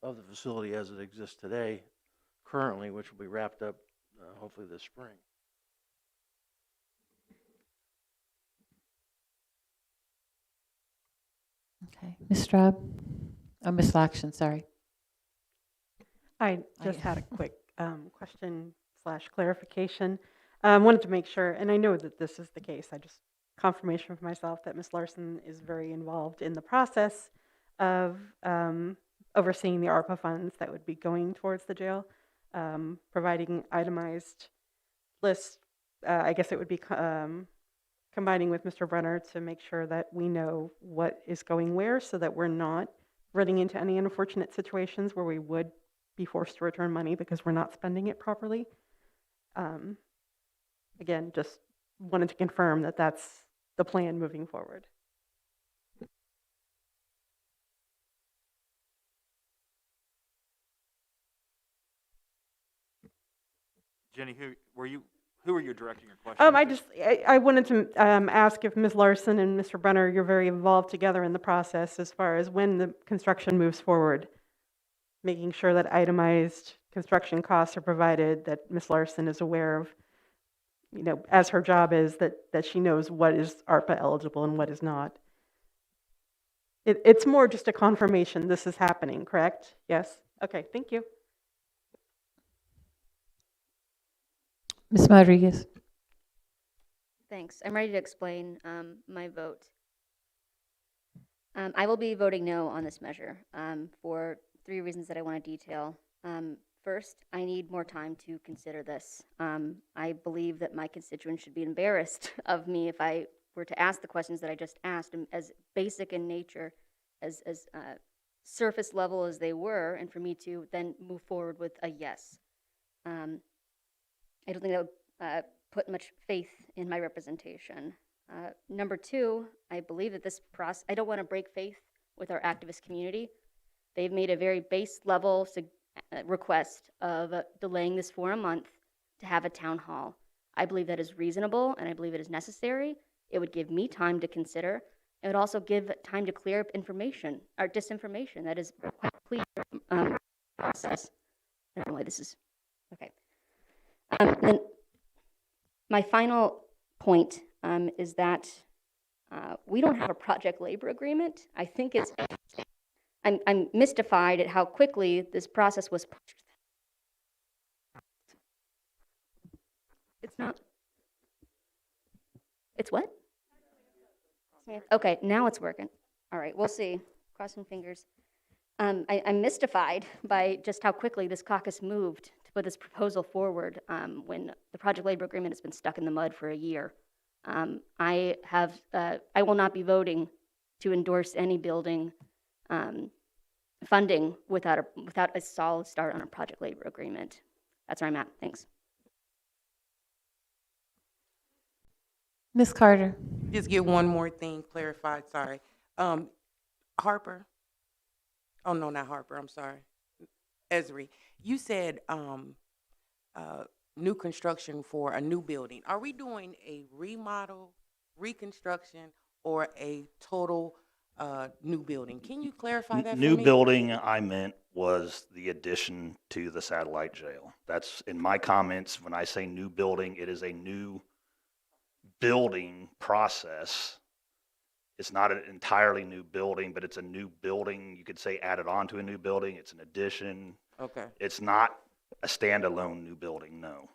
of the facility as it exists today, currently, which will be wrapped up hopefully this spring. Okay. Ms. Straub? Oh, Ms. Laction, sorry. I just had a quick question / clarification. Wanted to make sure, and I know that this is the case, I just confirmation for myself that Ms. Larson is very involved in the process of overseeing the ARPA funds that would be going towards the jail, providing itemized lists. I guess it would be combining with Mr. Brenner to make sure that we know what is going where, so that we're not running into any unfortunate situations where we would be forced to return money because we're not spending it properly. Again, just wanted to confirm that that's the plan moving forward. Jenny, who were you directing your question to? I wanted to ask if Ms. Larson and Mr. Brenner, you're very involved together in the process as far as when the construction moves forward, making sure that itemized construction costs are provided, that Ms. Larson is aware of, as her job is, that she knows what is ARPA eligible and what is not. It's more just a confirmation this is happening, correct? Yes? Okay, thank you. Ms. Rodriguez? Thanks. I'm ready to explain my vote. I will be voting no on this measure for 3 reasons that I want to detail. First, I need more time to consider this. I believe that my constituents should be embarrassed of me if I were to ask the questions that I just asked, as basic in nature, as surface level as they were, and for me to then move forward with a yes. I don't think that would put much faith in my representation. Number 2, I believe that this process, I don't want to break faith with our activist community. They've made a very base level request of delaying this for a month to have a town hall. I believe that is reasonable, and I believe it is necessary. It would give me time to consider. It would also give time to clear up information or disinformation that is quite clear process. I don't know why this is okay. Then my final point is that we don't have a project labor agreement. I think I'm mystified at how quickly this process was pushed. It's not. It's what? Okay, now it's working. All right, we'll see. Crossing fingers. I'm mystified by just how quickly this caucus moved to put this proposal forward when the project labor agreement has been stuck in the mud for a year. I will not be voting to endorse any building funding without a solid start on a project labor agreement. That's where I'm at. Thanks. Ms. Carter. Just get one more thing clarified, sorry. Harper, oh no, not Harper, I'm sorry. Esri, you said new construction for a new building. Are we doing a remodel, reconstruction, or a total new building? Can you clarify that for me? New building I meant was the addition to the satellite jail. That's in my comments. When I say new building, it is a new building process. It's not an entirely new building, but it's a new building. You could say added on to a new building. It's an addition. Okay. It's not a standalone new building, no.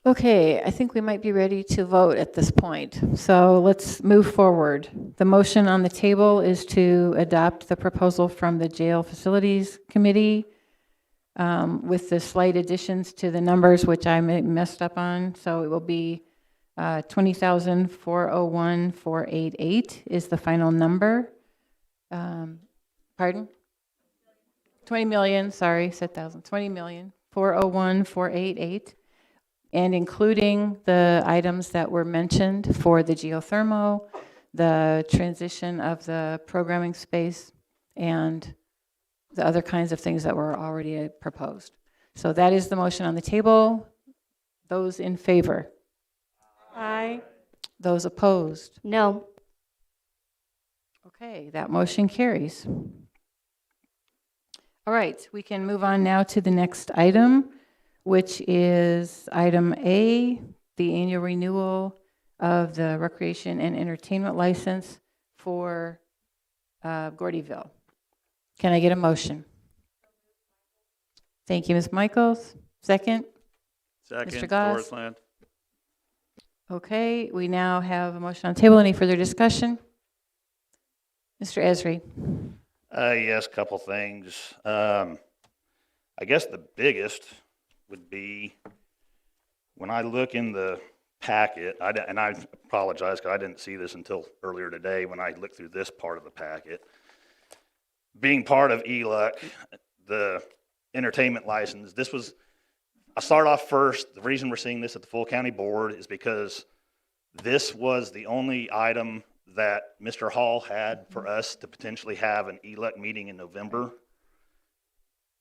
Okay, I think we might be ready to vote at this point. So let's move forward. The motion on the table is to adopt the proposal from the Jail Facilities Committee with the slight additions to the numbers, which I messed up on. So it will be 20,401,488 is the final number. Pardon? 20 million, sorry, said thousand. 20,401,488. And including the items that were mentioned for the geothermal, the transition of the programming space, and the other kinds of things that were already proposed. So that is the motion on the table. Those in favor? Aye. Those opposed? No. Okay, that motion carries. All right, we can move on now to the next item, which is item A, the annual renewal of the recreation and entertainment license for Gordyville. Can I get a motion? Thank you, Ms. Michaels. Second? Second, Mr. Goss? Dorsland. Okay, we now have a motion on the table. Any further discussion? Mr. Esri. Yes, couple things. I guess the biggest would be when I look in the packet, and I apologize because I didn't see this until earlier today when I looked through this part of the packet. Being part of ELUC, the entertainment license, I'll start off first. The reason we're seeing this at the full county board is because this was the only item that Mr. Hall had for us to potentially have an ELUC meeting in November.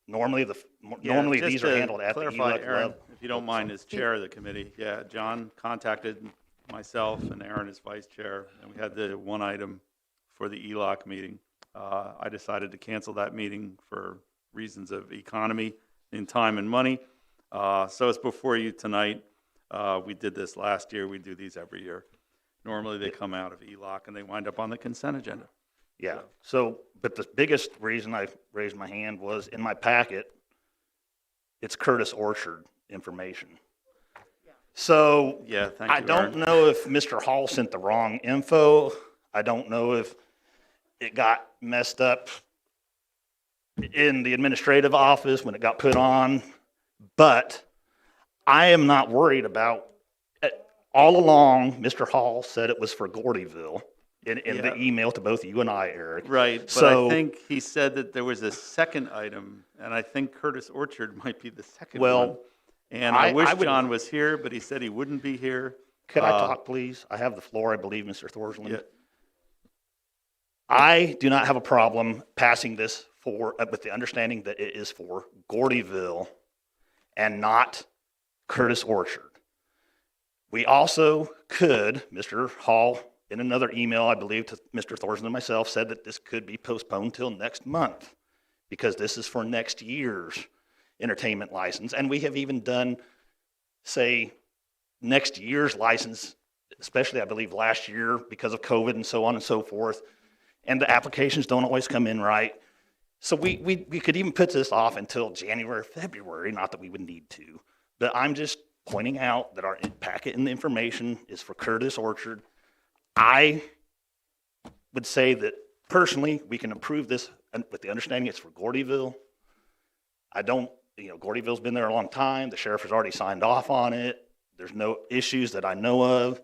Normally, these are handled at the ELUC Aaron, level. if you don't mind, as chair of the committee, yeah, John contacted myself and Aaron as vice chair, and we had the one item for the ELOC meeting. I decided to cancel that meeting for reasons of economy in time and money. So it's before you tonight. We did this last year. We do these every year. Normally, they come out of ELOC and they wind up on the consent agenda. Yeah, so, but the biggest reason I raised my hand was in my packet, it's Curtis Orchard information. So, yeah, thank you, I don't Aaron. know if Mr. Hall sent the wrong info. I don't know if it got messed up in the administrative office when it got put on, but I am not worried about, all along, Mr. Hall said it was for Gordyville. In the email to both you and I, Eric. Right, but so, I think he said that there was a second item, and I think Curtis Orchard might be the second well, one. And I wish John was here, but he said he wouldn't be here. Could I talk, please? I have the floor, I believe, Mr. Thorsland. Yeah. I do not have a problem passing this with the understanding that it is for Gordyville and not Curtis Orchard. We also could, Mr. Hall, in another email, I believe, to Mr. Thorsland and myself, said that this could be postponed till next month because this is for next year's entertainment license. And we have even done, say, next year's license, especially, I believe, last year because of COVID and so on and so forth. And the applications don't always come in right. So we could even put this off until January, February, not that we would need to, but I'm just pointing out that our packet and the information is for Curtis Orchard. I would say that personally, we can approve this with the understanding it's for Gordyville. I don't, Gordyville's been there a long time. The sheriff has already signed off on it. There's no issues that I know of,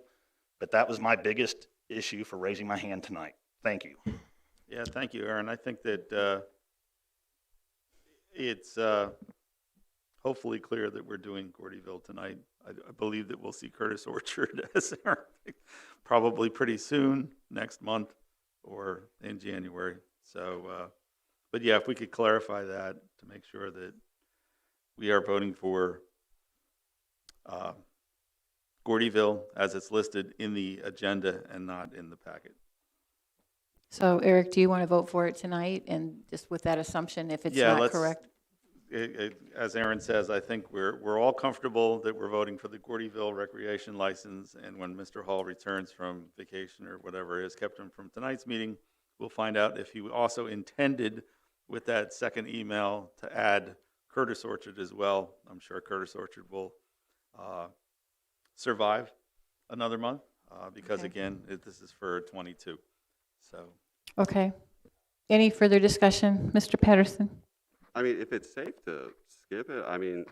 but that was my biggest issue for raising my hand tonight. Thank you. Yeah, thank you, Aaron. I think that it's hopefully clear that we're doing Gordyville tonight. I believe that we'll see Curtis Orchard as Aaron, probably pretty soon, next month or in January. So, but yeah, if we could clarify that to make sure that we are voting for Gordyville as it's listed in the agenda and not in the packet. So Eric, do you want to vote for it tonight? And just with that assumption, if it's not correct? As Aaron says, I think we're all comfortable that we're voting for the Gordyville recreation license. And when Mr. Hall returns from vacation or whatever has kept him from tonight's meeting, we'll find out if he also intended with that second email to add Curtis Orchard as well. I'm sure Curtis Orchard will survive another month because Okay. again, this is for 22. So. Okay. Any further discussion, Mr. Patterson? I mean, if it's safe to skip it, I mean,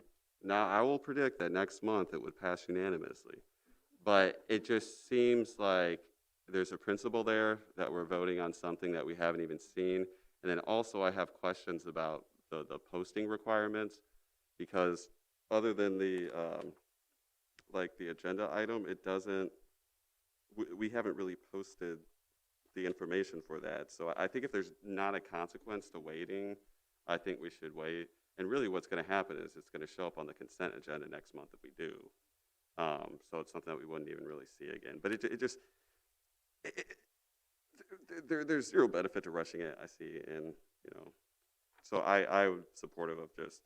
now I will predict that next month it would pass unanimously. But it just seems like there's a principle there that we're voting on something that we haven't even seen. And then also I have questions about the posting requirements, because other than the, like the agenda item, it doesn't, we haven't really posted the information for that. So I think if there's not a consequence to waiting, I think we should wait. And really what's going to happen is it's going to show up on the consent agenda next month if we do. So it's something that we wouldn't even really see again. But there's zero benefit to rushing it, I see. And, so I'm supportive of just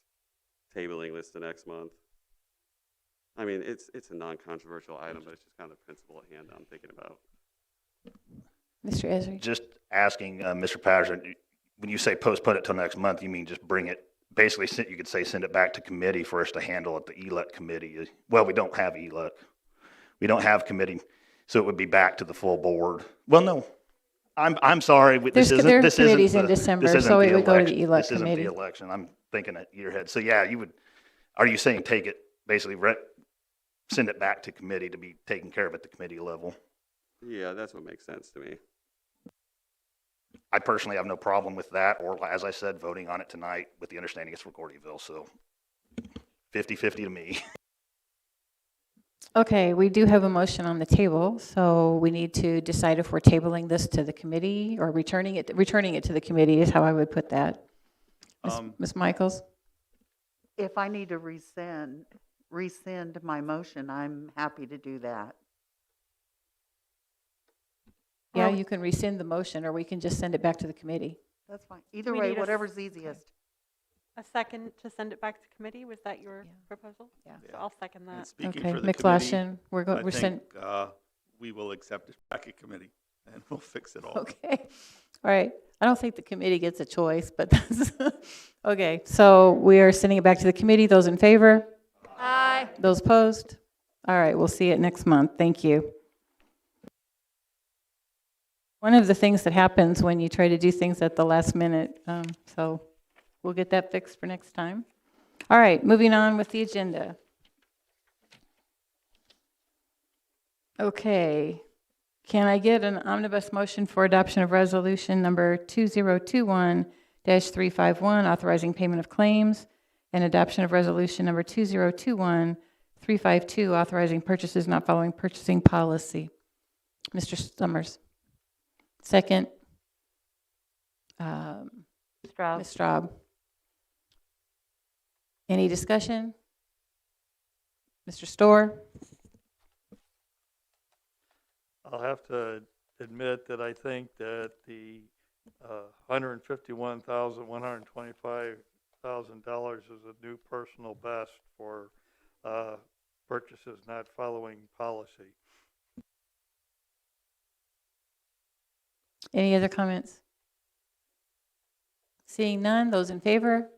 tabling this to next month. I mean, it's a non-controversial item, but it's just kind of the principle at hand I'm thinking about. Mr. Esri? Just asking Mr. Patterson, when you say postpone it till next month, you mean just bring it, basically, you could say send it back to committee for us to handle at the ELEC committee. Well, we don't have ELEC. We don't have committee, so it would be back to the full board. Well, no, I'm sorry. There's committees in December, so it would go to the ELEC This isn't committee. the election. I'm thinking at your head. So yeah, you would, are you saying take it, basically send it back to committee to be taken care of at the committee level? Yeah, that's what makes sense to me. I personally have no problem with that, or as I said, voting on it tonight with the understanding it's for Gordyville, so 50-50 to me. Okay, we do have a motion on the table, so we need to decide if we're tabling this to the committee or returning it to the committee is how I would put that. Ms. Michaels? If I need to rescind my motion, I'm happy to do that. Yeah, Well, you can rescind the motion, or we can just send it back to the committee. That's fine. Either We way, need a whatever's easiest. A second to send it back to committee, was that your proposal? Yeah. So I'll second And that. speaking Okay, for the McLaughlin, committee, we're sending. we will accept it back at committee and we'll fix it all. Okay, all right. I don't think the committee gets a choice, but that's, okay. So we are sending it back to the committee. Those in favor? Aye. Those opposed? All right, we'll see it next month. Thank you. One of the things that happens when you try to do things at the last minute, so we'll get that fixed for next time. All right, moving on with the agenda. Okay, can I get an omnibus motion for adoption of resolution number 2021-351, authorizing payment of claims, and adoption of resolution number 2021-352, authorizing purchases not following purchasing policy? Mr. Summers. Second. Straub. Ms. Straub. Any discussion? Mr. Storr? I'll have to admit that I think that the $151,125,000 is a new personal best for purchases not following policy. Any other comments? Seeing none, those in favor?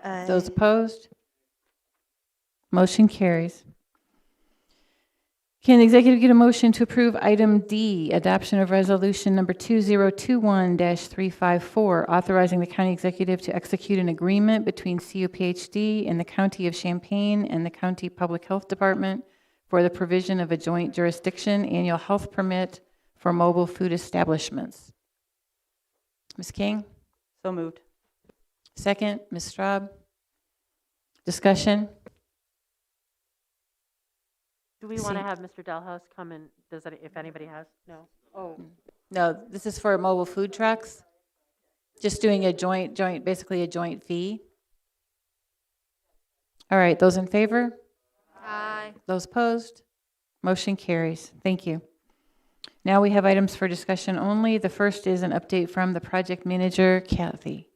Those Aye. opposed? Motion carries. Can the executive get a motion to approve item D, adoption of resolution number 2021-354, authorizing the county executive to execute an agreement between CUPHD and the County of Champaign and the County Public Health Department for the provision of a joint jurisdiction annual health permit for mobile food establishments? Ms. King? So moved. Second, Ms. Straub? Discussion? Do we want to have Mr. Delhaus come and, if anybody has? No? Oh. No, this is for mobile food trucks. Just doing a basically a joint fee. All right, those in favor? Aye. Those opposed? Motion carries. Thank you. Now we have items for discussion only. The first is an update from the project manager, Kathy.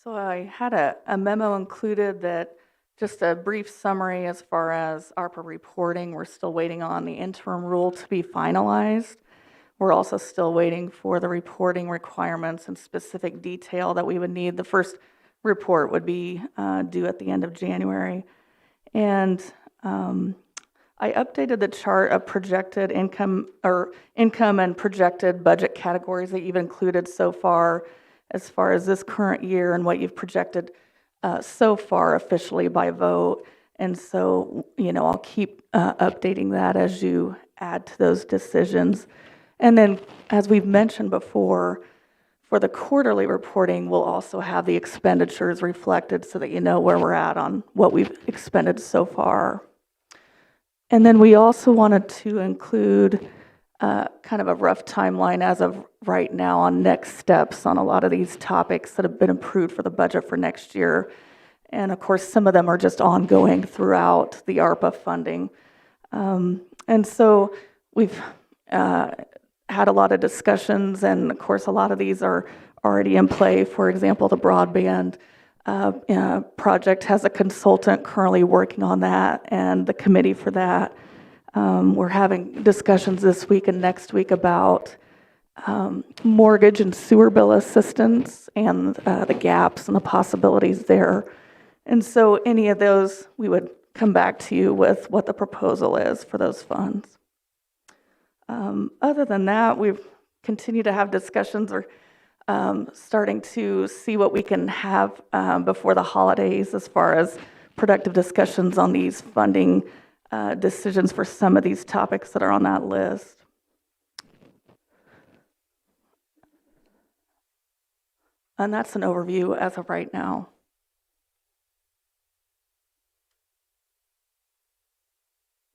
So I had a memo included that just a brief summary as far as ARPA reporting. We're still waiting on the interim rule to be finalized. We're also still waiting for the reporting requirements and specific detail that we would need. The first report would be due at the end of January. And I updated the chart of projected income and projected budget categories that you've included so far as this current year and what you've projected so far officially by vote. And so, I'll keep updating that as you add to those decisions. And then, as we've mentioned before, for the quarterly reporting, we'll also have the expenditures reflected so that you know where we're at on what we've expended so far. And then we also wanted to include kind of a rough timeline as of right now on next steps on a lot of these topics that have been approved for the budget for next year. And of course, some of them are just ongoing throughout the ARPA funding. And so we've had a lot of discussions, and of course, a lot of these are already in play. For example, the broadband project has a consultant currently working on that, and the committee for that. We're having discussions this week and next week about mortgage and sewer bill assistance and the gaps and the possibilities there. And so any of those, we would come back to you with what the proposal is for those funds. Other than that, we've continued to have discussions or starting to see what we can have before the holidays as far as productive discussions on these funding decisions for some of these topics that are on that list. And that's an overview as of right now.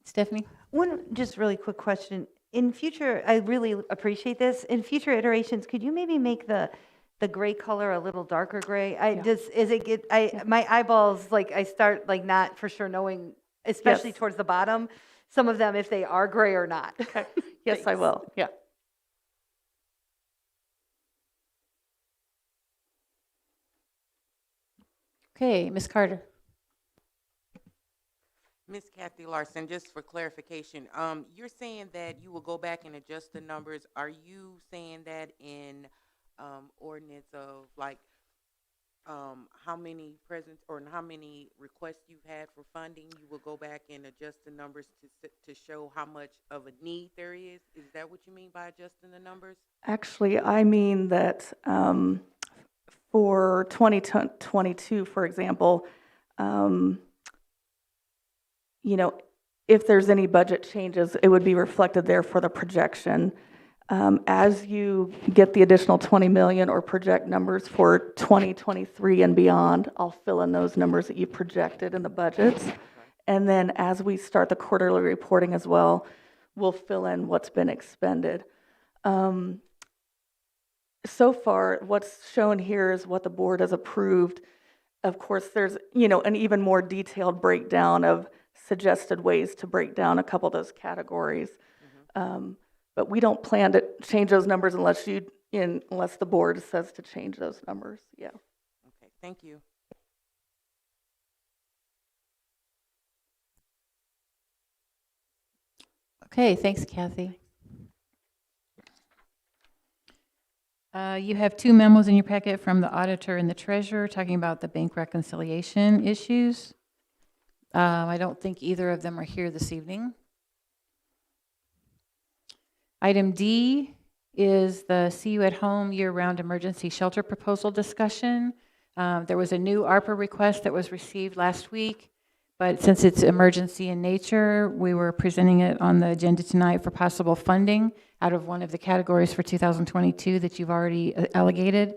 Stephanie? One just really quick question. In future, I really appreciate this. In future iterations, could you maybe make the gray color a little darker gray? My eyeballs, I start not for sure knowing, especially Yes. towards the bottom, some of them if they are gray or not. Okay. Yes, I will. Yeah. Okay, Ms. Carter. Miss Kathy Larson, just for clarification, you're saying that you will go back and adjust the numbers. Are you saying that in ordinance of how many presents or how many requests you've had for funding, you will go back and adjust the numbers to show how much of a need there is? Is that what you mean by adjusting the numbers? Actually, I mean that for 2022, for example, if there's any budget changes, it would be reflected there for the projection. As you get the additional 20 million or project numbers for 2023 and beyond, I'll fill in those numbers that you projected in the budgets. And then as we start the quarterly reporting as well, we'll fill in what's been expended. So far, what's shown here is what the board has approved. Of course, there's, an even more detailed breakdown of suggested ways to break down a couple of those categories. But we don't plan to change those numbers unless the board says to change those numbers. Yeah. Okay, thank you. Okay, thanks, Kathy. You have 2 memos in your packet from the auditor and the treasurer talking about the bank reconciliation issues. I don't think either of them are here this evening. Item D is the See You at Home year-round emergency shelter proposal discussion. There was a new ARPA request that was received last week, but since it's emergency in nature, we were presenting it on the agenda tonight for possible funding out of one of the categories for 2022 that you've already allocated.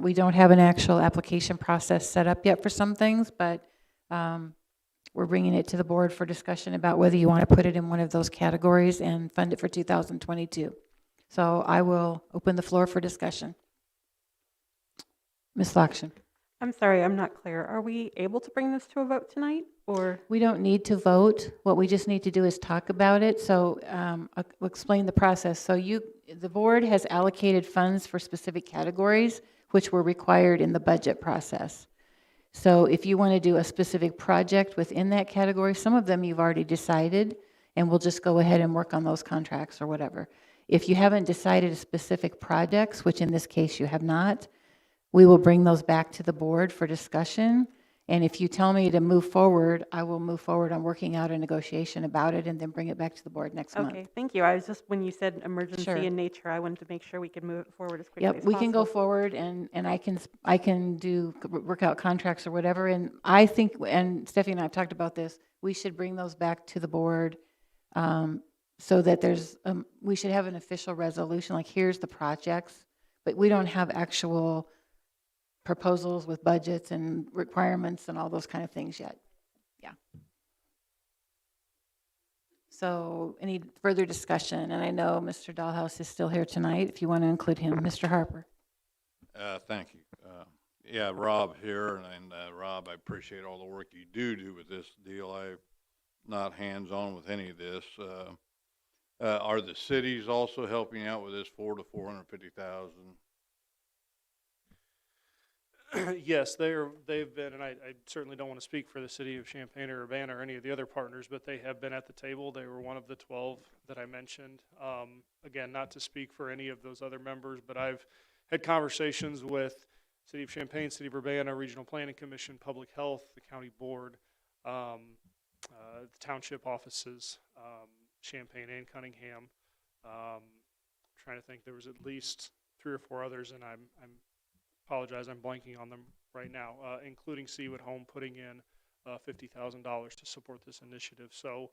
We don't have an actual application process set up yet for some things, but we're bringing it to the board for discussion about whether you want to put it in one of those categories and fund it for 2022. So I will open the floor for discussion. Ms. Lakshan. I'm sorry, I'm not clear. Are we able to bring this to a vote tonight, or? We don't need to vote. What we just need to do is talk about it. So I'll explain the process. So the board has allocated funds for specific categories, which were required in the budget process. So if you want to do a specific project within that category, some of them you've already decided, and we'll just go ahead and work on those contracts or whatever. If you haven't decided specific projects, which in this case you have not, we will bring those back to the board for discussion. And if you tell me to move forward, I will move forward on working out a negotiation about it and then bring it back to the board next month. Okay, thank you. I was just, when you said emergency Sure. in nature, I wanted to make sure we could move it forward as quickly as Yep, possible. we can go forward and I can work out contracts or whatever. And I think, and Stephanie and I have talked about this, we should bring those back to the board so that we should have an official resolution, like here's the projects, but we don't have actual proposals with budgets and requirements and all those kind of things yet. Yeah. So any further discussion? And I know Mr. Dahlhaus is still here tonight, if you want to include him. Mr. Harper. Thank you. Yeah, Rob here, and Rob, I appreciate all the work you do with this deal. I'm not hands-on with any of this. Are the cities also helping out with this $400,000 to $450,000? Yes, they've been, and I certainly don't want to speak for the city of Champaign or Urbana or any of the other partners, but they have been at the table. They were one of the 12 that I mentioned. Again, not to speak for any of those other members, but I've had conversations with City of Champaign, City of Urbana, Regional Planning Commission, Public Health, the County Board, the township offices, Champaign and Cunningham. Trying to think, there was at least 3 or 4 others, and I'm apologize, I'm blanking on them right now, including See You at Home putting in $50,000 to support this initiative. So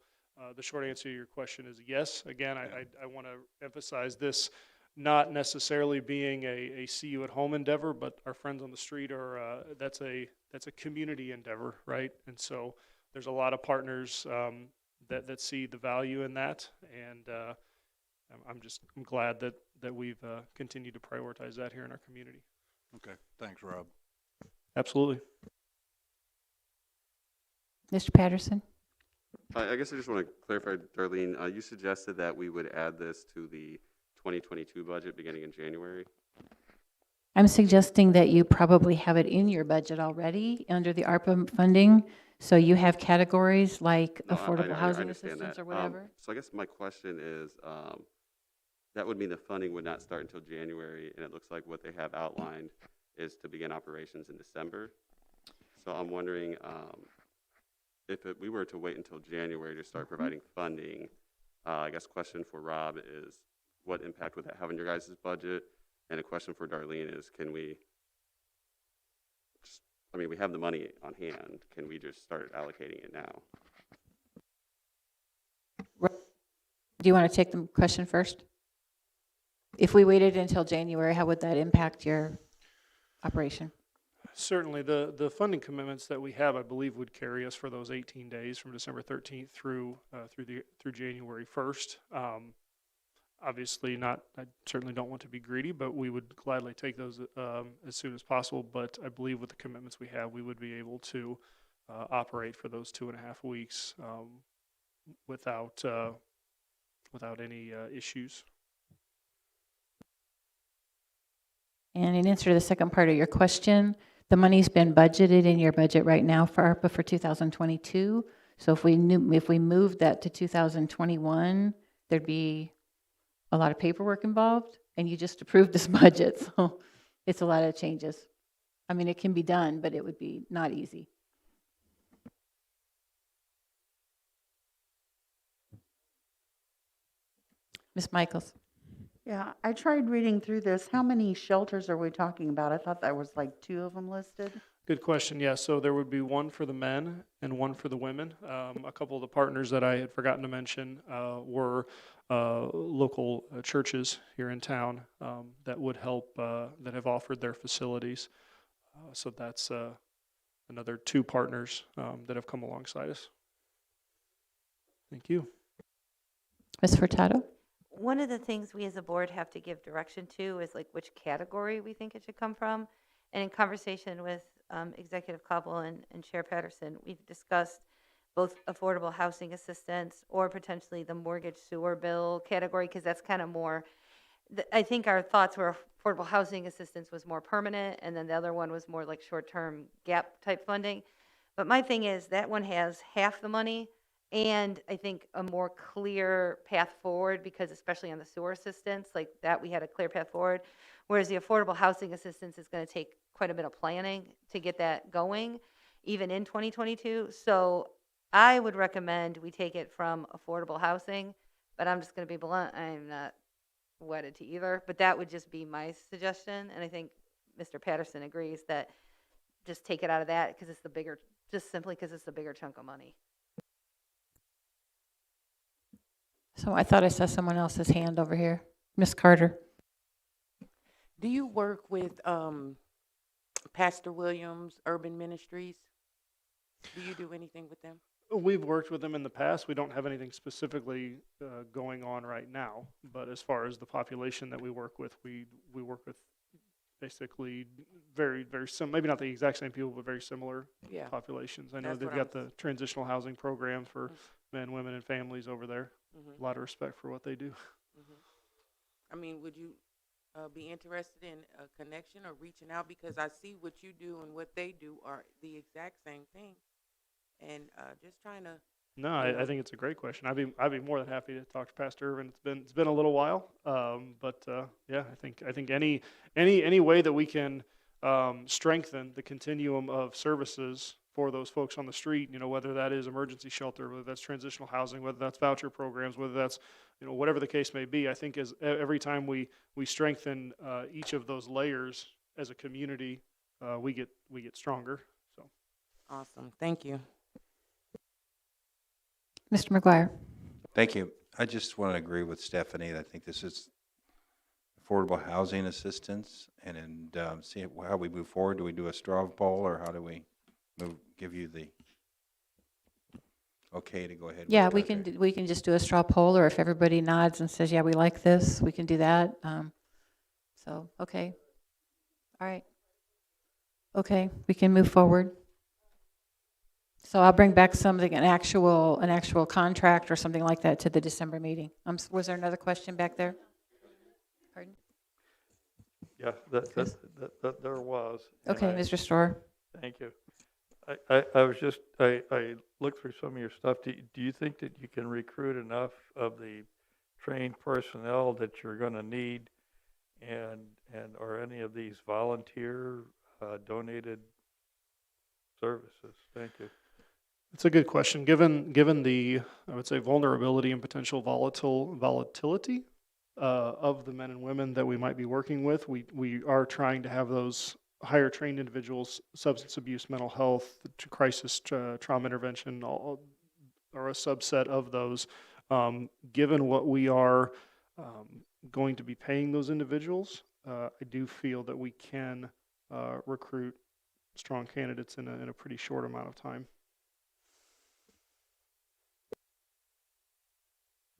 the short answer to your question is yes. Again, I want to emphasize this not necessarily being a See You at Home endeavor, but our friends on the street are, that's a community endeavor, right? And so there's a lot of partners that see the value in that, and I'm glad that we've continued to prioritize that here in our community. Okay, thanks, Rob. Absolutely. Mr. Patterson? I guess I just want to clarify, Darlene, you suggested that we would add this to the 2022 budget beginning in January. I'm suggesting that you probably have it in your budget already under the ARPA funding. So you have categories like affordable housing assistance or whatever. So I guess my question is, that would mean the funding would not start until January, and it looks like what they have outlined is to begin operations in December. So I'm wondering if we were to wait until January to start providing funding, I guess question for Rob is, what impact would that have on your guys' budget? And a question for Darlene is, can we just, we have the money on hand, can we just start allocating it now? Do you want to take the question first? If we waited until January, how would that impact your operation? Certainly, the funding commitments that we have, I believe, would carry us for those 18 days from December 13th through January 1st. Obviously, I certainly don't want to be greedy, but we would gladly take those as soon as possible. But I believe with the commitments we have, we would be able to operate for those 2.5 weeks without any issues. And in answer to the second part of your question, the money's been budgeted in your budget right now for ARPA for 2022. So if we moved that to 2021, there'd be a lot of paperwork involved, and you just approved this budget, so it's a lot of changes. I mean, it can be done, but it would be not easy. Ms. Michaels? Yeah, I tried reading through this. How many shelters are we talking about? I thought there was like 2 of them listed. Good question. Yeah, so there would be one for the men and one for the women. A couple of the partners that I had forgotten to mention were local churches here in town that would help, that have offered their facilities. So that's another 2 partners that have come alongside us. Thank you. Ms. Furtado? One of the things we as a board have to give direction to is like which category we think it should come from. And in conversation with Executive Cobble and Chair Patterson, we've discussed both affordable housing assistance or potentially the mortgage sewer bill category, because that's kind of more, I think our thoughts were affordable housing assistance was more permanent, and then the other one was more like short-term gap type funding. But my thing is that one has half the money, and I think a more clear path forward, because especially on the sewer assistance, like that we had a clear path forward, whereas the affordable housing assistance is going to take quite a bit of planning to get that going, even in 2022. So I would recommend we take it from affordable housing, but I'm just going to be blunt, I'm not wedded to either, but that would just be my suggestion, and I think Mr. Patterson agrees that just take it out of that because it's the bigger, just simply because it's the bigger chunk of money. So I thought I saw someone else's hand over here. Ms. Carter? Do you work with Pastor Williams Urban Ministries? Do you do anything with them? We've worked with them in the past. We don't have anything specifically going on right now. But as far as the population that we work with, we work with basically very similar, maybe not the exact same people, but very similar populations. I know That's they've what got the transitional housing program for men, women, and families over there. Mhm. A lot of respect for what they do. I mean, would you be interested in a connection or reaching out? Because I see what you do and what they do are the exact same thing. And just trying to. No, I think it's a great question. I'd be more than happy to talk to Pastor Irvin. It's been a little while, but yeah, I think any way that we can strengthen the continuum of services for those folks on the street, whether that is emergency shelter, whether that's transitional housing, whether that's voucher programs, whether that's whatever the case may be. I think as every time we strengthen each of those layers as a community, we get stronger. So Awesome. Thank you. Mr. McGuire? Thank you. I just want to agree with Stephanie. I think this is affordable housing assistance, and see how we move forward. Do we do a straw poll, or how do we give you the okay to go ahead? Yeah, with we can just do a straw poll, or if everybody nods and says, yeah, we like this, we can do that. So, okay. All right. Okay, we can move forward. So I'll bring back something, an actual contract or something like that to the December meeting. Was there another question back there? Pardon? Yeah, that there was. Okay, Mr. Storer. Thank you. I looked through some of your stuff. Do you think that you can recruit enough of the trained personnel that you're going to need, and are any of these volunteer donated services? Thank you. it's a good question. Given the, I would say, vulnerability and potential volatility of the men and women that we might be working with, we are trying to have those higher trained individuals, substance abuse, mental health, crisis trauma intervention, or a subset of those. Given what we are going to be paying those individuals, I do feel that we can recruit strong candidates in a pretty short amount of time.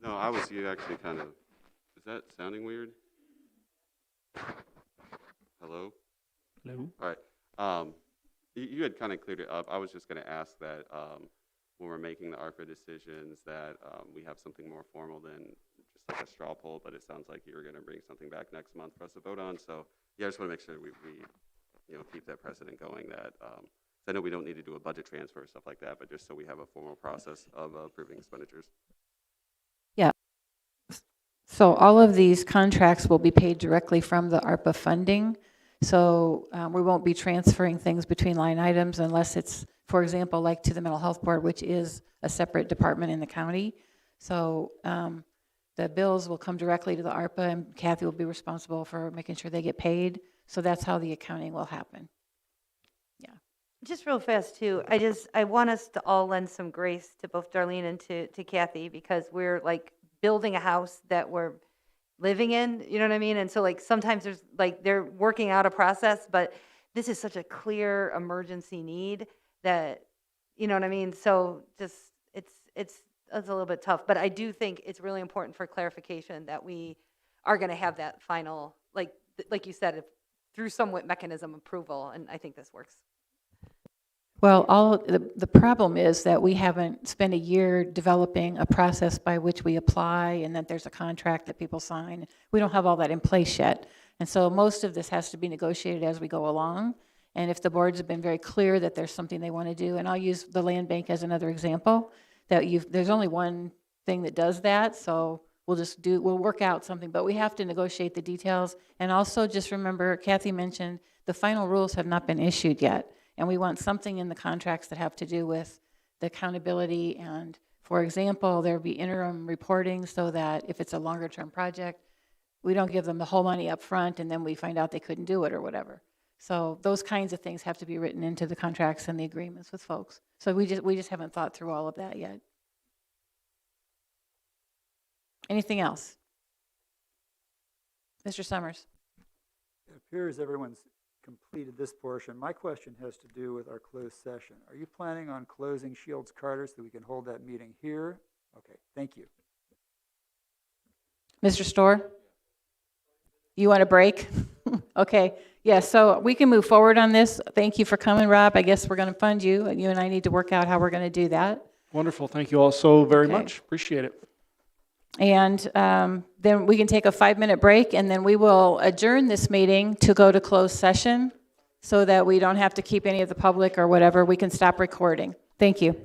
No, I was actually kind of, is that sounding weird? Hello? Hello? All right. You had kind of cleared it up. I was just going to ask that when we're making the ARPA decisions that we have something more formal than just like a straw poll, but it sounds like you were going to bring something back next month for us to vote on. So yeah, I just want to make sure we keep that precedent going, that I know we don't need to do a budget transfer or stuff like that, but just so we have a formal process of approving expenditures. Yeah. So all of these contracts will be paid directly from the ARPA funding. So we won't be transferring things between line items unless it's, for example, like to the mental health board, which is a separate department in the county. So the bills will come directly to the ARPA, and Kathy will be responsible for making sure they get paid. So that's how the accounting will happen. Just real fast too, I want us to all lend some grace to both Darlene and to Kathy, because we're like building a house that we're living in, you know what I mean? And so like sometimes there's like, they're working out a process, but this is such a clear emergency need that, you know what I mean? So just, it's a little bit tough, but I do think it's really important for clarification that we are gonna have that final, like you said, through some mechanism approval, and I think this works. Well, the problem is that we haven't spent a year developing a process by which we apply, and that there's a contract that people sign. We don't have all that in place yet. And so most of this has to be negotiated as we go along. And if the boards have been very clear that there's something they want to do, and I'll use the land bank as another example, that there's only one thing that does that, so we'll work out something, but we have to negotiate the details. And also just remember, Kathy mentioned, the final rules have not been issued yet. And we want something in the contracts that have to do with the accountability. And for example, there'll be interim reporting so that if it's a longer term project, we don't give them the whole money up front and then we find out they couldn't do it or whatever. So those kinds of things have to be written into the contracts and the agreements with folks. So we just haven't thought through all of that yet. Anything else? Mr. Summers. It appears everyone's completed this portion. My question has to do with our closed session. Are you planning on closing Shields Carter so that we can hold that meeting here? Okay, thank you. Mr. Storr? You want a break? Okay, yeah, so we can move forward on this. Thank you for coming, Rob. I guess we're going to fund you, and you and I need to work out how we're going to do that. Wonderful. Thank you all so very Okay. much. Appreciate it. And then we can take a 5-minute break, and then we will adjourn this meeting to go to closed session so that we don't have to keep any of the public or whatever. We can stop recording. Thank you.